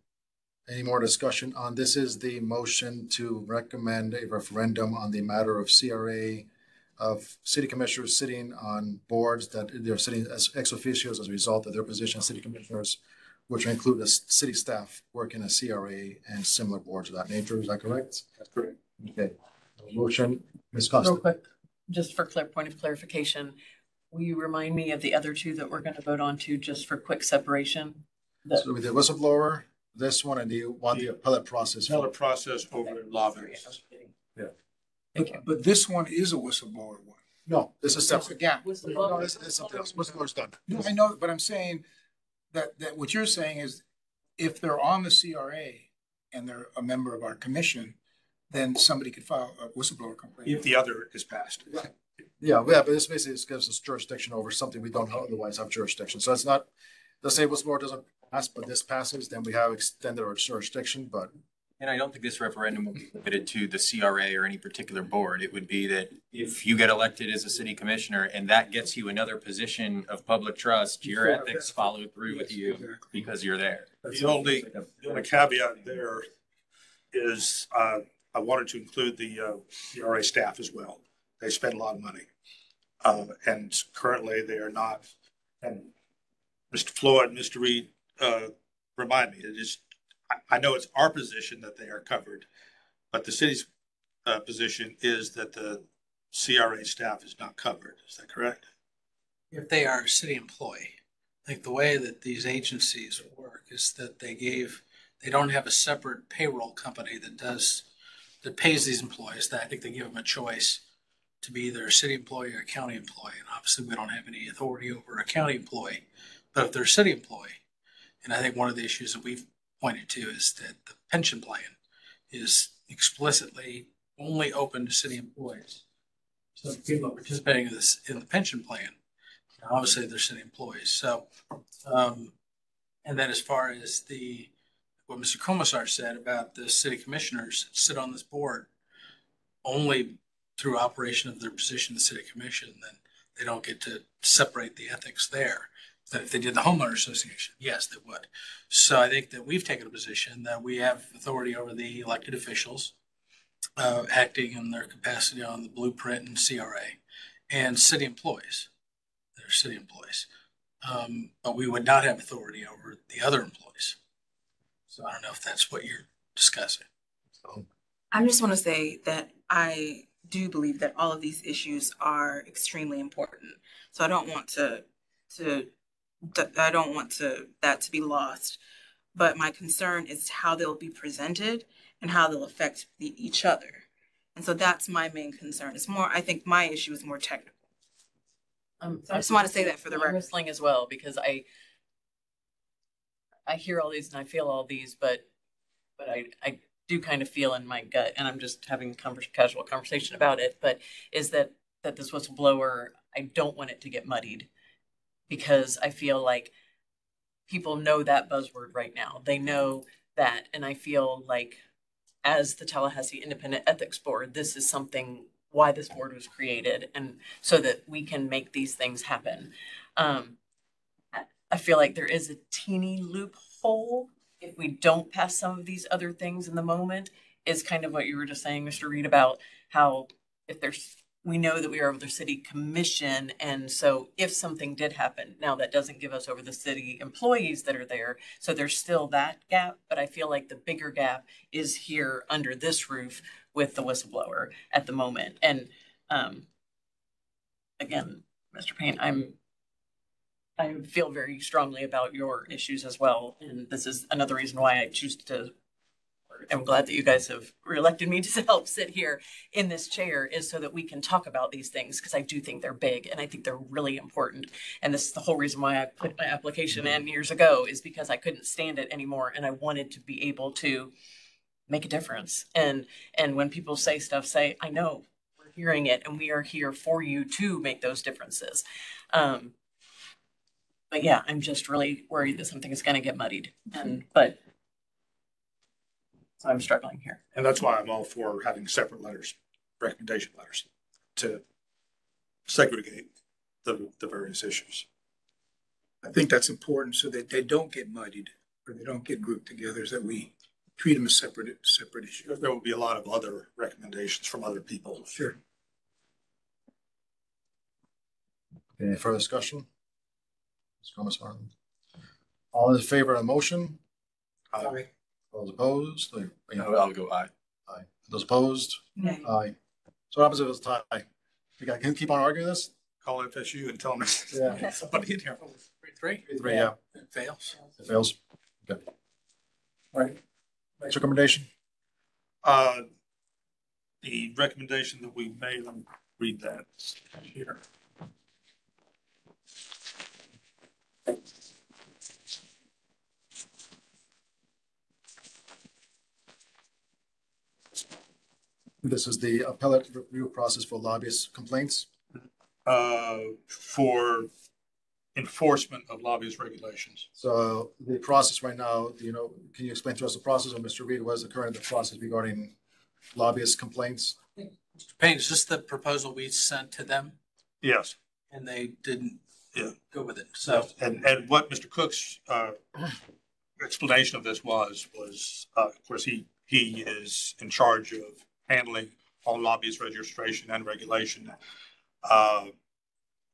Any more discussion on this? Is the motion to recommend a referendum on the matter of CRA of city commissioners sitting on boards that they're sitting as ex officios as a result of their position as city commissioners, which include the city staff working as CRA and similar boards of that nature. Is that correct? That's correct. Okay. Motion, Ms. Costa. Real quick, just for point of clarification, will you remind me of the other two that we're going to vote on to just for quick separation? So we did whistleblower, this one, and the appellate process. Appellate process over lobbyists. Yeah. Okay. But this one is a whistleblower one. No, this is separate. Yeah. No, this is something else. Whistleblower's done. No, I know, but I'm saying that what you're saying is if they're on the CRA and they're a member of our commission, then somebody could file a whistleblower complaint. If the other is passed. Right. Yeah, but this basically gives us jurisdiction over something we don't otherwise have jurisdiction. So it's not, let's say whistleblower doesn't pass, but this passes, then we have extended our jurisdiction, but. And I don't think this referendum will be limited to the CRA or any particular board. It would be that if you get elected as a city commissioner and that gets you another position of public trust, your ethics follow through with you because you're there. The only caveat there is I wanted to include the CRA staff as well. They spend a lot of money. And currently they are not. And Mr. Floyd, Mr. Reed, remind me, I know it's our position that they are covered, but the city's position is that the CRA staff is not covered. Is that correct? If they are a city employee, like the way that these agencies work is that they don't have a separate payroll company that pays these employees. I think they give them a choice to be either a city employee or a county employee. And obviously we don't have any authority over a county employee, but if they're a city employee, and I think one of the issues that we've pointed to is that the pension plan is explicitly only open to city employees. So people participating in the pension plan, obviously they're city employees. So, and then as far as what Mr. Commissar said about the city commissioners that sit on this board only through operation of their position in the city commission, then they don't get to separate the ethics there. That if they did the homeowner association, yes, they would. So I think that we've taken a position that we have authority over the elected officials acting in their capacity on the blueprint and CRA and city employees. They're city employees. But we would not have authority over the other employees. So I don't know if that's what you're discussing. I just want to say that I do believe that all of these issues are extremely important. So I don't want that to be lost. But my concern is how they'll be presented and how they'll affect each other. And so that's my main concern. It's more, I think my issue is more technical. So I just want to say that for the record. Wrestling as well, because I I hear all these and I feel all these, but I do kind of feel in my gut, and I'm just having casual conversation about it, but is that this whistleblower, I don't want it to get muddied because I feel like people know that buzzword right now. They know that, and I feel like as the Tallahassee Independent Ethics Board, this is something why this board was created, and so that we can make these things happen. I feel like there is a teeny loophole if we don't pass some of these other things in the moment, is kind of what you were just saying, Mr. Reed, about how if there's, we know that we are over the city commission. And so if something did happen, now that doesn't give us over the city employees that are there. So there's still that gap, but I feel like the bigger gap is here under this roof with the whistleblower at the moment. And again, Mr. Payne, I feel very strongly about your issues as well. And this is another reason why I choose to, I'm glad that you guys have reelected me to help sit here in this chair, is so that we can talk about these things, because I do think they're big and I think they're really important. And this is the whole reason why I put my application in years ago, is because I couldn't stand it anymore. And I wanted to be able to make a difference. And when people say stuff, say, I know, we're hearing it and we are here for you to make those differences. But yeah, I'm just really worried that something is going to get muddied. But so I'm struggling here. And that's why I'm all for having separate letters, recommendation letters, to segregate the various issues. I think that's important so that they don't get muddied or they don't get grouped together, so that we treat them as separate issues. There will be a lot of other recommendations from other people. Sure. Any further discussion? Ms. Martin. All in favor of the motion? Aye. Those opposed? I'll go aye. Aye. Those opposed? Nay. Aye. So what happens if it's tie? We can keep on arguing this? Call FSU and tell them Yeah. somebody in here. 3-3? 3, yeah. It fails. It fails. Okay. All right. Next recommendation? The recommendation that we made, let me read that here. This is the appellate review process for lobbyist complaints. For enforcement of lobbyist regulations. So the process right now, can you explain to us the process, or Mr. Reed, what is the current process regarding lobbyist complaints? Mr. Payne, is this the proposal we sent to them? Yes. And they didn't go with it. So, and what Mr. Cook's explanation of this was of course, he is in charge of handling all lobbyist registration and regulation.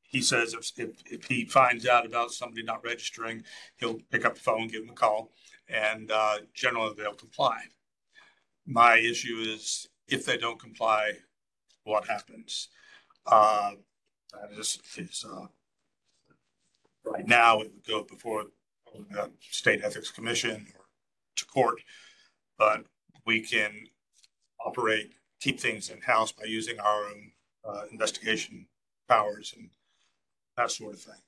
He says if he finds out about somebody not registering, he'll pick up the phone, give them a call, and generally they'll comply. My issue is if they don't comply, what happens? That is right now it would go before the State Ethics Commission or to court, but we can keep things in-house by using our own investigation powers and that sort of thing.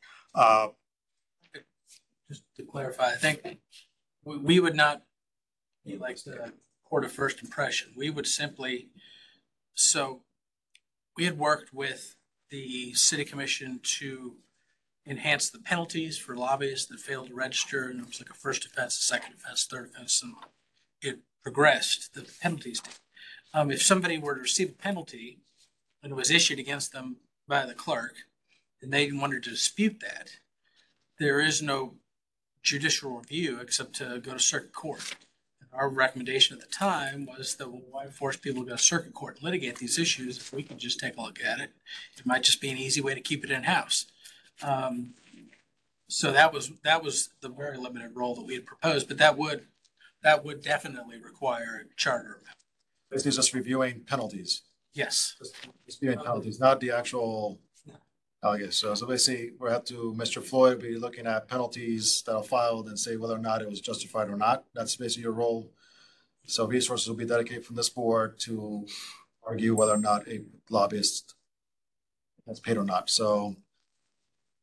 Just to clarify, I think we would not be like the court of first impression. We would simply, so we had worked with the city commission to enhance the penalties for lobbyists that failed to register. And it was like a first offense, a second offense, third offense, and it progressed, the penalties did. If somebody were to receive a penalty and it was issued against them by the clerk and they wanted to dispute that, there is no judicial review except to go to circuit court. And our recommendation at the time was that, well, why force people to go to circuit court and litigate these issues if we could just take a look at it? It might just be an easy way to keep it in-house. So that was the very limited role that we had proposed, but that would definitely require a charter. This is just reviewing penalties. Yes. Just reviewing penalties, not the actual. Oh, yes. So basically, we have to, Mr. Floyd, be looking at penalties that are filed and say whether or not it was justified or not. That's basically your role. So resources will be dedicated from this board to argue whether or not a lobbyist has paid or not. So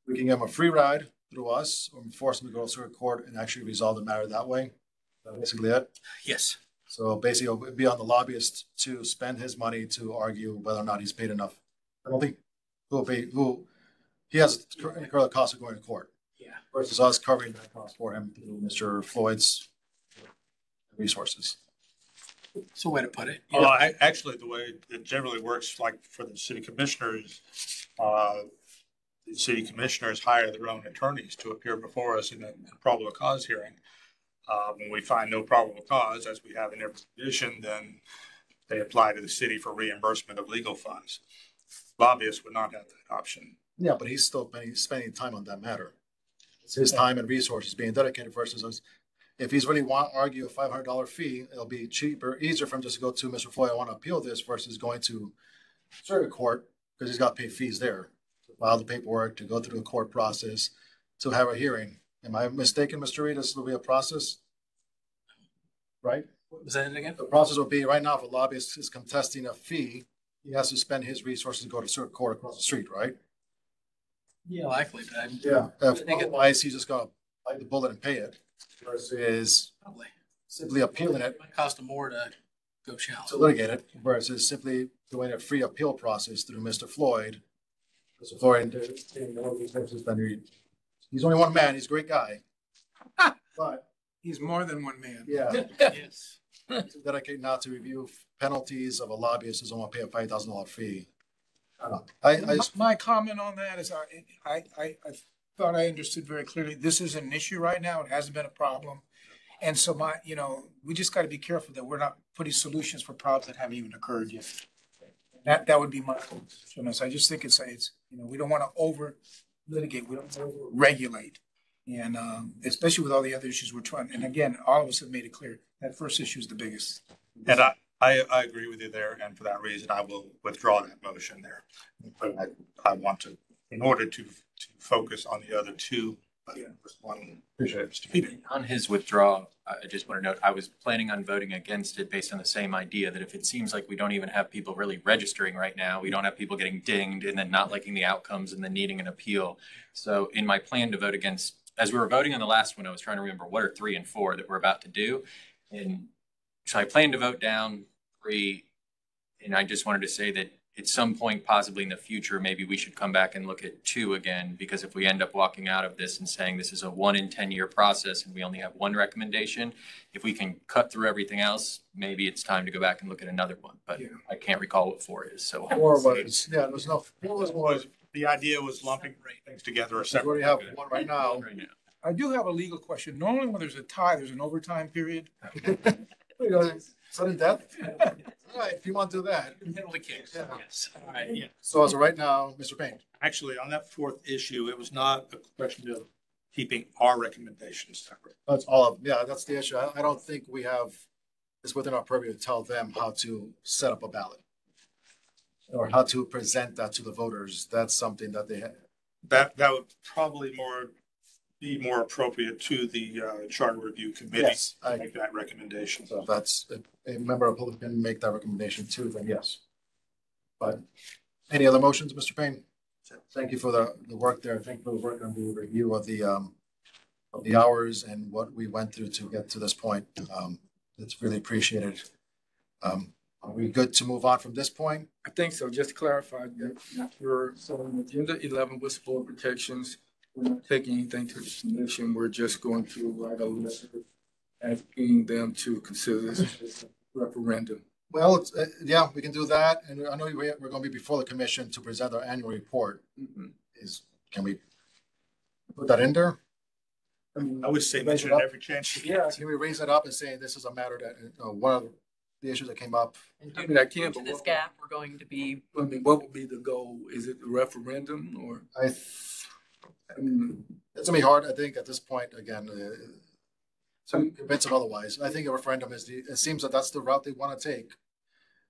we can give them a free ride through us, or force him to go to circuit court and actually resolve the matter that way? That's basically it. Yes. So basically, it would be on the lobbyist to spend his money to argue whether or not he's paid enough penalty. Who he has to incur the cost of going to court. Yeah. Versus us covering that cost for him through Mr. Floyd's resources. It's a way to put it. Well, actually, the way it generally works, like for the city commissioners, the city commissioners hire their own attorneys to appear before us in a probable cause hearing. When we find no probable cause, as we have in every condition, then they apply to the city for reimbursement of legal funds. Lobbyists would not have that option. Yeah, but he's still spending time on that matter. It's his time and resources being dedicated versus us. If he's really want to argue a $500 fee, it'll be cheaper, easier for him just to go to Mr. Floyd, I want to appeal this, versus going to circuit court because he's got to pay fees there, to file the paperwork, to go through the court process, to have a hearing. Am I mistaken, Mr. Reed? This will be a process, right? What was that again? The process will be right now, if a lobbyist is contesting a fee, he has to spend his resources to go to circuit court across the street, right? Yeah, likely, but Yeah. Otherwise, he's just gonna bite the bullet and pay it, versus probably simply appealing it, might cost him more to go challenge. to litigate it, versus simply doing a free appeal process through Mr. Floyd. Mr. Floyd, he's only one man. He's a great guy, but He's more than one man. yeah, Yes. to dedicate now to review penalties of a lobbyist who's only pay a $5,000 fee. I just, My comment on that is I thought I understood very clearly, this is an issue right now. It hasn't been a problem. And so we just got to be careful that we're not putting solutions for problems that haven't even occurred yet. That would be my concern. I just think it's we don't want to over litigate. We don't want to over regulate. And especially with all the other issues we're trying. And again, all of us have made it clear that first issue is the biggest. And I agree with you there, and for that reason, I will withdraw that motion there. But I want to, in order to focus on the other two, one. Appreciate it, Mr. Peter. On his withdrawal, I just want to note, I was planning on voting against it based on the same idea that if it seems like we don't even have people really registering right now, we don't have people getting dinged and then not liking the outcomes and then needing an appeal. So in my plan to vote against, as we were voting on the last one, I was trying to remember what are 3 and 4 that we're about to do. And so I plan to vote down 3. And I just wanted to say that at some point, possibly in the future, maybe we should come back and look at 2 again, because if we end up walking out of this and saying this is a 1 in 10 year process and we only have 1 recommendation, if we can cut through everything else, maybe it's time to go back and look at another one. But yeah. I can't recall what 4 is. So 4 was, yeah, there was no, 4 was the idea was lumping things together. We already have one right now. I do have a legal question. Normally when there's a tie, there's an overtime period. Sudden death? All right, if you want to do that. Penalty case. Yeah. Yes. All right. Yeah. So as of right now, Mr. Payne. Actually, on that 4th issue, it was not a question of keeping our recommendations separate. That's all of, yeah, that's the issue. I don't think we have, it's within our purview to tell them how to set up a ballot or how to present that to the voters. That's something that they have. That would probably be more appropriate to the Charter Review Committee. Yes, to make that recommendation. So if that's a member of the public can make that recommendation too, then yes. But any other motions, Mr. Payne? Thank you for the work there. Thank you for the work on the review of the hours and what we went through to get to this point. It's really appreciated. Are we good to move on from this point? I think so. Just to clarify, we're on agenda 11 whistleblower protections. We're not taking anything to the commission. We're just going to write a letter asking them to consider this as a referendum. Well, yeah, we can do that. And I know we're going to be before the commission to present our annual report. Mm-hmm. Can we put that in there? I would say mention it every chance. Yeah. Can we raise it up and say this is a matter that one of the issues that came up? I mean, I can. To this gap, we're going to be. I mean, what would be the goal? Is it the referendum or? I mean, it's gonna be hard. I think at this point, again, to convince them otherwise. I think a referendum is it seems that that's the route they want to take.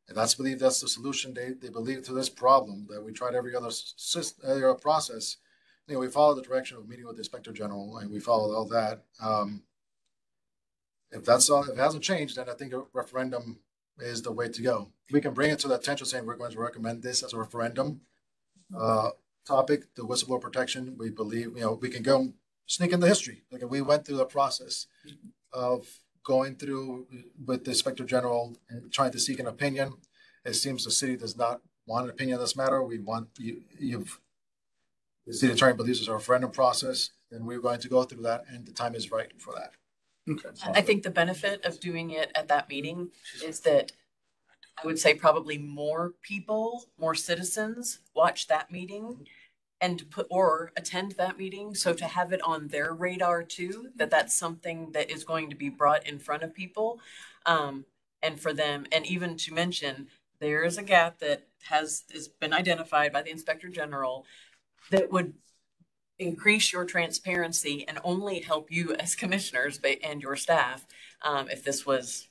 And that's the solution they believe to this problem, that we tried every other process. You know, we followed the direction of meeting with the Inspector General and we followed all that. If it hasn't changed, then I think a referendum is the way to go. We can bring it to the attention saying we're going to recommend this as a referendum topic, the whistleblower protection. We believe, we can go sneak in the history. Like we went through the process of going through with the Inspector General and trying to seek an opinion. It seems the city does not want an opinion on this matter. We want the city attorney believes it's a referendum process, and we're going to go through that, and the time is right for that. Okay. I think the benefit of doing it at that meeting is that I would say probably more people, more citizens watch that meeting and or attend that meeting. So to have it on their radar too, that's something that is going to be brought in front of people. And for them, and even to mention, there is a gap that has been identified by the Inspector General that would increase your transparency and only help you as commissioners and your staff if this was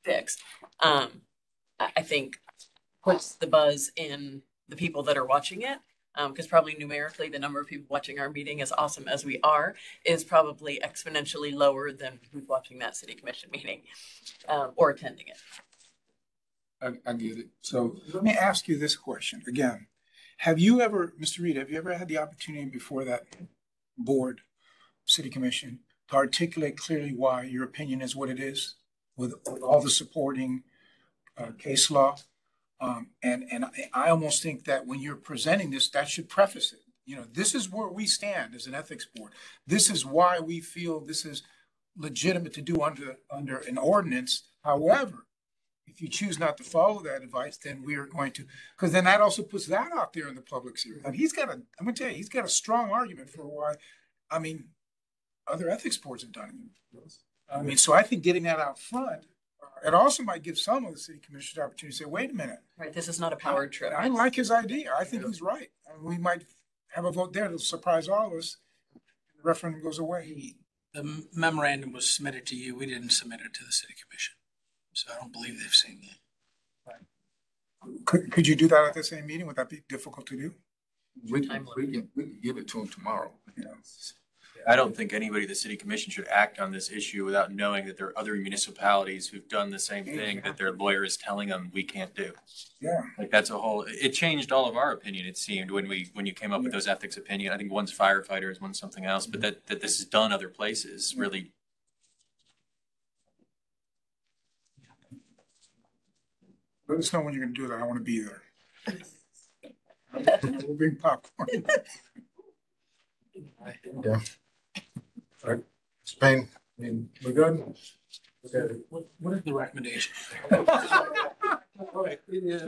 fixed. I think puts the buzz in the people that are watching it, because probably numerically the number of people watching our meeting, as awesome as we are, is probably exponentially lower than who's watching that city commission meeting or attending it. I get it. So let me ask you this question again. Have you ever, Mr. Reed, have you ever had the opportunity before that board, city commission, to articulate clearly why your opinion is what it is with all the supporting case law? And I almost think that when you're presenting this, that should preface it. You know, this is where we stand as an ethics board. This is why we feel this is legitimate to do under an ordinance. However, if you choose not to follow that advice, then we are going to, because then that also puts that out there in the public's ear. And I'm gonna tell you, he's got a strong argument for why, I mean, other ethics boards have done it. I mean, so I think getting that out front, it also might give some of the city commissioners the opportunity to say, wait a minute. Right, this is not a powered trip. I like his idea. I think he's right. And we might have a vote there that'll surprise all of us. The referendum goes away. The memorandum was submitted to you. We didn't submit it to the city commission. So I don't believe they've seen that. Right. Could you do that at the same meeting? Would that be difficult to do? We can give it to them tomorrow. Yeah. I don't think anybody in the city commission should act on this issue without knowing that there are other municipalities who've done the same thing that their lawyer is telling them we can't do. Yeah. Like that's a whole, it changed all of our opinion, it seemed, when you came up with those ethics opinion. I think one's firefighters, one's something else, but that this is done other places really. Let us know when you're going to do that. I want to be there. We'll bring popcorn. Yeah. All right. Spain, I mean, we're good. Okay. What is the recommendation? So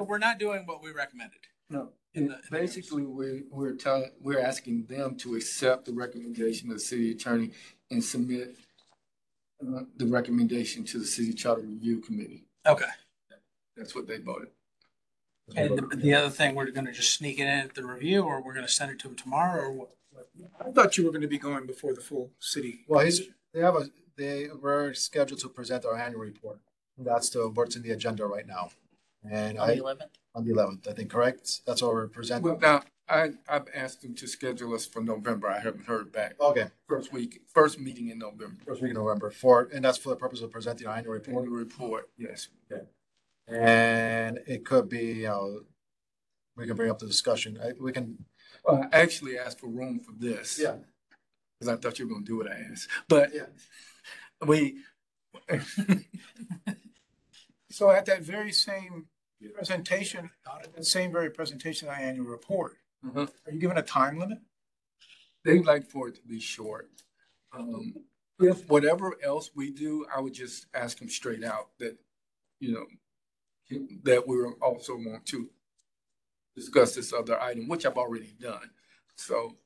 we're not doing what we recommended. No. Basically, we're asking them to accept the recommendation of the city attorney and submit the recommendation to the city charter review committee. Okay. That's what they voted. And the other thing, we're going to just sneak it in at the review, or we're going to send it to them tomorrow, or what? I thought you were going to be going before the full city. Well, they were scheduled to present our annual report. That's what's in the agenda right now. And On the 11th? On the 11th, I think, correct? That's what we're presenting. Well, now, I've asked them to schedule us for November. I haven't heard back. Okay. First meeting in November. First week in November, and that's for the purpose of presenting our annual report. Annual report, yes. Okay. And it could be, we can bring up the discussion. We can. Well, I actually asked for room for this. Yeah. Because I thought you were going to do what I asked. But yeah, So at that very same presentation, presentation of the annual report, are you given a time limit? They'd like for it to be short. If whatever else we do, I would just ask them straight out that, that we also want to discuss this other item, which I've already done. So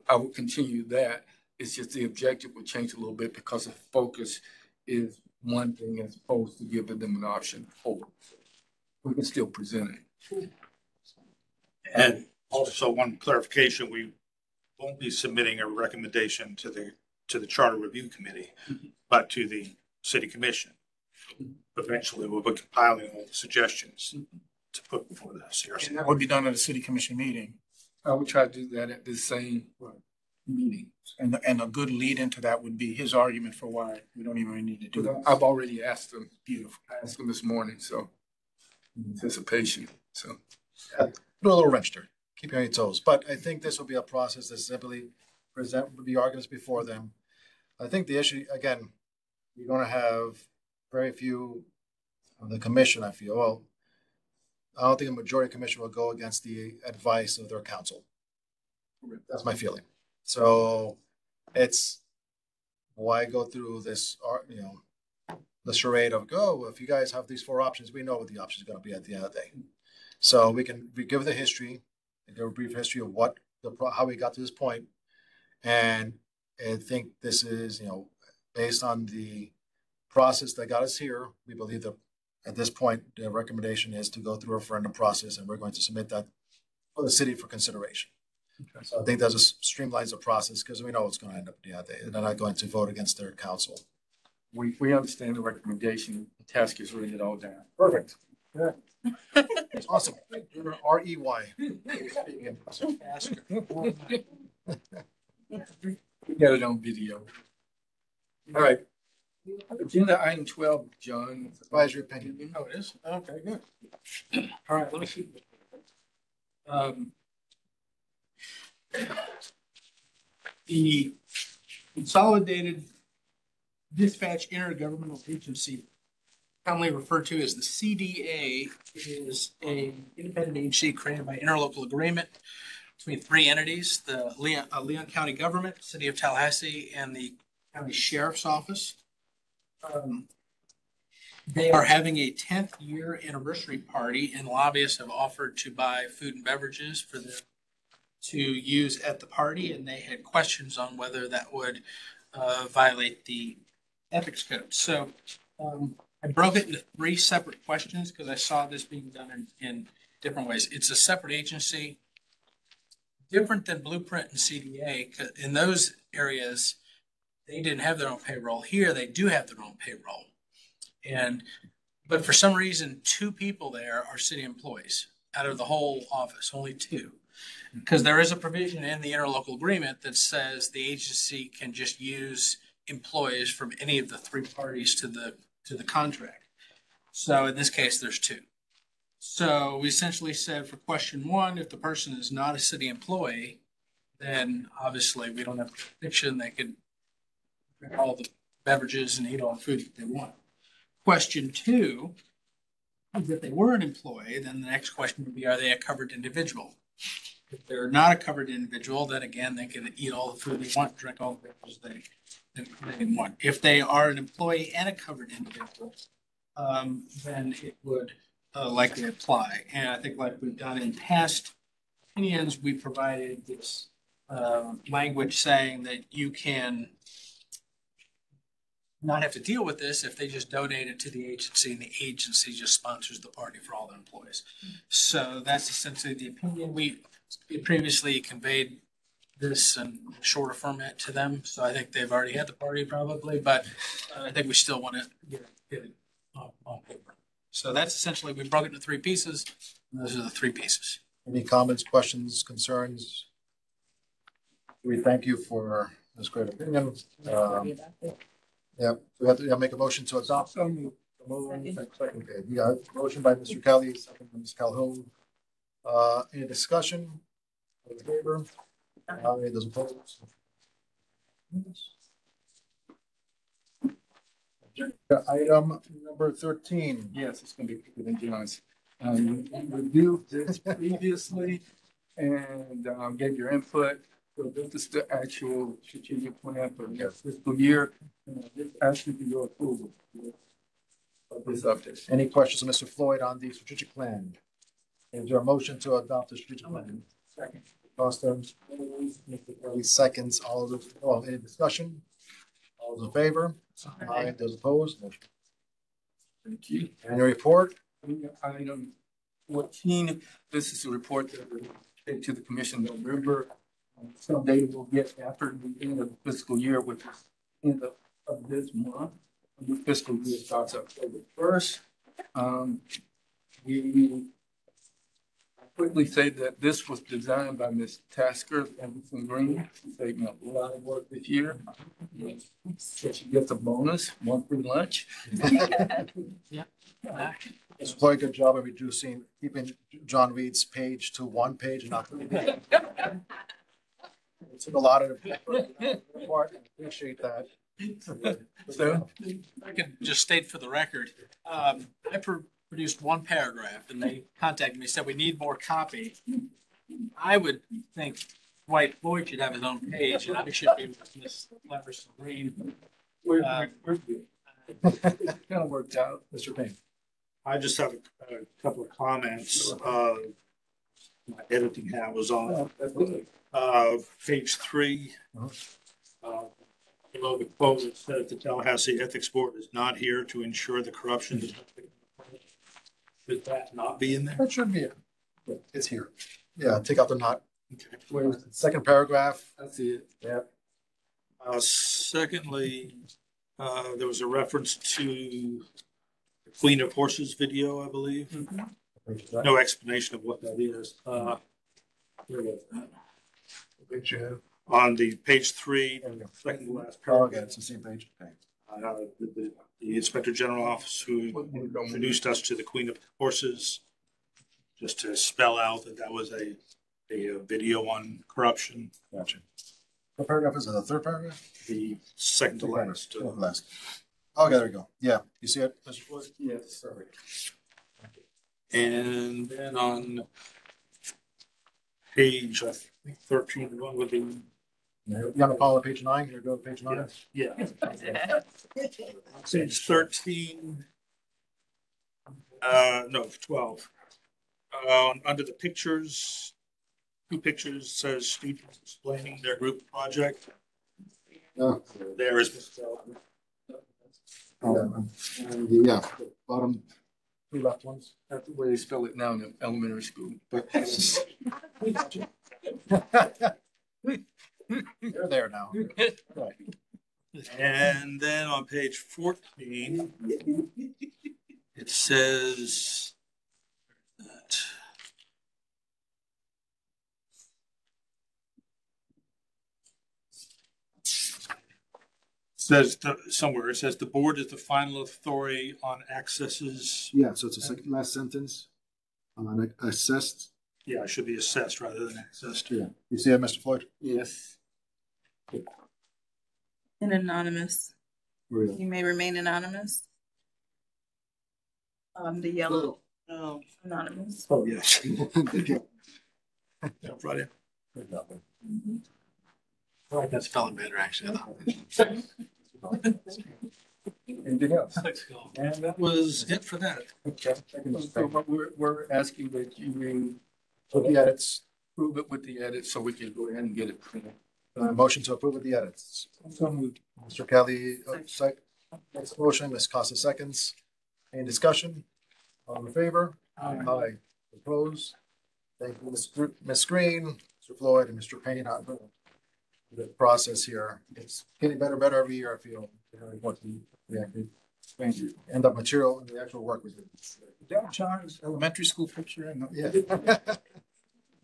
I will continue that. It's just the objective will change a little bit because the focus is one thing as opposed to giving them an option for. We can still present it. And also one clarification, we won't be submitting a recommendation to the Charter Review Committee, but to the City Commission. Eventually, we'll be compiling all the suggestions to put before the CRC. And that would be done at a city commission meeting. I would try to do that at the same meeting. And a good lead into that would be his argument for why we don't even need to do that. I've already asked them. Beautiful. I asked them this morning, so anticipation. So do a little wrench there. Keep you on your toes. But I think this will be a process that simply present the arguments before them. I think the issue, again, you're going to have very few of the commission, I feel. Well, I don't think a majority commission will go against the advice of their counsel. That's my feeling. So it's why go through this, the charade of if you guys have these four options, we know what the option is going to be at the end of the day. So we give the history, give a brief history of how we got to this point, and I think this is based on the process that got us here. We believe that at this point the recommendation is to go through a referendum process, and we're going to submit that for the city for consideration. Okay. So I think that just streamlines the process because we know what's going to end up at the end of the day. They're not going to vote against their council. We understand the recommendation. The task is written it all down. Perfect. Yeah. It's awesome. REY. We got it on video. All right. Agenda item 12, John. Advisory opinion. Oh, it is? Okay, good. All right, let me see. The Consolidated Dispatch Intergovernmental Agency, commonly referred to as the CDA, is an independent agency created by interlocal agreement between three entities: the Leon County government, City of Tallahassee, and the County Sheriff's Office. They are having a 10th year anniversary party, and lobbyists have offered to buy food and beverages for them to use at the party, and they had questions on whether that would violate the ethics code. So I broke it into three separate questions because I saw this being done in different ways. It's a separate agency, different than Blueprint and CDA. In those areas, they didn't have their own payroll. Here, they do have their own payroll. But for some reason, two people there are city employees out of the whole office, only two. Because there is a provision in the interlocal agreement that says the agency can just use employees from any of the three parties to the contract. So in this case, there's two. So we essentially said for question one, if the person is not a city employee, then obviously we don't have jurisdiction. They could drink all the beverages and eat all the food that they want. Question two is if they were an employee, then the next question would be, are they a covered individual? If they're not a covered individual, then again, they can eat all the food they want, drink all the beverages they want. If they are an employee and a covered individual, then it would likely apply. And I think like we've done in past opinions, we provided this language saying that you can not have to deal with this if they just donate it to the agency and the agency just sponsors the party for all their employees. So that's essentially the opinion. We previously conveyed this in shorter format to them. So I think they've already had the party probably, but I think we still want to get it on paper. So that's essentially, we broke it into three pieces. And those are the three pieces. Any comments, questions, concerns? We thank you for this great opinion. Yeah, we have to make a motion to adopt. Okay, yeah, motion by Mr. Kelly, second by Ms. Calhoun. Any discussion? All in favor? Any those opposed? Item number 13. Yes, it's going to be quicker than John's. You reviewed this previously and gave your input. So this is the actual strategic plan for the fiscal year. Just asking for your approval of this update. Any questions of Mr. Floyd on the strategic plan? Is there a motion to adopt the strategic plan? Second. Costa, Mr. Kelly seconds. All of those, any discussion? All those in favor? Aye. Those opposed? Motion. Thank you. Annual report. Item 14. This is a report that we take to the commission in November. Some data we'll get after the end of the fiscal year, which is end of this month. The fiscal year starts October 1st. We quickly say that this was designed by Ms. Tasker and Mr. Green. She's taking a lot of work this year. So she gets a bonus, one free lunch. Yeah. It's a very good job of keeping John Reed's page to one page and not 3 pages. took a lot of part. Appreciate that. So I can just state for the record, I produced one paragraph and they contacted me, said we need more copy. I would think Dwight Floyd should have his own page and I should be with Miss Leverson Green. We're good. Kind of worked out. Mr. Payne. I just have a couple of comments. My editing hat was on. Page 3. Below the quote, it says the Tallahassee Ethics Board is not here to ensure the corruption does not take place. Should that not be in there? That should be it. It's here. Yeah, take out the not. Okay. Where's the second paragraph? That's it. Yeah. Secondly, there was a reference to the Queen of Horses video, I believe. Mm-hmm. No explanation of what that is. On the page 3, second to last Oh, okay, paragraph, it's the same page. Okay. the Inspector General office who introduced us to the Queen of Horses, just to spell out that that was a video on corruption. Gotcha. What paragraph is it? The third paragraph? The second to last. Last. Okay, there we go. Yeah, you see it, Mr. Floyd? Yes. Perfect. And then on page, I think 13, the one with the. You want to follow page 9? Can you go to page 9? Yeah. Page 13. No, 12. Under the pictures, 2 pictures says students explaining their group project. Oh. There is Mr. Yeah, bottom 2 left ones. That's the way they spell it now in elementary school. But They're there now. Right. And then on page 14, it says that somewhere it says the board is the final authority on accesses. Yeah, so it's the second last sentence. Assessed. Yeah, it should be assessed rather than accessed. Yeah. You see it, Mr. Floyd? yes. And anonymous. Where is it? You may remain anonymous. The yellow, anonymous. Oh, yes. Jump right in. I like that spelling better, actually. Anything else? And that was it for that. Okay. So what we're asking that you With the edits. approve it with the edits so we can go ahead and get it printed. Motion to approve with the edits. So moved. Mr. Kelly, next motion, Ms. Costa seconds. Any discussion? All in favor? Aye. Opposed? Thank you, Ms. Green, Mr. Floyd, and Mr. Payne. The process here, it's getting better every year, I feel. What we actually end up material and the actual work we do. That John's elementary school picture and Yeah. I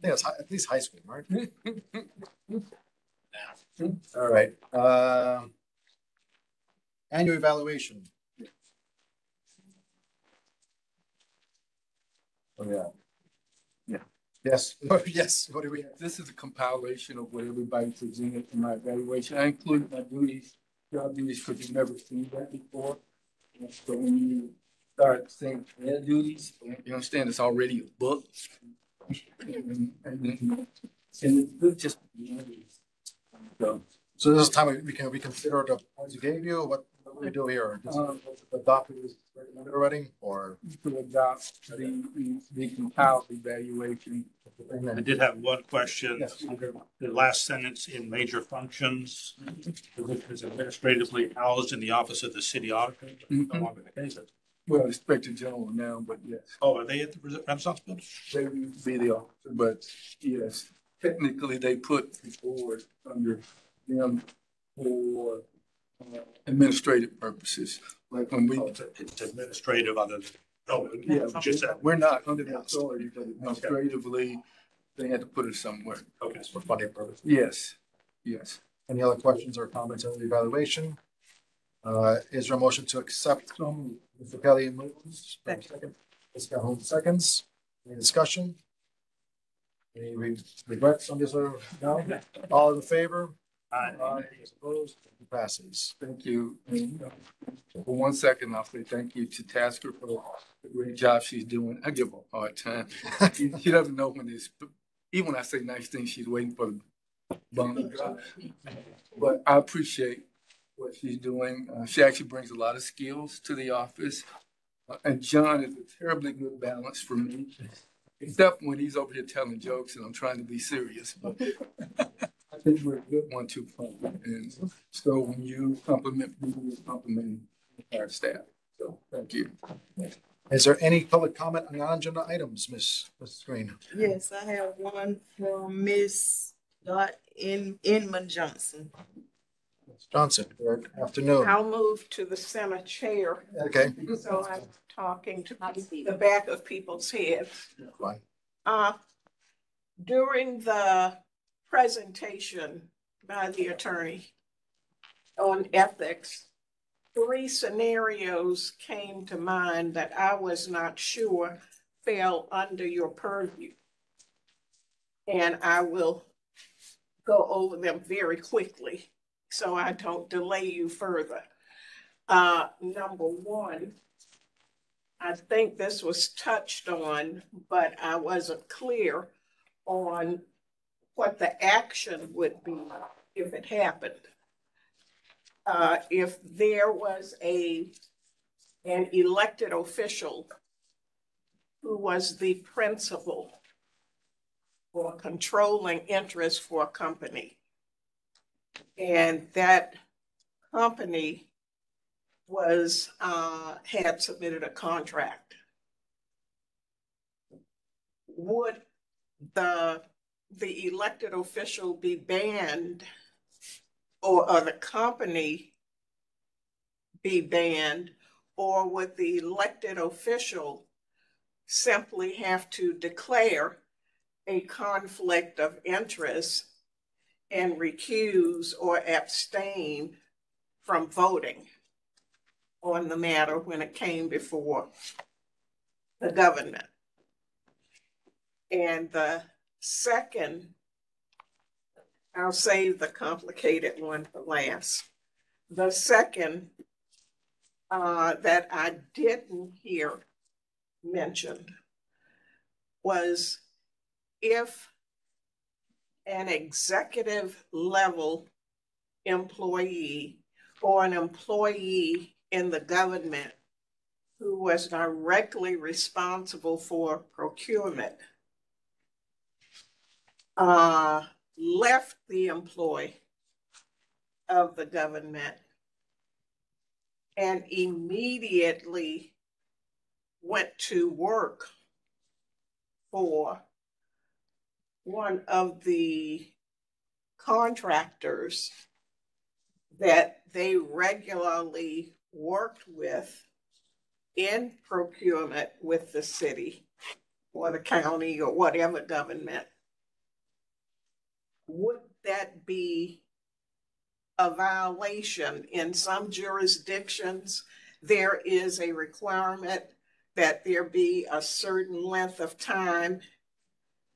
think it's at least high school, right? All right. Annual evaluation. Oh, yeah. Yeah. Yes. Yes. What do we have? This is a compilation of what everybody presented in my evaluation. I included my job duties, because you've never seen that before. And so when you start saying their duties, you understand it's already a book. And it's just So this is time we can reconsider the points you gave you. What do we do here? Just adopt it already, or to adopt the compiled evaluation. I did have one question. Yes. Under the last sentence in major functions, is administratively housed in the office of the city auditor. No longer the case. Well, Inspector General now, but yes. Oh, are they at the Renaissance Building? They would be the officer, but yes, technically they put the board under them for administrative purposes. Like when we, It's administrative other than, oh, yeah, just that. we're not under the authority, but administratively, they had to put it somewhere. Okay. for funding purposes? Yes, yes. Any other questions or comments on the evaluation? Is there a motion to accept? Mr. Kelly moves. Second. Ms. Calhoun seconds. Any discussion? Any regrets on this? No? All in favor? Aye. Opposed? It passes. Thank you. For 1 second, I'll say thank you to Tasker for the great job she's doing. I give her a hard time. She doesn't know when it's, even when I say nice things, she's waiting for the bomb to drop. But I appreciate what she's doing. She actually brings a lot of skills to the office. And John is a terribly good balance for me, except when he's over here telling jokes and I'm trying to be serious. But I think we're a good 1-2 punch. And so when you compliment me, you're complimenting our staff. So thank you. Is there any public comment on non-agenda items, Ms. Green? Yes, I have one from Miss Dot Inman Johnson. Ms. Johnson, good afternoon. I'll move to the center chair. Okay. So I'm talking to the back of people's heads. Fine. During the presentation by the attorney on ethics, 3 scenarios came to mind that I was not sure fell under your purview. And I will go over them very quickly so I don't delay you further. Number 1, I think this was touched on, but I wasn't clear on what the action would be if it happened. If there was an elected official who was the principal or controlling interest for a company, and that company was had submitted a contract, would the elected official be banned, or the company be banned, or would the elected official simply have to declare a conflict of interest and recuse or abstain from voting on the matter when it came before the government? And the second, I'll save the complicated one for last. The second that I didn't hear mentioned was if an executive level employee or an employee in the government who was directly responsible for procurement left the employ of the government and immediately went to work for one of the contractors that they regularly worked with in procurement with the city or the county or whatever government, would that be a violation? In some jurisdictions, there is a requirement that there be a certain length of time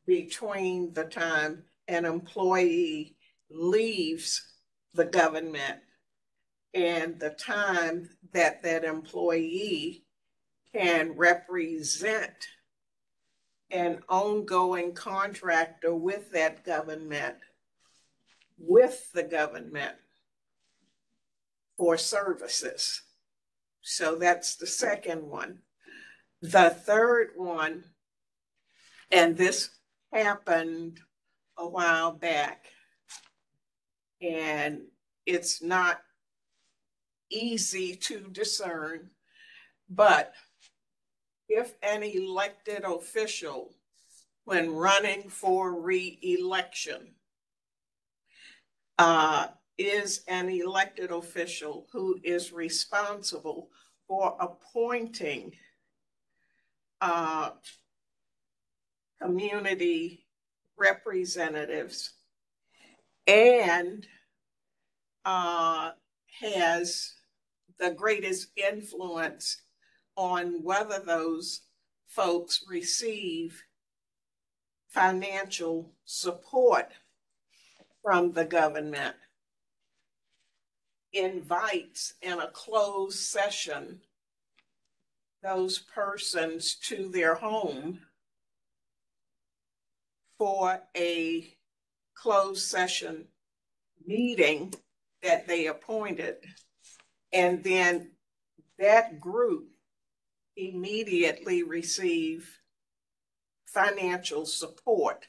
between the time an employee leaves the government and the time that that employee can represent an ongoing contractor with that government, with the government for services. So that's the second one. The third one, and this happened a while back, and it's not easy to discern, but if an elected official, when running for re-election, is an elected official who is responsible for appointing community representatives and has the greatest influence on whether those folks receive financial support from the government invites in a closed session those persons to their home for a closed session meeting that they appointed. And then that group immediately receive financial support.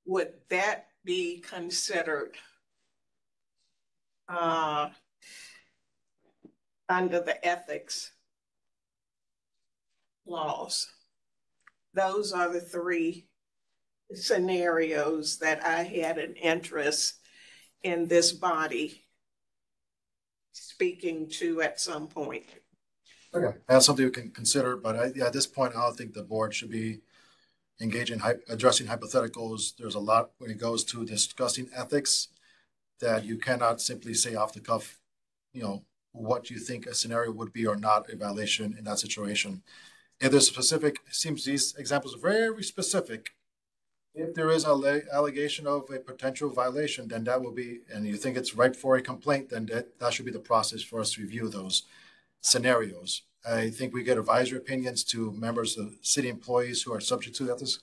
Would that be considered under the ethics laws? Those are the three scenarios that I had an interest in this body speaking to at some point. Okay, that's something we can consider, but at this point, I don't think the board should be engaging addressing hypotheticals. There's a lot when it goes to discussing ethics that you cannot simply say off the cuff, what you think a scenario would be or not a violation in that situation. If there's specific, it seems these examples are very specific. If there is an allegation of a potential violation, then that will be, and you think it's ripe for a complaint, then that should be the process for us to review those scenarios. I think we get advisory opinions to members of city employees who are subject to the ethics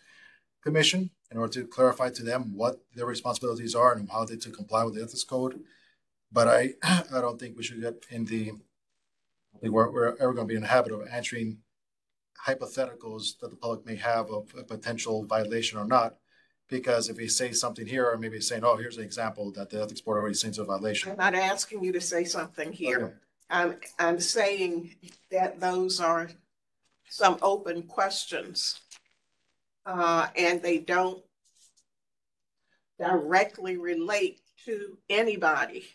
commission in order to clarify to them what their responsibilities are and how they to comply with the ethics code. But I don't think we should get in we're ever going to be in the habit of answering hypotheticals that the public may have of a potential violation or not. Because if we say something here, or maybe saying, oh, here's an example that the ethics board already sees a violation. I'm not asking you to say something here. Okay. I'm saying that those are some open questions, and they don't directly relate to anybody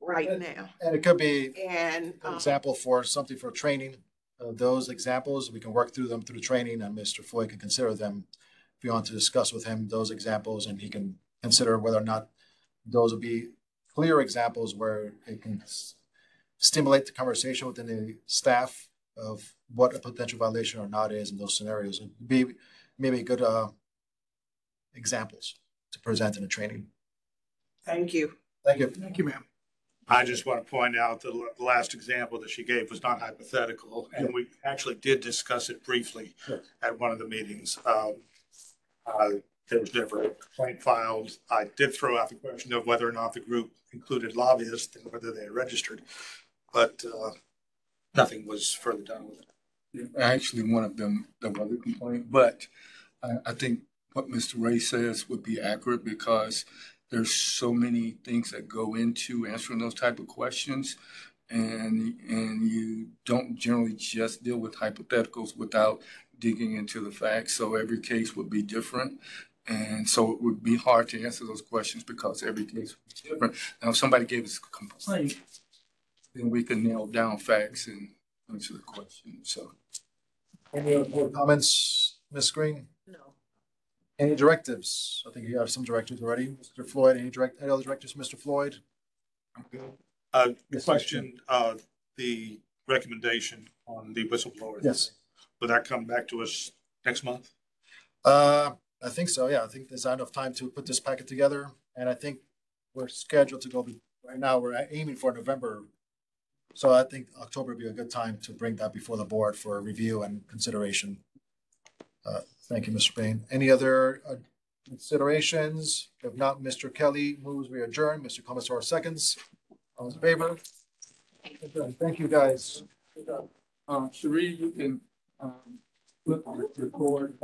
right now. And it could be an example for something for training. Those examples, we can work through them through training, and Mr. Floyd can consider them if you want to discuss with him those examples, and he can consider whether or not those would be clear examples where it can stimulate the conversation within the staff of what a potential violation or not is in those scenarios. And be maybe good examples to present in a training. Thank you. Thank you. Thank you, ma'am. I just want to point out that the last example that she gave was not hypothetical, and we actually did discuss it briefly at one of the meetings. There was never a complaint filed. I did throw out the question of whether or not the group included lobbyists and whether they registered, but nothing was further done with it. Actually, one of them, there was a complaint, but I think what Mr. Ray says would be accurate because there's so many things that go into answering those type of questions, and you don't generally just deal with hypotheticals without digging into the facts. So every case would be different. And so it would be hard to answer those questions because every case would be different. Now, if somebody gave us a complaint, then we can nail down facts and answer the question. So, any other comments, Ms. Green? No. Any directives? I think you have some directives already. Mr. Floyd, any other directives, Mr. Floyd? The question, the recommendation on the whistleblower. Yes. Will that come back to us next month? I think so. Yeah, I think there's enough time to put this packet together, and I think we're scheduled to go. Right now, we're aiming for November, so I think October would be a good time to bring that before the board for review and consideration. Thank you, Mr. Payne. Any other considerations? If not, Mr. Kelly moves we adjourn. Mr. Commissar seconds. All in favor? Thank you, guys. Cherie, you can record.